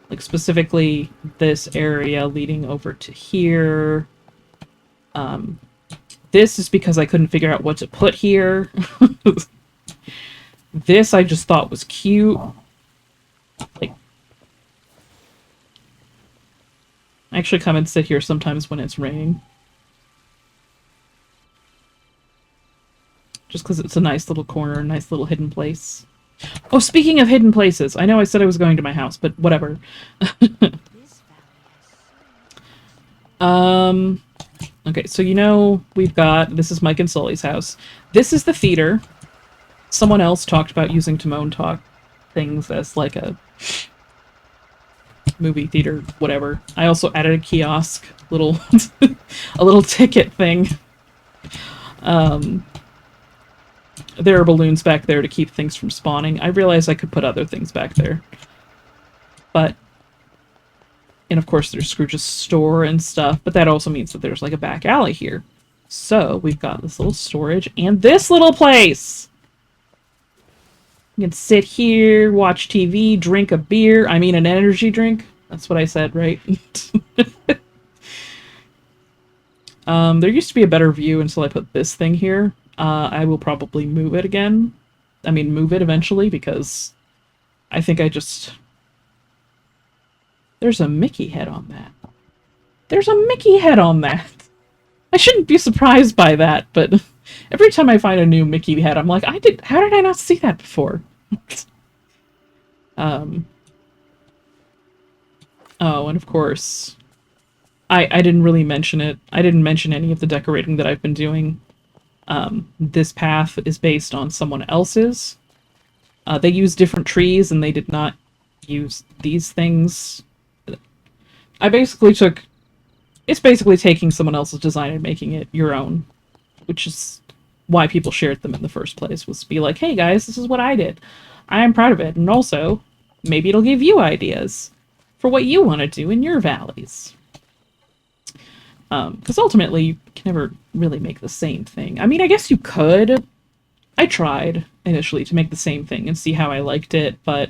Like, specifically this area leading over to here. This is because I couldn't figure out what to put here. This I just thought was cute. Like, I actually come and sit here sometimes when it's raining. Just because it's a nice little corner, nice little hidden place. Oh, speaking of hidden places, I know I said I was going to my house, but whatever. Okay, so you know we've got... This is Mike and Sully's house. This is the theater. Someone else talked about using Timon Talk things as like a movie theater, whatever. I also added a kiosk, little a little ticket thing. There are balloons back there to keep things from spawning. I realized I could put other things back there. But... And of course there's Scrooge's store and stuff, but that also means that there's like a back alley here. So we've got this little storage and this little place! You can sit here, watch TV, drink a beer. I mean an energy drink. That's what I said, right? There used to be a better view until I put this thing here. I will probably move it again. I mean, move it eventually, because I think I just... There's a Mickey head on that. There's a Mickey head on that! I shouldn't be surprised by that, but every time I find a new Mickey head, I'm like, how did I not see that before? um, oh, and of course, I didn't really mention it. I didn't mention any of the decorating that I've been doing. This path is based on someone else's. They use different trees, and they did not use these things. I basically took... It's basically taking someone else's design and making it your own, which is why people shared them in the first place, was to be like, hey guys, this is what I did. I am proud of it, and also, maybe it'll give you ideas for what you want to do in your valleys. Because ultimately, you can never really make the same thing. I mean, I guess you could. I tried initially to make the same thing and see how I liked it, but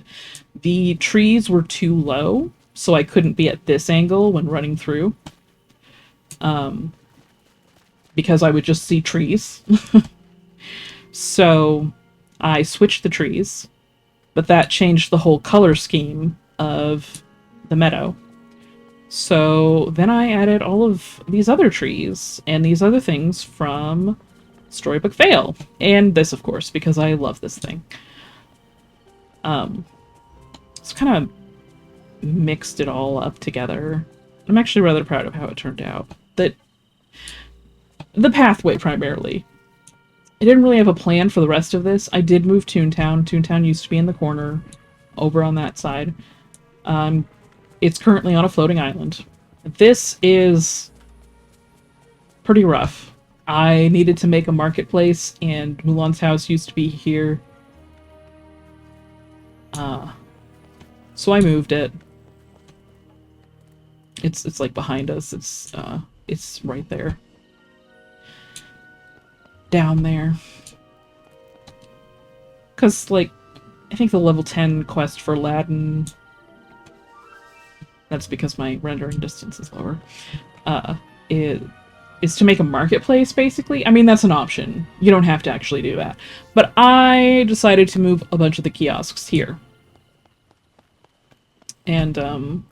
the trees were too low, so I couldn't be at this angle when running through. Because I would just see trees. So I switched the trees, but that changed the whole color scheme of the meadow. So then I added all of these other trees and these other things from Storybook Vale. And this, of course, because I love this thing. It's kind of mixed it all up together. I'm actually rather proud of how it turned out. The pathway, primarily. I didn't really have a plan for the rest of this. I did move Toontown. Toontown used to be in the corner, over on that side. It's currently on a floating island. This is pretty rough. I needed to make a marketplace, and Mulan's house used to be here. So I moved it. It's like behind us. It's right there. Down there. Because, like, I think the level 10 quest for Aladdin... That's because my rendering distance is lower. Is to make a marketplace, basically. I mean, that's an option. You don't have to actually do that. But I decided to move a bunch of the kiosks here. And,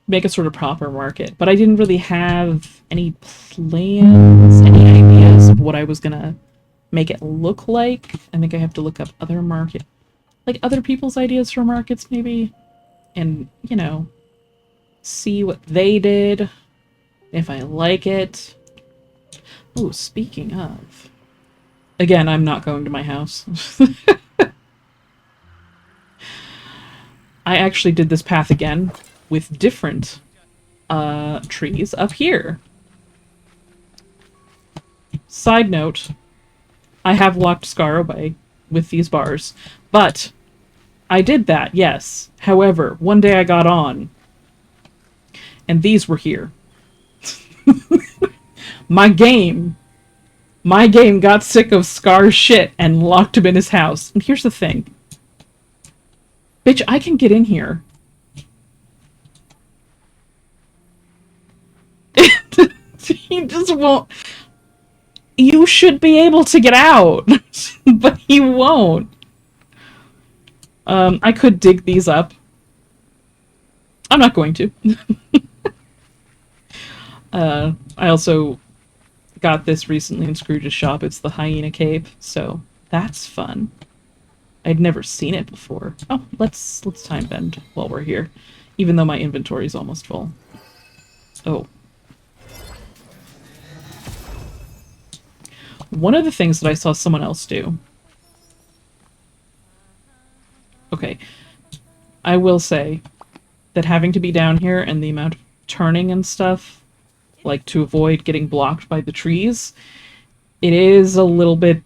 make a sort of proper market. But I didn't really have any plans, any ideas of what I was gonna make it look like. I think I have to look up other other people's ideas for markets, maybe. And, you know, see what they did, if I like it. Oh, speaking of... Again, I'm not going to my house. I actually did this path again with different trees up here. Side note, I have locked Scar away with these bars, but I did that, yes. However, one day I got on, and these were here. My game got sick of Scar's shit and locked him in his house. And here's the thing. Bitch, I can get in here. He just won't. You should be able to get out, but he won't. I could dig these up. I'm not going to. I also got this recently in Scrooge's shop. It's the Hyena Cape, so that's fun. I'd never seen it before. Oh, let's time bend while we're here, even though my inventory's almost full. Oh. One of the things that I saw someone else do... Okay. I will say that having to be down here and the amount of turning and stuff, like to avoid getting blocked by the trees, it is a little bit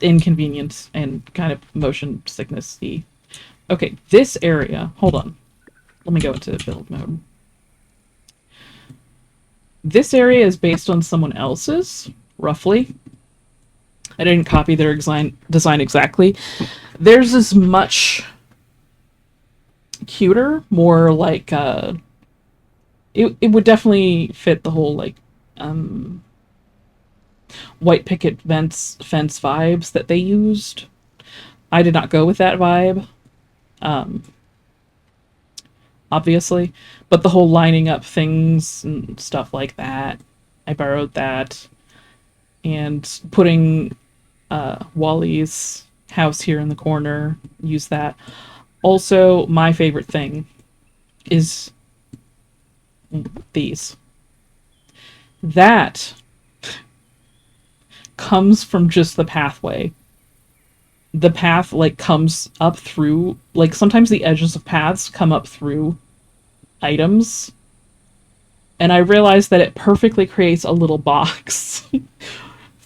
inconvenient and kind of motion sickness-y. Okay, this area... Hold on. Let me go into build mode. This area is based on someone else's, roughly. I didn't copy their design exactly. Theirs is much cuter, more like, it would definitely fit the whole, like, white picket fence vibes that they used. I did not go with that vibe, obviously, but the whole lining up things and stuff like that, I borrowed that. And putting Wally's house here in the corner, use that. Also, my favorite thing is these. That comes from just the pathway. The path, like, comes up through, like, sometimes the edges of paths come up through items. And I realized that it perfectly creates a little box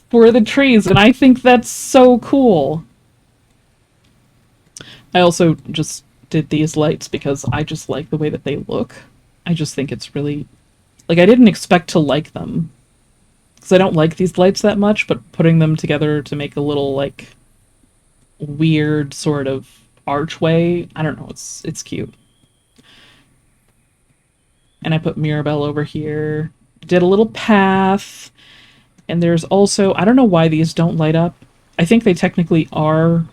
for the trees, and I think that's so cool. I also just did these lights because I just like the way that they look. I just think it's really... Like, I didn't expect to like them. Because I don't like these lights that much, but putting them together to make a little, like, weird sort of archway, I don't know, it's cute. And I put Mirabelle over here. Did a little path. And there's also... I don't know why these don't light up. I think they technically are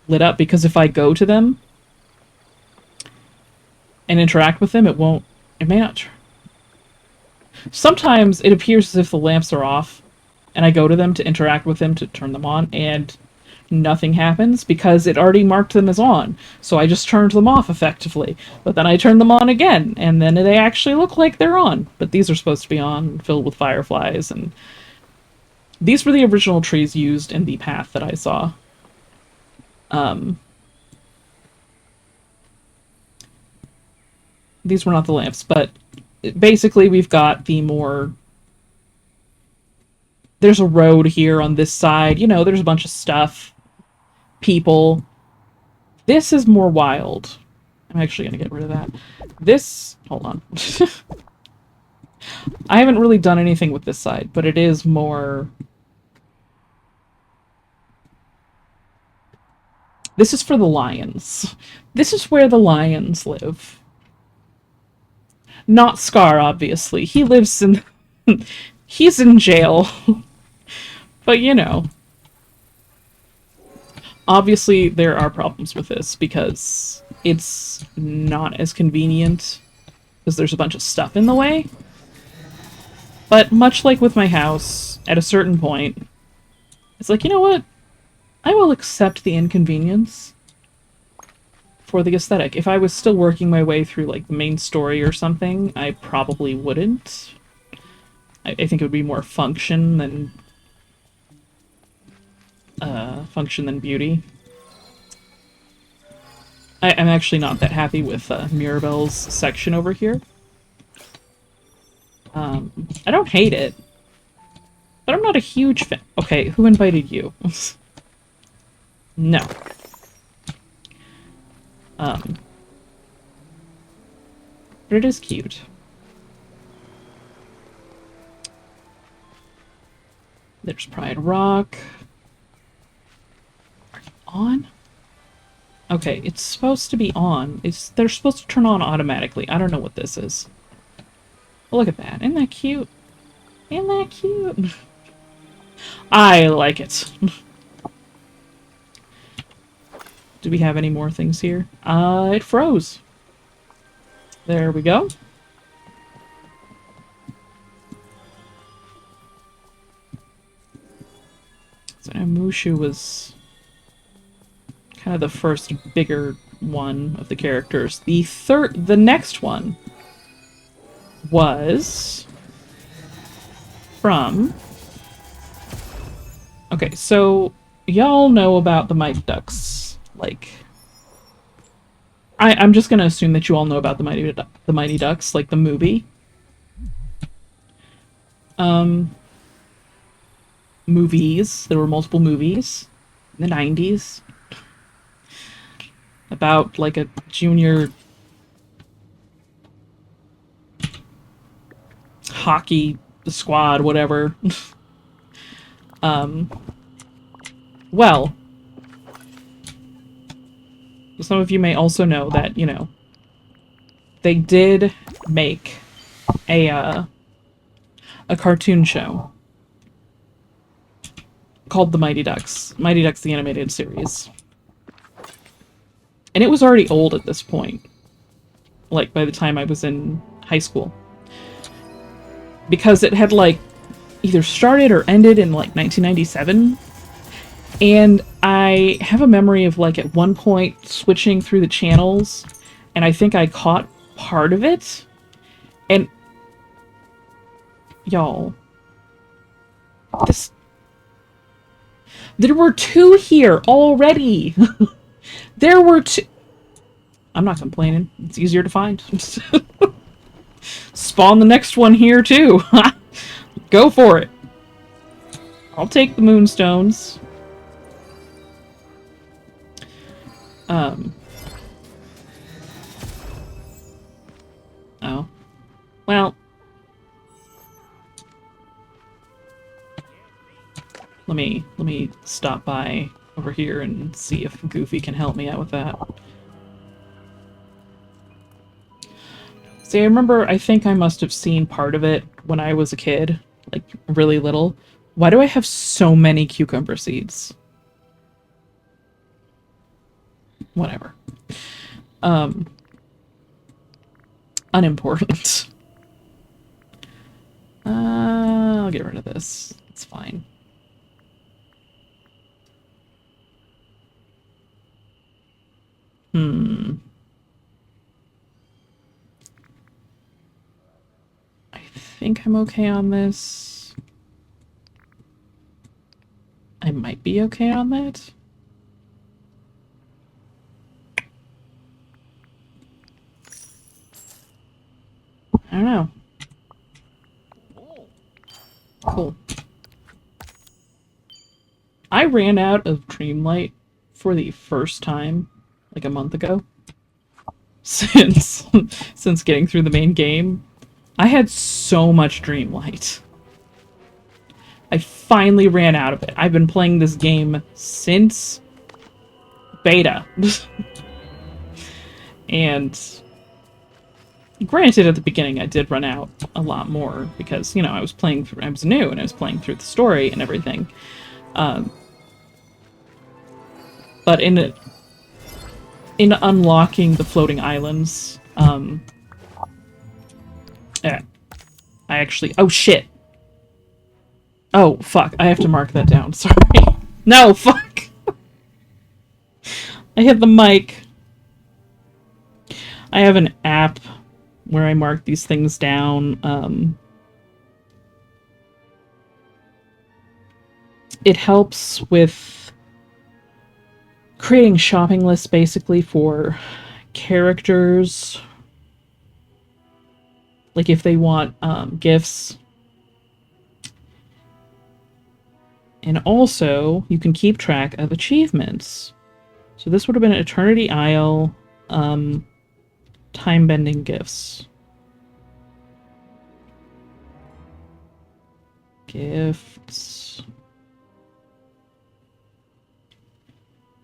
lit up, because if I go to them and interact with them, it won't... It may not... Sometimes it appears as if the lamps are off, and I go to them to interact with them to turn them on, and nothing happens because it already marked them as on. So I just turned them off effectively. But then I turn them on again, and then they actually look like they're on. But these are supposed to be on, filled with fireflies, and these were the original trees used in the path that I saw. These were not the lamps, but basically we've got the more... There's a road here on this side. You know, there's a bunch of stuff. People. This is more wild. I'm actually going to get rid of that. This... Hold on. I haven't really done anything with this side, but it is more... This is for the lions. This is where the lions live. Not Scar, obviously. He lives in... He's in jail. But, you know. Obviously, there are problems with this, because it's not as convenient, because there's a bunch of stuff in the way. But much like with my house, at a certain point, it's like, you know what? I will accept the inconvenience for the aesthetic. If I was still working my way through, like, the main story or something, I probably wouldn't. I think it would be more function than beauty. I'm actually not that happy with Mirabelle's section over here. I don't hate it, but I'm not a huge fan. Okay, who invited you? No. But it is cute. There's Pride Rock. Are you on? Okay, it's supposed to be on. They're supposed to turn on automatically. I don't know what this is. Look at that. Isn't that cute? Isn't that cute? I like it. Do we have any more things here? It froze. There we go. So Mushu was kind of the first bigger one of the characters. The next one was from... Okay, so y'all know about the Mighty Ducks. Like, I'm just gonna assume that you all know about the Mighty Ducks, like the movie. Movies. There were multiple movies in the 90s about, like, a junior hockey squad, whatever. Well, some of you may also know that, you know, they did make a cartoon show called The Mighty Ducks. Mighty Ducks the Animated Series. And it was already old at this point. Like, by the time I was in high school. because it had like either started or ended in like 1997. And I have a memory of like at one point switching through the channels, and I think I caught part of it. And y'all, this there were two here already. There were two. I'm not complaining. It's easier to find. Spawn the next one here too. Go for it. I'll take the moonstones. Oh. Well. Let me stop by over here and see if Goofy can help me out with that. See, I think I must have seen part of it when I was a kid, like really little. Why do I have so many cucumber seeds? Whatever. Unimportant. I'll get rid of this. It's fine. I think I'm okay on this. I might be okay on that. I don't know. Cool. I ran out of Dreamlight for the first time like a month ago. Since getting through the main game. I had so much Dreamlight. I finally ran out of it. I've been playing this game since beta. And granted, at the beginning I did run out a lot more because, you know, I was new and I was playing through the story and everything. But in unlocking the floating islands, yeah, I actually... Oh, shit! Oh, fuck. I have to mark that down. Sorry. No, fuck! I hit the mic. I have an app where I mark these things down. It helps with creating shopping lists, basically, for characters. Like, if they want gifts. And also, you can keep track of achievements. So this would have been Eternity Isle, time-bending gifts. Gifts.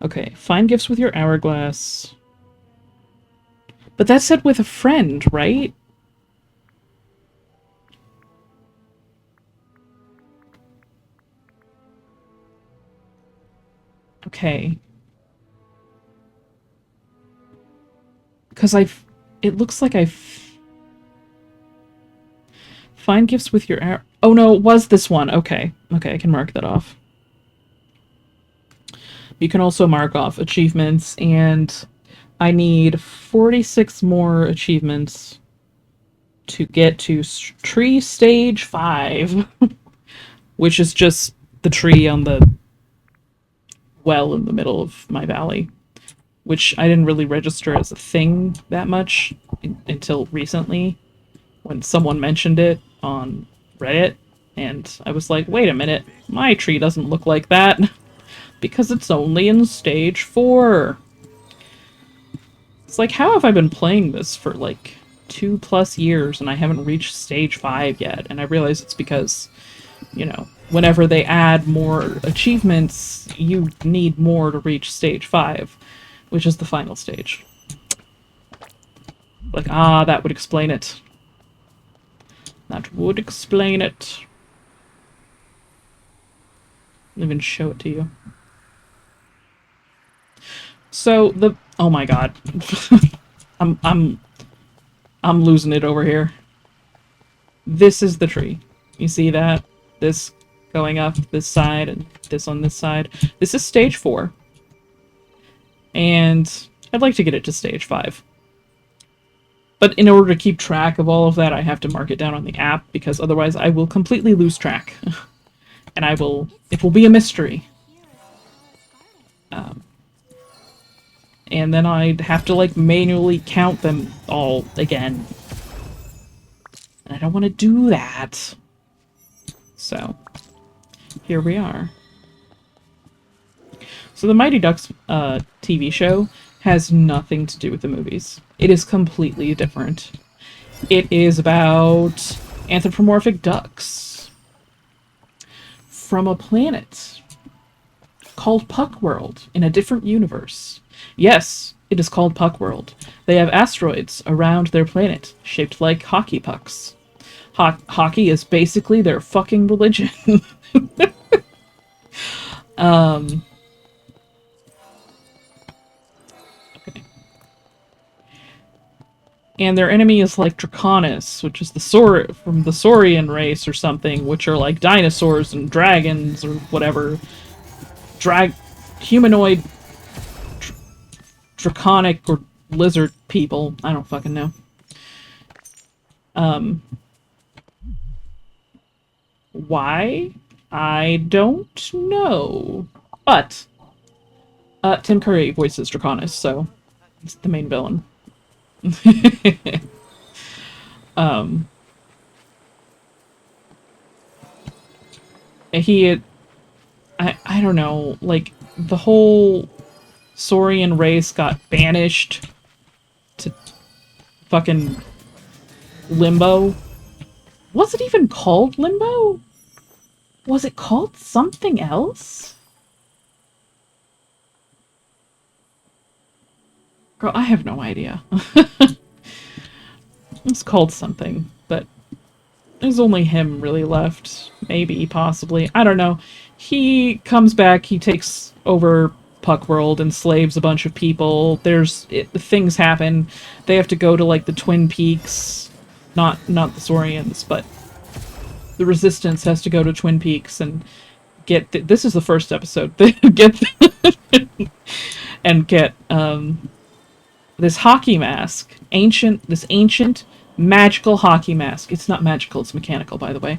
Okay, find gifts with your hourglass. But that said with a friend, right? Okay. Because it looks like find gifts with your oh no, it was this one. Okay. Okay, I can mark that off. You can also mark off achievements, and I need 46 more achievements to get to tree stage 5, which is just the tree on the well in the middle of my valley, which I didn't really register as a thing that much until recently when someone mentioned it on Reddit, and I was like, wait a minute, my tree doesn't look like that because it's only in stage 4. It's like, how have I been playing this for like 2+ years and I haven't reached stage 5 yet? And I realize it's because, you know, whenever they add more achievements, you need more to reach stage 5, which is the final stage. Like, that would explain it. That would explain it. I'll even show it to you. So oh my god. I'm losing it over here. This is the tree. You see that? This going up this side and this on this side. This is stage 4. And I'd like to get it to stage 5. But in order to keep track of all of that, I have to mark it down on the app, because otherwise I will completely lose track. And it will be a mystery. And then I'd have to, like, manually count them all again. And I don't want to do that. So, here we are. So the Mighty Ducks TV show has nothing to do with the movies. It is completely different. It is about anthropomorphic ducks from a planet called Puckworld in a different universe. Yes, it is called Puckworld. They have asteroids around their planet, shaped like hockey pucks. Hockey is basically their fucking religion. Okay. And their enemy is like Draconis, which is from the Saurian race or something, which are like dinosaurs and dragons or whatever. Humanoid draconic or lizard people. I don't fucking know. Why? I don't know. But Tim Curry voices Draconis, so he's the main villain. I don't know, like, the whole Saurian race got banished to fucking Limbo. Was it even called Limbo? Was it called something else? Girl, I have no idea. It's called something, but there's only him really left. Maybe, possibly. I don't know. He comes back, he takes over Puckworld, enslaves a bunch of people. Things happen. They have to go to, like, the Twin Peaks. Not the Saurians, but the Resistance has to go to Twin Peaks and get... This is the first episode. get this hockey mask. This ancient magical hockey mask. It's not magical, it's mechanical, by the way.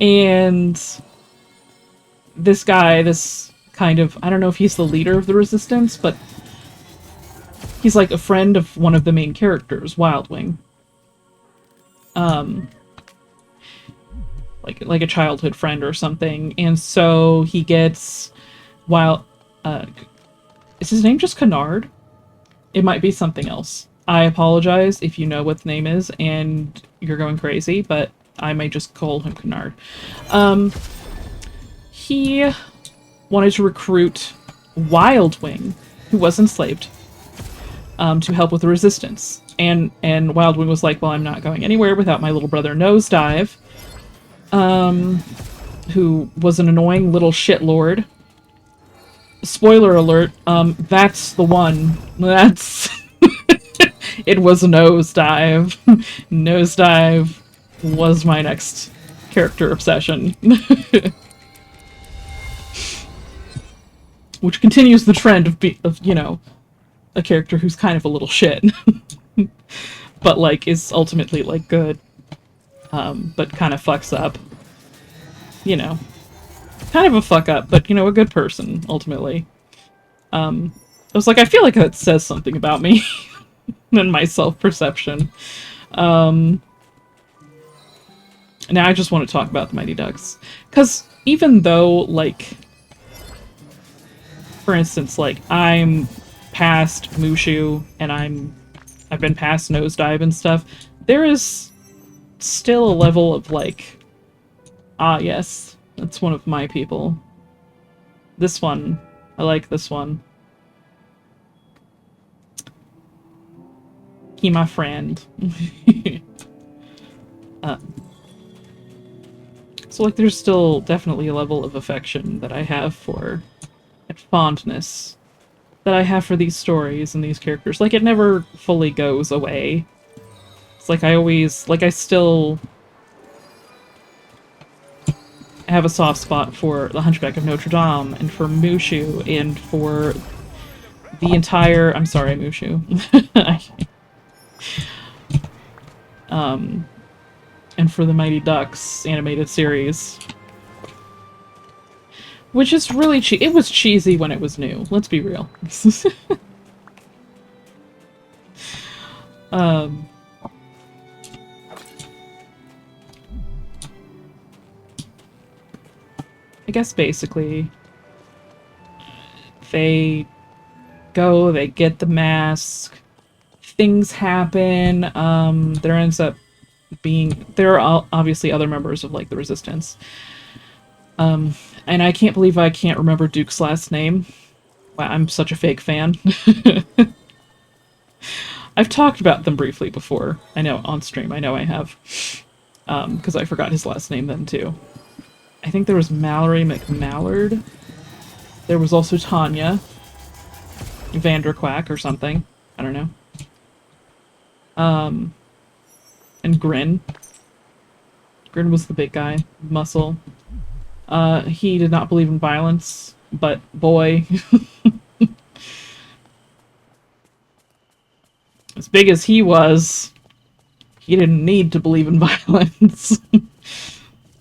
And this guy, this kind of... I don't know if he's the leader of the Resistance, but he's like a friend of one of the main characters, Wildwing. Like a childhood friend or something. And so he gets... is his name just Kennard? It might be something else. I apologize if you know what the name is and you're going crazy, but I may just call him Kennard. He wanted to recruit Wildwing, who was enslaved, to help with the Resistance. And Wildwing was like, well, I'm not going anywhere without my little brother Nosedive, who was an annoying little shitlord. Spoiler alert, that's the one. That's... It was Nosedive. Nosedive was my next character obsession. Which continues the trend of, you know, a character who's kind of a little shit. But, like, is ultimately, like, good. But kind of fucks up. You know. Kind of a fuck up, but, you know, a good person, ultimately. I was like, I feel like that says something about me. And my self-perception. Now I just want to talk about the Mighty Ducks. Because even though, like... For instance, like, I'm past Mushu, and I've been past Nosedive and stuff, there is still a level of, like... Ah, yes. That's one of my people. This one. I like this one. He my friend. So, like, there's still definitely a level of affection that I have for... and fondness that I have for these stories and these characters. Like, it never fully goes away. It's like I still have a soft spot for The Hunchback of Notre Dame, and for Mushu, and for the entire... I'm sorry, Mushu. And for the Mighty Ducks animated series. Which is really it was cheesy when it was new, let's be real. I guess basically they go, they get the mask, things happen, there ends up being... There are obviously other members of, like, the Resistance. And I can't believe I can't remember Duke's last name. Wow, I'm such a fake fan. I've talked about them briefly before. I know, on stream, I know I have. Because I forgot his last name then, too. I think there was Mallory McMallard. There was also Tanya Vanderquack or something. I don't know. And Grin. Grin was the big guy. Muscle. He did not believe in violence, but boy. As big as he was, he didn't need to believe in violence.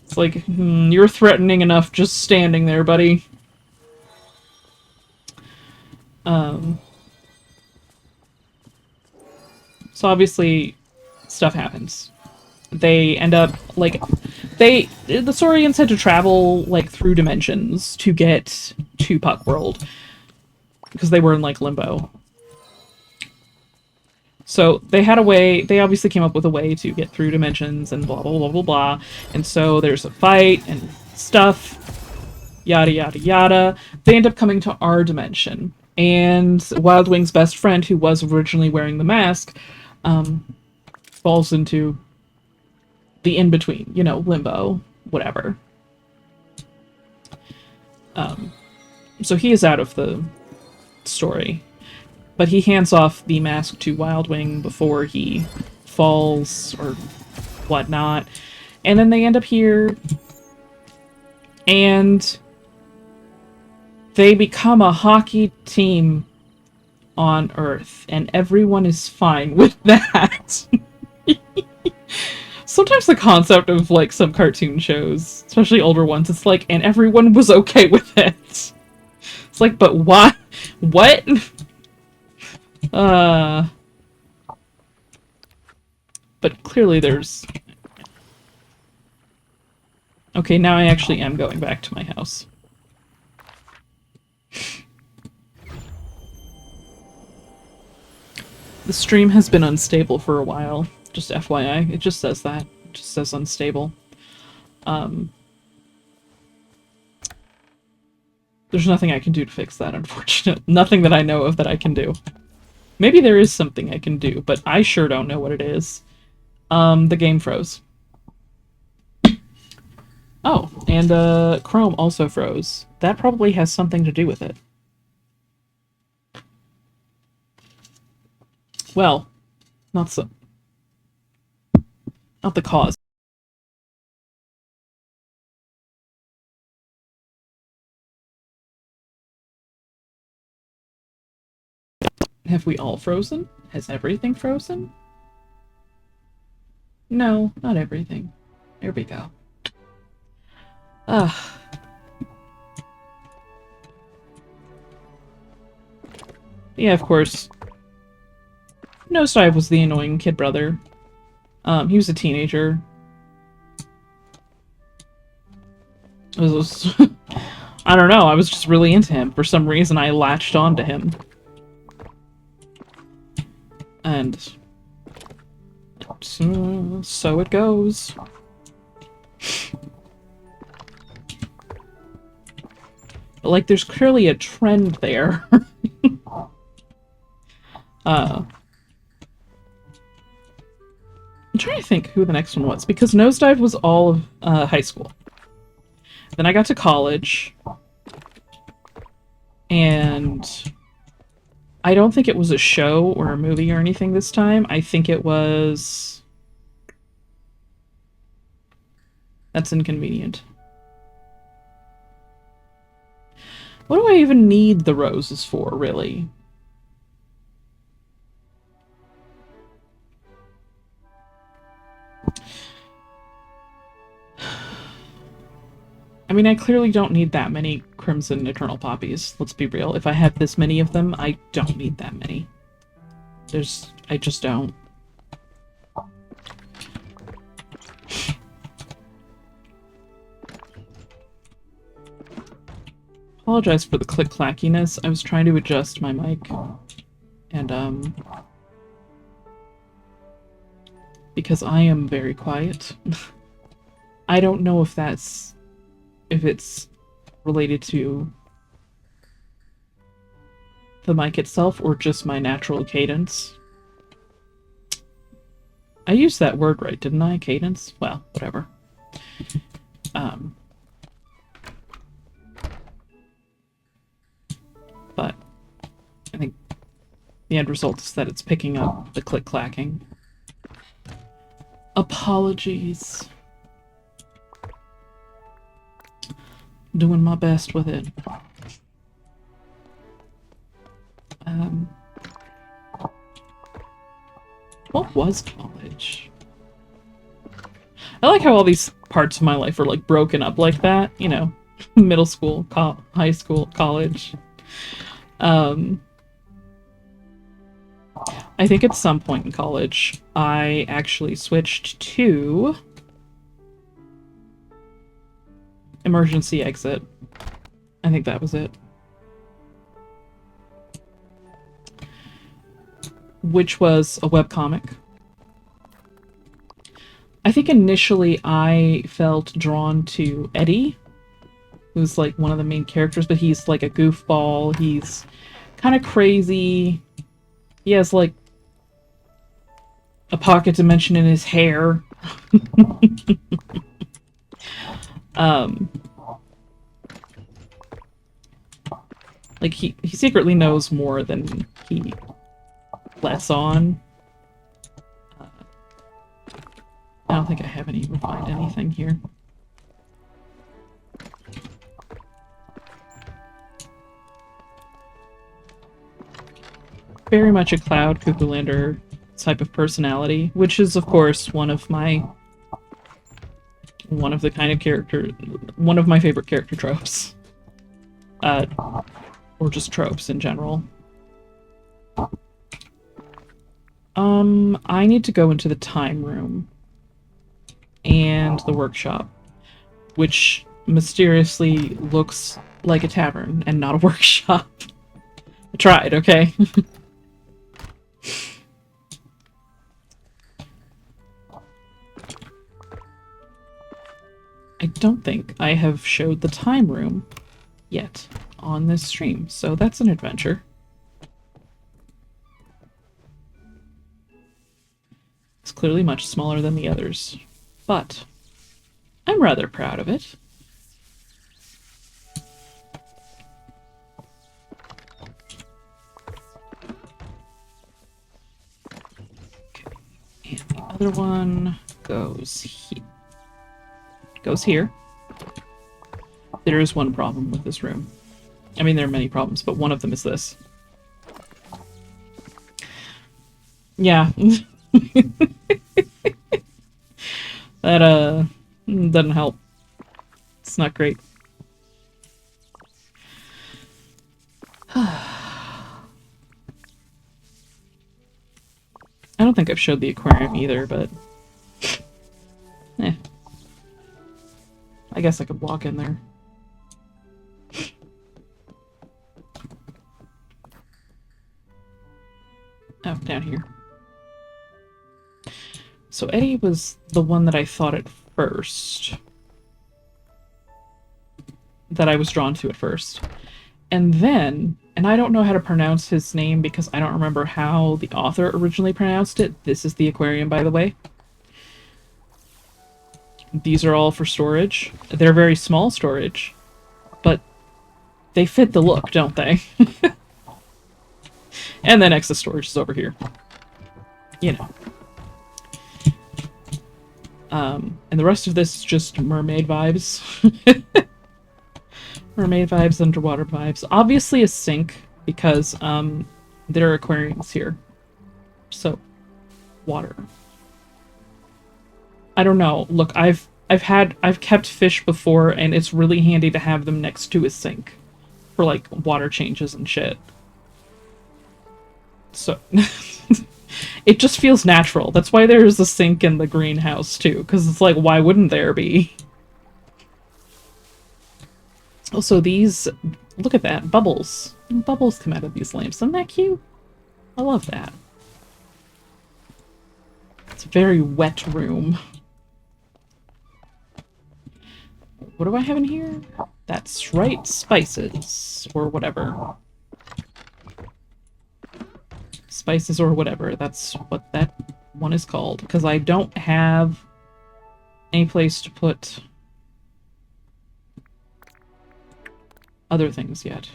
It's like, you're threatening enough just standing there, buddy. So obviously, stuff happens. They end up, like, the Saurians had to travel, like, through dimensions to get to Puck World. Because they were in, like, limbo. So they had a way, they obviously came up with a way to get through dimensions and blah, blah, blah, blah, blah. And so there's a fight and stuff, yada, yada, yada. They end up coming to our dimension. And Wildwing's best friend, who was originally wearing the mask, falls into the in-between, you know, limbo, whatever. So he is out of the story. But he hands off the mask to Wildwing before he falls or whatnot. And then they end up here. And they become a hockey team on Earth. And everyone is fine with that. Sometimes the concept of, like, some cartoon shows, especially older ones, it's like, and everyone was okay with it. It's like, but why? What? But clearly there's... Okay, now I actually am going back to my house. The stream has been unstable for a while. Just FYI. It just says that. It just says unstable. There's nothing I can do to fix that, unfortunately. Nothing that I know of that I can do. Maybe there is something I can do, but I sure don't know what it is. The game froze. Oh, and Chrome also froze. That probably has something to do with it. Well, not so... Not the cause. Have we all frozen? Has everything frozen? No, not everything. There we go. Ugh. Yeah, of course. Nosedive was the annoying kid brother. He was a teenager. I don't know, I was just really into him. For some reason, I latched on to him. And... so it goes. But, like, there's clearly a trend there. I'm trying to think who the next one was, because Nosedive was all of high school. Then I got to college, and I don't think it was a show or a movie or anything this time. I think it was... That's inconvenient. What do I even need the roses for, really? I mean, I clearly don't need that many Crimson Eternal Poppies. Let's be real. If I have this many of them, I don't need that many. I just don't. Apologize for the click-clackiness. I was trying to adjust my mic. And, because I am very quiet. I don't know if it's related to the mic itself or just my natural cadence. I used that word right, didn't I? Cadence? Well, whatever. But I think the end result is that it's picking up the click-clacking. Apologies. Doing my best with it. What was college? I like how all these parts of my life are like broken up like that, you know, middle school, high school, college. I think at some point in college, I actually switched to emergency exit. I think that was it. Which was a webcomic. I think initially I felt drawn to Eddie, who's like one of the main characters, but he's like a goofball. He's kind of crazy. He has like a pocket dimension in his hair. Like he secretly knows more than he lets on. I don't think I haven't even found anything here. Very much a Cloud Cuckoo-Lander type of personality, which is of course one of my favorite character tropes. Or just tropes in general. I need to go into the time room and the workshop, which mysteriously looks like a tavern and not a workshop. I tried, okay? I don't think I have showed the time room yet on this stream, so that's an adventure. It's clearly much smaller than the others, but I'm rather proud of it. Okay. And the other one goes here. There is one problem with this room. I mean, there are many problems, but one of them is this. Yeah. That, doesn't help. It's not great. I don't think I've showed the aquarium either, but... I guess I could walk in there. Oh, down here. So Eddie was the one that I thought at first. That I was drawn to at first. And then, and I don't know how to pronounce his name because I don't remember how the author originally pronounced it. This is the aquarium, by the way. These are all for storage. They're very small storage, but they fit the look, don't they? And then excess storage is over here. You know. And the rest of this is just mermaid vibes. Mermaid vibes, underwater vibes. Obviously a sink, because there are aquariums here. So, water. I don't know. Look, I've kept fish before, and it's really handy to have them next to a sink for like water changes and shit. So it just feels natural. That's why there's a sink in the greenhouse too, because it's like, why wouldn't there be? Also, these, look at that, bubbles. Bubbles come out of these lamps. Isn't that cute? I love that. It's a very wet room. What do I have in here? That's right, spices, or whatever. Spices or whatever, that's what that one is called. Because I don't have any place to put other things yet.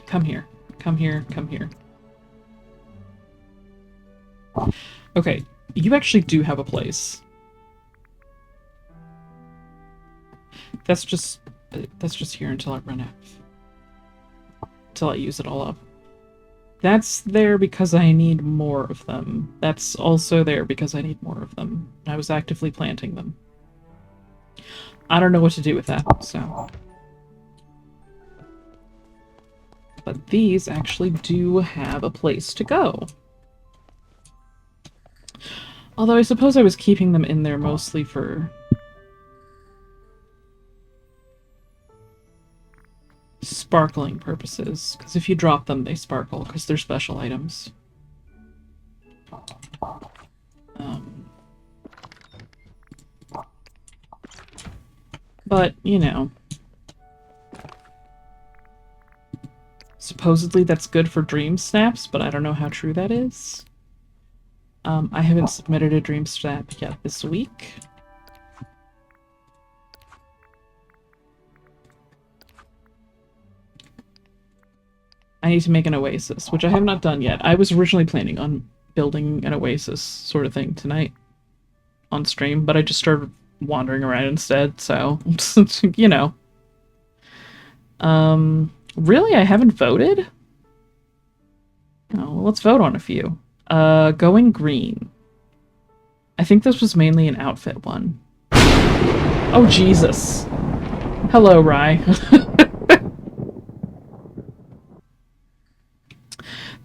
Come here. Come here. Come here. Okay, you actually do have a place. That's just here until I run out. Until I use it all up. That's there because I need more of them. That's also there because I need more of them. I was actively planting them. I don't know what to do with that, so. But these actually do have a place to go. Although I suppose I was keeping them in there mostly for sparkling purposes, because if you drop them, they sparkle, because they're special items. But, you know. Supposedly that's good for dream snaps, but I don't know how true that is. I haven't submitted a dream snap yet this week. I need to make an oasis, which I have not done yet. I was originally planning on building an oasis sort of thing tonight on stream, but I just started wandering around instead, so, you know. Really? I haven't voted? Oh, well, let's vote on a few. Going green. I think this was mainly an outfit one. Oh, Jesus. Hello, Rye.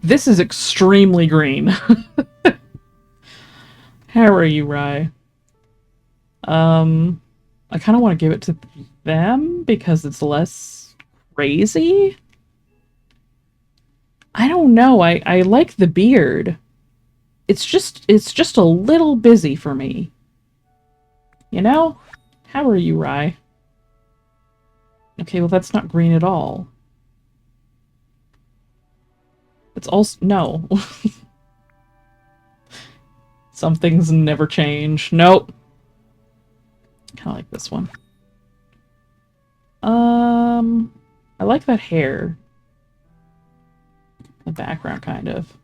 This is extremely green. How are you, Rye? I kind of want to give it to them because it's less crazy. I don't know. I like the beard. It's just a little busy for me. You know? How are you, Rye? Okay, well that's not green at all. It's also... no. Some things never change. Nope. Kind of like this one. I like that hair. The background, kind of.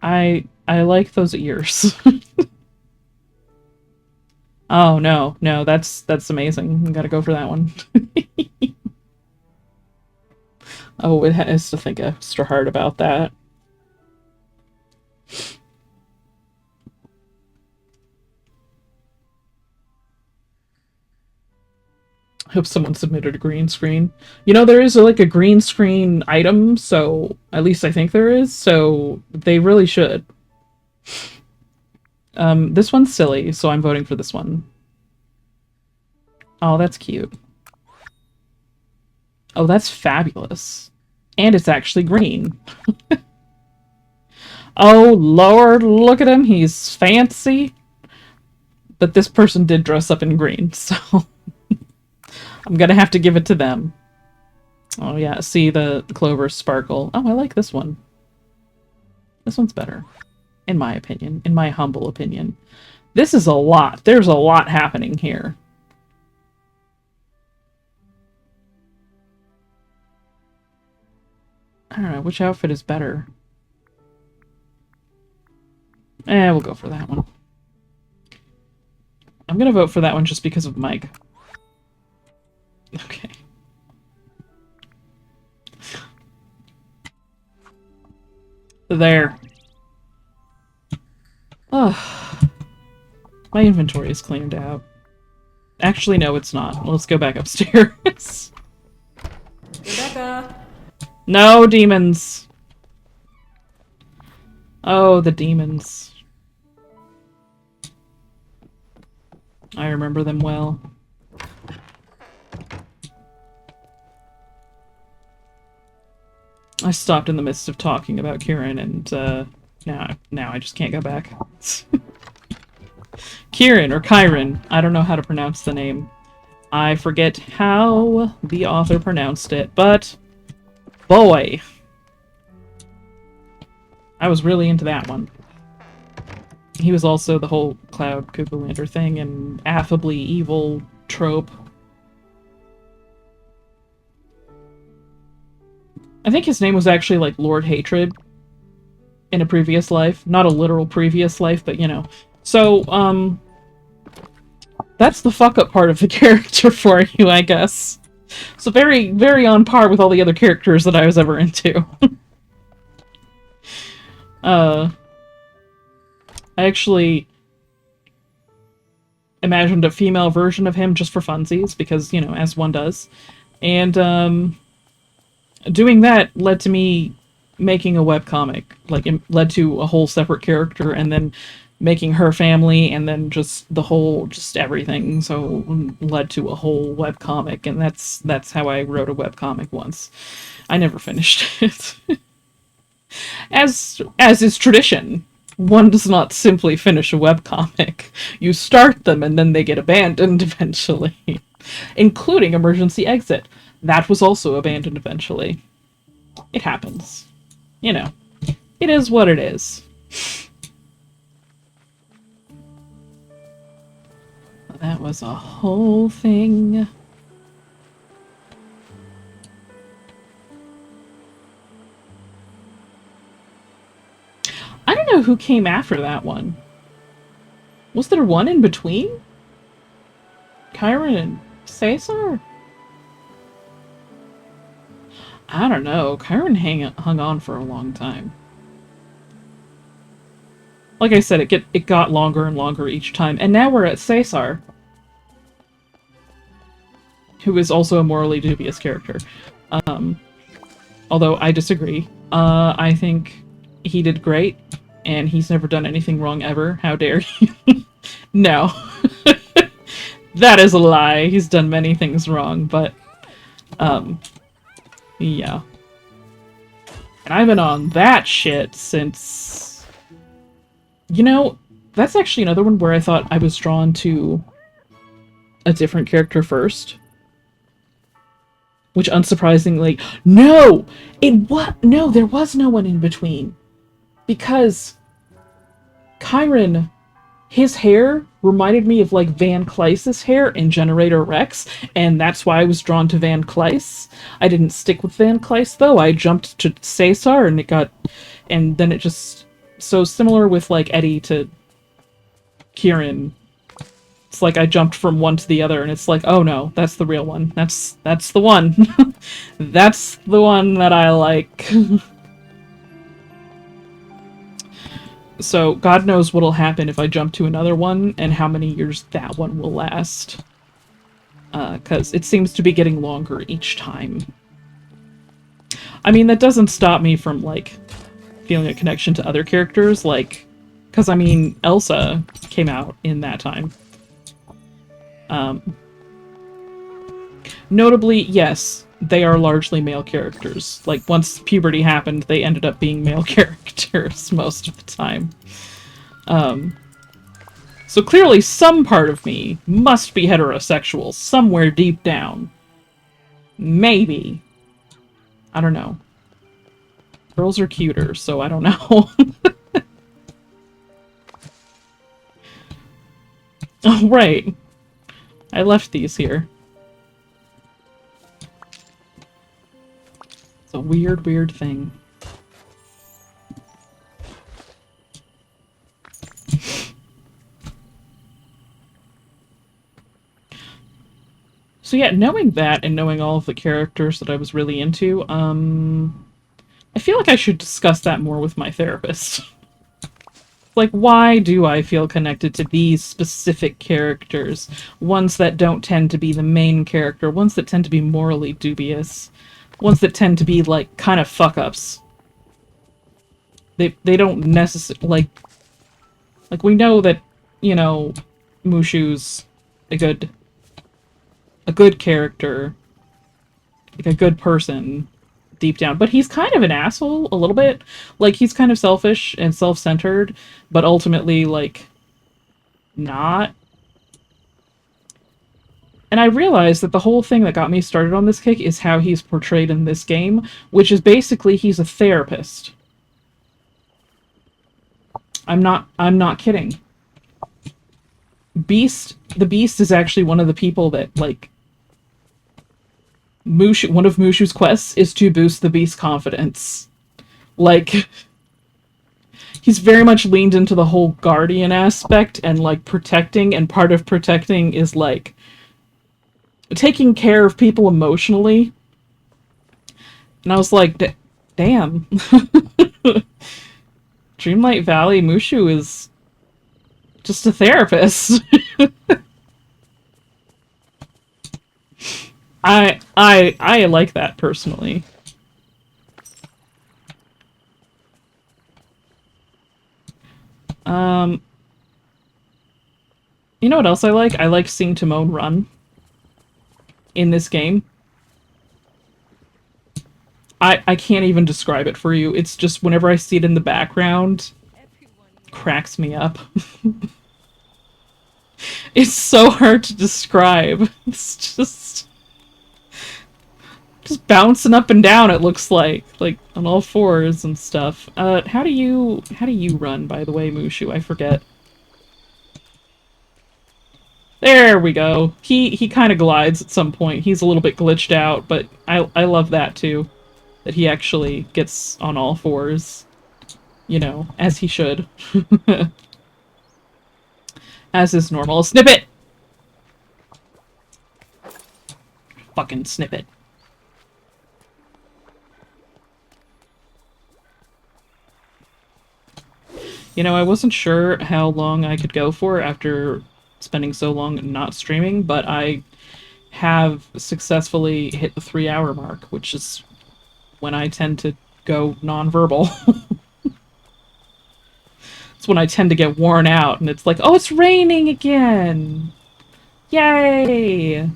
I like those ears. Oh, no. No, that's amazing. You gotta go for that one. Oh, it has to think extra hard about that. I hope someone submitted a green screen. You know, there is like a green screen item, so at least I think there is, so they really should. This one's silly, so I'm voting for this one. Oh, that's cute. Oh, that's fabulous. And it's actually green. Oh, Lord, look at him. He's fancy. But this person did dress up in green, so I'm gonna have to give it to them. Oh, yeah, see the clover sparkle. Oh, I like this one. This one's better, in my opinion, in my humble opinion. This is a lot. There's a lot happening here. I don't know, which outfit is better? We'll go for that one. I'm gonna vote for that one just because of Mike. Okay. There. Ugh. My inventory is cleaned out. Actually, no, it's not. Let's go back upstairs. Rebecca! No, demons! Oh, the demons. I remember them well. I stopped in the midst of talking about Kieran, and now I just can't go back. Kieran, or Kyron. I don't know how to pronounce the name. I forget how the author pronounced it, but boy! I was really into that one. He was also the whole Cloud Cuckoo Lander thing and affably evil trope. I think his name was actually like Lord Hatred in a previous life. Not a literal previous life, but you know. So, that's the fuck-up part of the character for you, I guess. So very, very on par with all the other characters that I was ever into. I actually imagined a female version of him just for funsies, because, you know, as one does. And, doing that led to me making a webcomic. Like, it led to a whole separate character, and then making her family, and then just the whole, just everything. So, led to a whole webcomic, and that's how I wrote a webcomic once. I never finished it. As is tradition, one does not simply finish a webcomic. You start them, and then they get abandoned eventually. Including Emergency Exit. That was also abandoned eventually. It happens. You know. It is what it is. That was a whole thing. I don't know who came after that one. Was there one in between? Kyron and Caesar? I don't know. Kyron hung on for a long time. Like I said, it got longer and longer each time, and now we're at Caesar, who is also a morally dubious character. Although I disagree. I think he did great, and he's never done anything wrong ever. How dare you? No. That is a lie. He's done many things wrong, but, yeah. And I've been on that shit since... You know, that's actually another one where I thought I was drawn to a different character first. Which, unsurprisingly... No! No, there was no one in between. Because Kyron, his hair reminded me of, like, Van Kleiss's hair in Generator Rex, and that's why I was drawn to Van Kleiss. I didn't stick with Van Kleiss, though. I jumped to Caesar, and then it just... So similar with, like, Eddie to Kieran. It's like I jumped from one to the other, and it's like, oh no, that's the real one. That's the one. That's the one that I like. So, God knows what'll happen if I jump to another one, and how many years that one will last. Because it seems to be getting longer each time. I mean, that doesn't stop me from, like, feeling a connection to other characters, like... Because, I mean, Elsa came out in that time. Notably, yes, they are largely male characters. Like, once puberty happened, they ended up being male characters most of the time. So clearly some part of me must be heterosexual somewhere deep down. Maybe. I don't know. Girls are cuter, so I don't know. Oh, right. I left these here. So weird, weird thing. So yeah, knowing that and knowing all of the characters that I was really into, I feel like I should discuss that more with my therapist. Like, why do I feel connected to these specific characters? Ones that don't tend to be the main character, ones that tend to be morally dubious, ones that tend to be, like, kind of fuck-ups. They don't necessarily, like, we know that, you know, Mushu's a good character, like a good person deep down, but he's kind of an asshole a little bit. Like, he's kind of selfish and self-centered, but ultimately, like, not. And I realized that the whole thing that got me started on this kick is how he's portrayed in this game, which is basically he's a therapist. I'm not kidding. The Beast is actually one of the people that, like, one of Mushu's quests is to boost the Beast's confidence. Like, he's very much leaned into the whole guardian aspect and, like, protecting, and part of protecting is, like, taking care of people emotionally. And I was like, damn. Dreamlight Valley Mushu is just a therapist. I like that personally. You know what else I like? I like seeing Timon run in this game. I can't even describe it for you. It's just whenever I see it in the background, cracks me up. It's so hard to describe. It's just bouncing up and down, it looks like on all fours and stuff. How do you run, by the way, Mushu? I forget. There we go. He kind of glides at some point. He's a little bit glitched out, but I love that too. That he actually gets on all fours. You know, as he should. As is normal. Snippet! Fucking snippet. You know, I wasn't sure how long I could go for after spending so long not streaming, but I have successfully hit the 3-hour mark, which is when I tend to go nonverbal. It's when I tend to get worn out, and it's like, oh, it's raining again! Yay!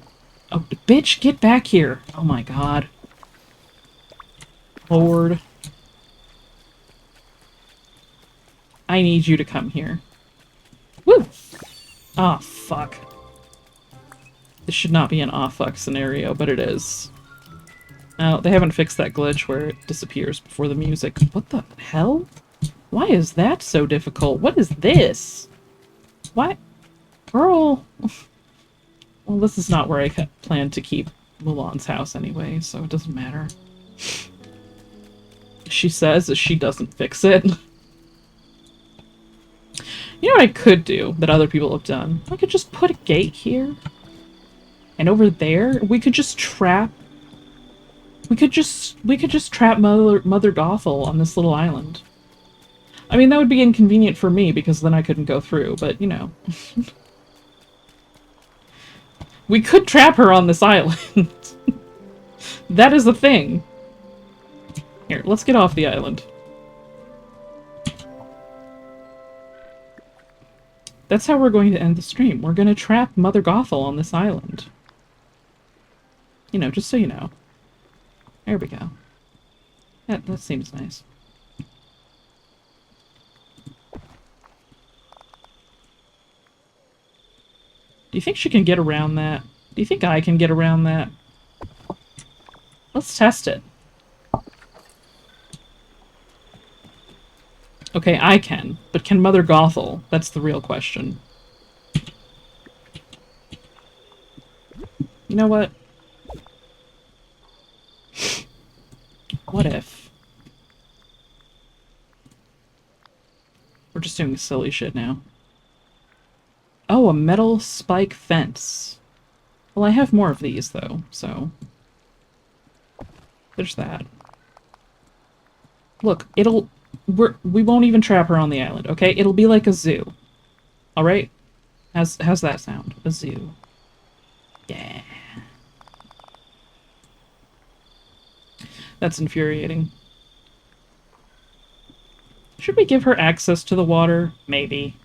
Oh, bitch, get back here! Oh my god. Lord. I need you to come here. Woo! Ah, fuck. This should not be an fuck scenario, but it is. Now, they haven't fixed that glitch where it disappears before the music. What the hell? Why is that so difficult? What is this? What? Girl! Well, this is not where I planned to keep Mulan's house anyway, so it doesn't matter. She says that she doesn't fix it. You know what I could do that other people have done? I could just put a gate here. And over there, we could just trap... We could just trap Mother Gothel on this little island. I mean, that would be inconvenient for me, because then I couldn't go through, but, you know. We could trap her on this island. That is the thing. Here, let's get off the island. That's how we're going to end the stream. We're going to trap Mother Gothel on this island. You know, just so you know. There we go. That seems nice. Do you think she can get around that? Do you think I can get around that? Let's test it. Okay, I can, but can Mother Gothel? That's the real question. You know what? what if? We're just doing silly shit now. Oh, a metal spike fence. Well, I have more of these, though, so... There's that. Look, we won't even trap her on the island, okay? It'll be like a zoo. Alright? How's that sound? A zoo. Yeah. That's infuriating. Should we give her access to the water? Maybe.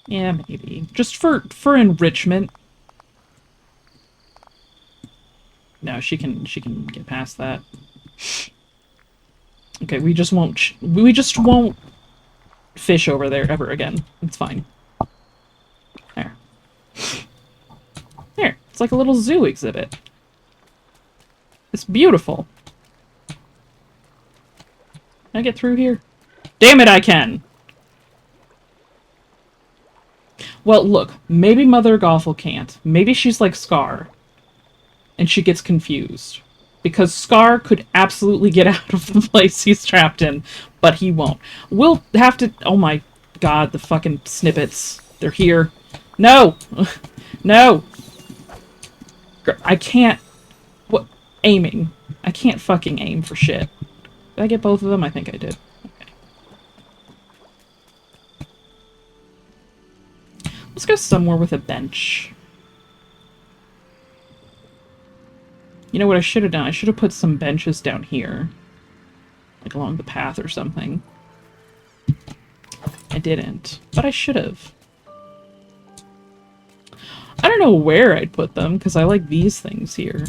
Yeah, maybe. Just for enrichment. No, she can get past that. Okay, we just won't fish over there ever again. It's fine. There. There. It's like a little zoo exhibit. It's beautiful. Can I get through here? Damn it, I can! Well, look, maybe Mother Gothel can't. Maybe she's like Scar. And she gets confused. Because Scar could absolutely get out of the place he's trapped in, but he won't. We'll have to... Oh my god, the fucking snippets. They're here. No! No! I can't... What? Aiming. I can't fucking aim for shit. Did I get both of them? I think I did. Okay. Let's go somewhere with a bench. You know what I should have done? I should have put some benches down here. Like along the path or something. I didn't. But I should have. I don't know where I'd put them, because I like these things here.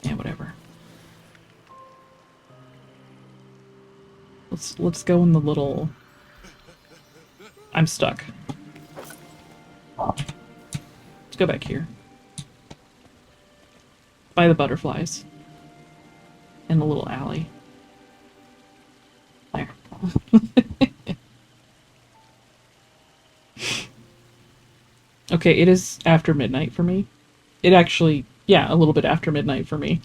Yeah, whatever. Let's go in the little... I'm stuck. Let's go back here. By the butterflies. In the little alley. There. Okay, it is after midnight for me. It actually, yeah, a little bit after midnight for me.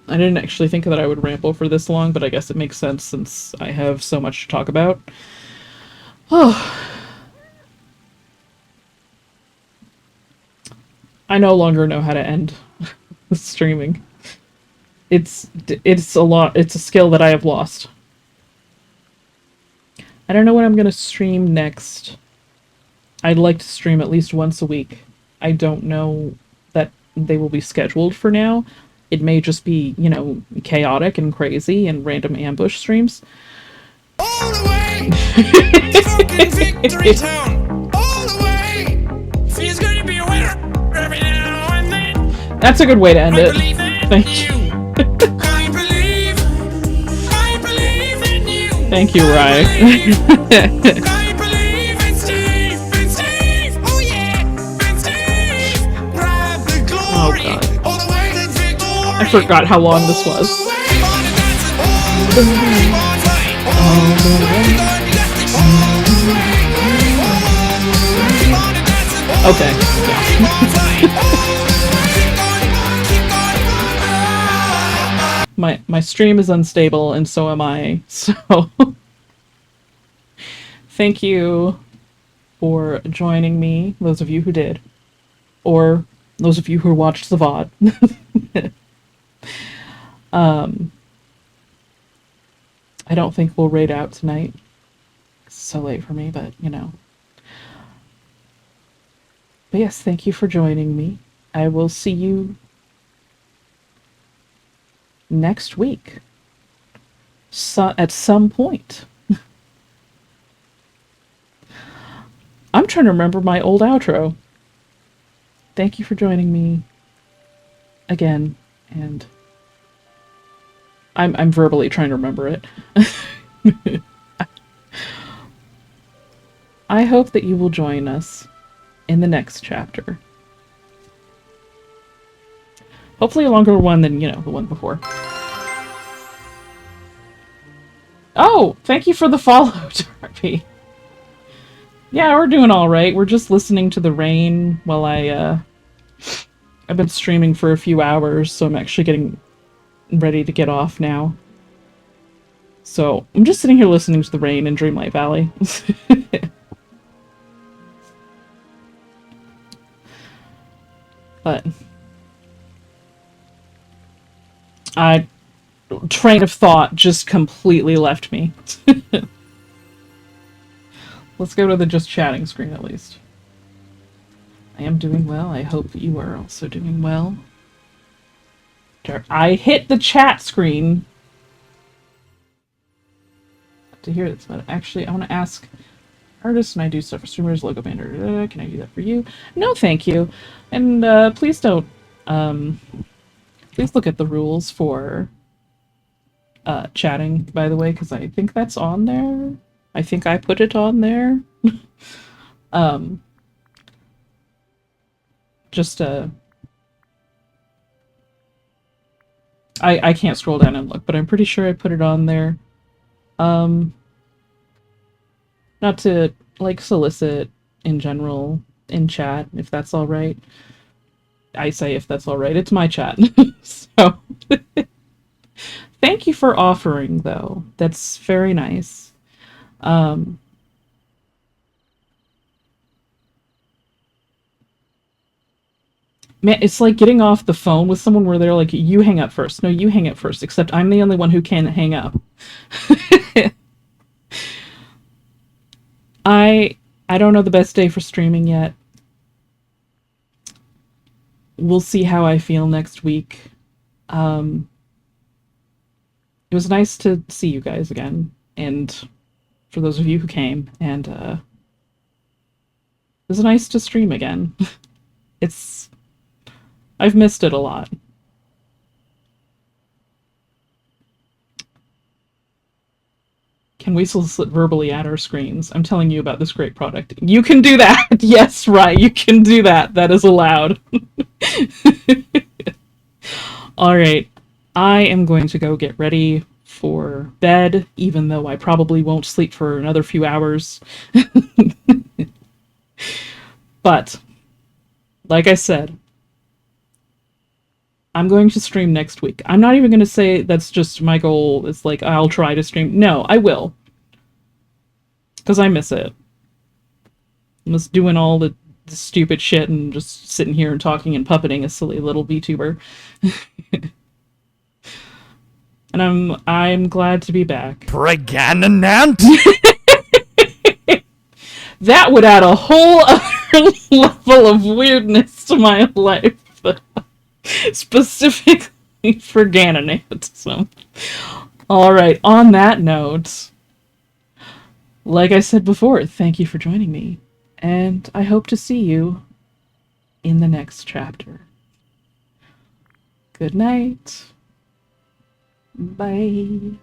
I didn't actually think that I would ramble for this long, but I guess it makes sense since I have so much to talk about. Oh. I no longer know how to end streaming. It's a lot. It's a skill that I have lost. I don't know when I'm gonna stream next. I'd like to stream at least once a week. I don't know that they will be scheduled for now. It may just be, you know, chaotic and crazy and random ambush streams. All the way! Fucking Victory Town! All the way! Feels good to be a winner every now and then. That's a good way to end it. Thank you. I believe in you. Thank you, Rye. I believe in Steve. In Steve. Oh yeah. In Steve. Grab the glory. Oh, God. All the way to victory. I forgot how long this was. Okay. My stream is unstable, and so am I, so... Thank you for joining me, those of you who did. Or those of you who watched the VOD. I don't think we'll raid out tonight. It's so late for me, but, you know. But yes, thank you for joining me. I will see you next week. At some point. I'm trying to remember my old outro. Thank you for joining me again, and I'm verbally trying to remember it. I hope that you will join us in the next chapter. Hopefully a longer one than, you know, the one before. Oh, thank you for the follow, Darby. Yeah, we're doing all right. We're just listening to the rain while I I've been streaming for a few hours, so I'm actually getting ready to get off now. So I'm just sitting here listening to the rain in Dreamlight Valley. But train of thought just completely left me. Let's go to the just chatting screen at least. I am doing well. I hope you are also doing well. I hit the chat screen to hear this, but actually I want to ask artists, and I do stuff for streamers, logo banner. Can I do that for you? No, thank you. And please don't. Please look at the rules for chatting, by the way, because I think that's on there. I think I put it on there. Just I can't scroll down and look, but I'm pretty sure I put it on there. Not to, like, solicit in general in chat, if that's all right. I say if that's all right. It's my chat. So, thank you for offering, though. That's very nice. Man, it's like getting off the phone with someone where they're like, you hang up first. No, you hang up first, except I'm the only one who can hang up. I don't know the best day for streaming yet. We'll see how I feel next week. It was nice to see you guys again, and for those of you who came, and it was nice to stream again. I've missed it a lot. Can we solicit verbally at our screens? I'm telling you about this great product. You can do that! Yes, right, you can do that. That is allowed. Alright, I am going to go get ready for bed, even though I probably won't sleep for another few hours. But, like I said, I'm going to stream next week. I'm not even going to say that's just my goal. It's like, I'll try to stream. No, I will. Because I miss it. I'm just doing all the stupid shit and just sitting here and talking and puppeting a silly little VTuber. And I'm glad to be back. Pregnant? That would add a whole other level of weirdness to my life. Specifically for Ganonite. So, alright, on that note, like I said before, thank you for joining me, and I hope to see you in the next chapter. Good night. Bye.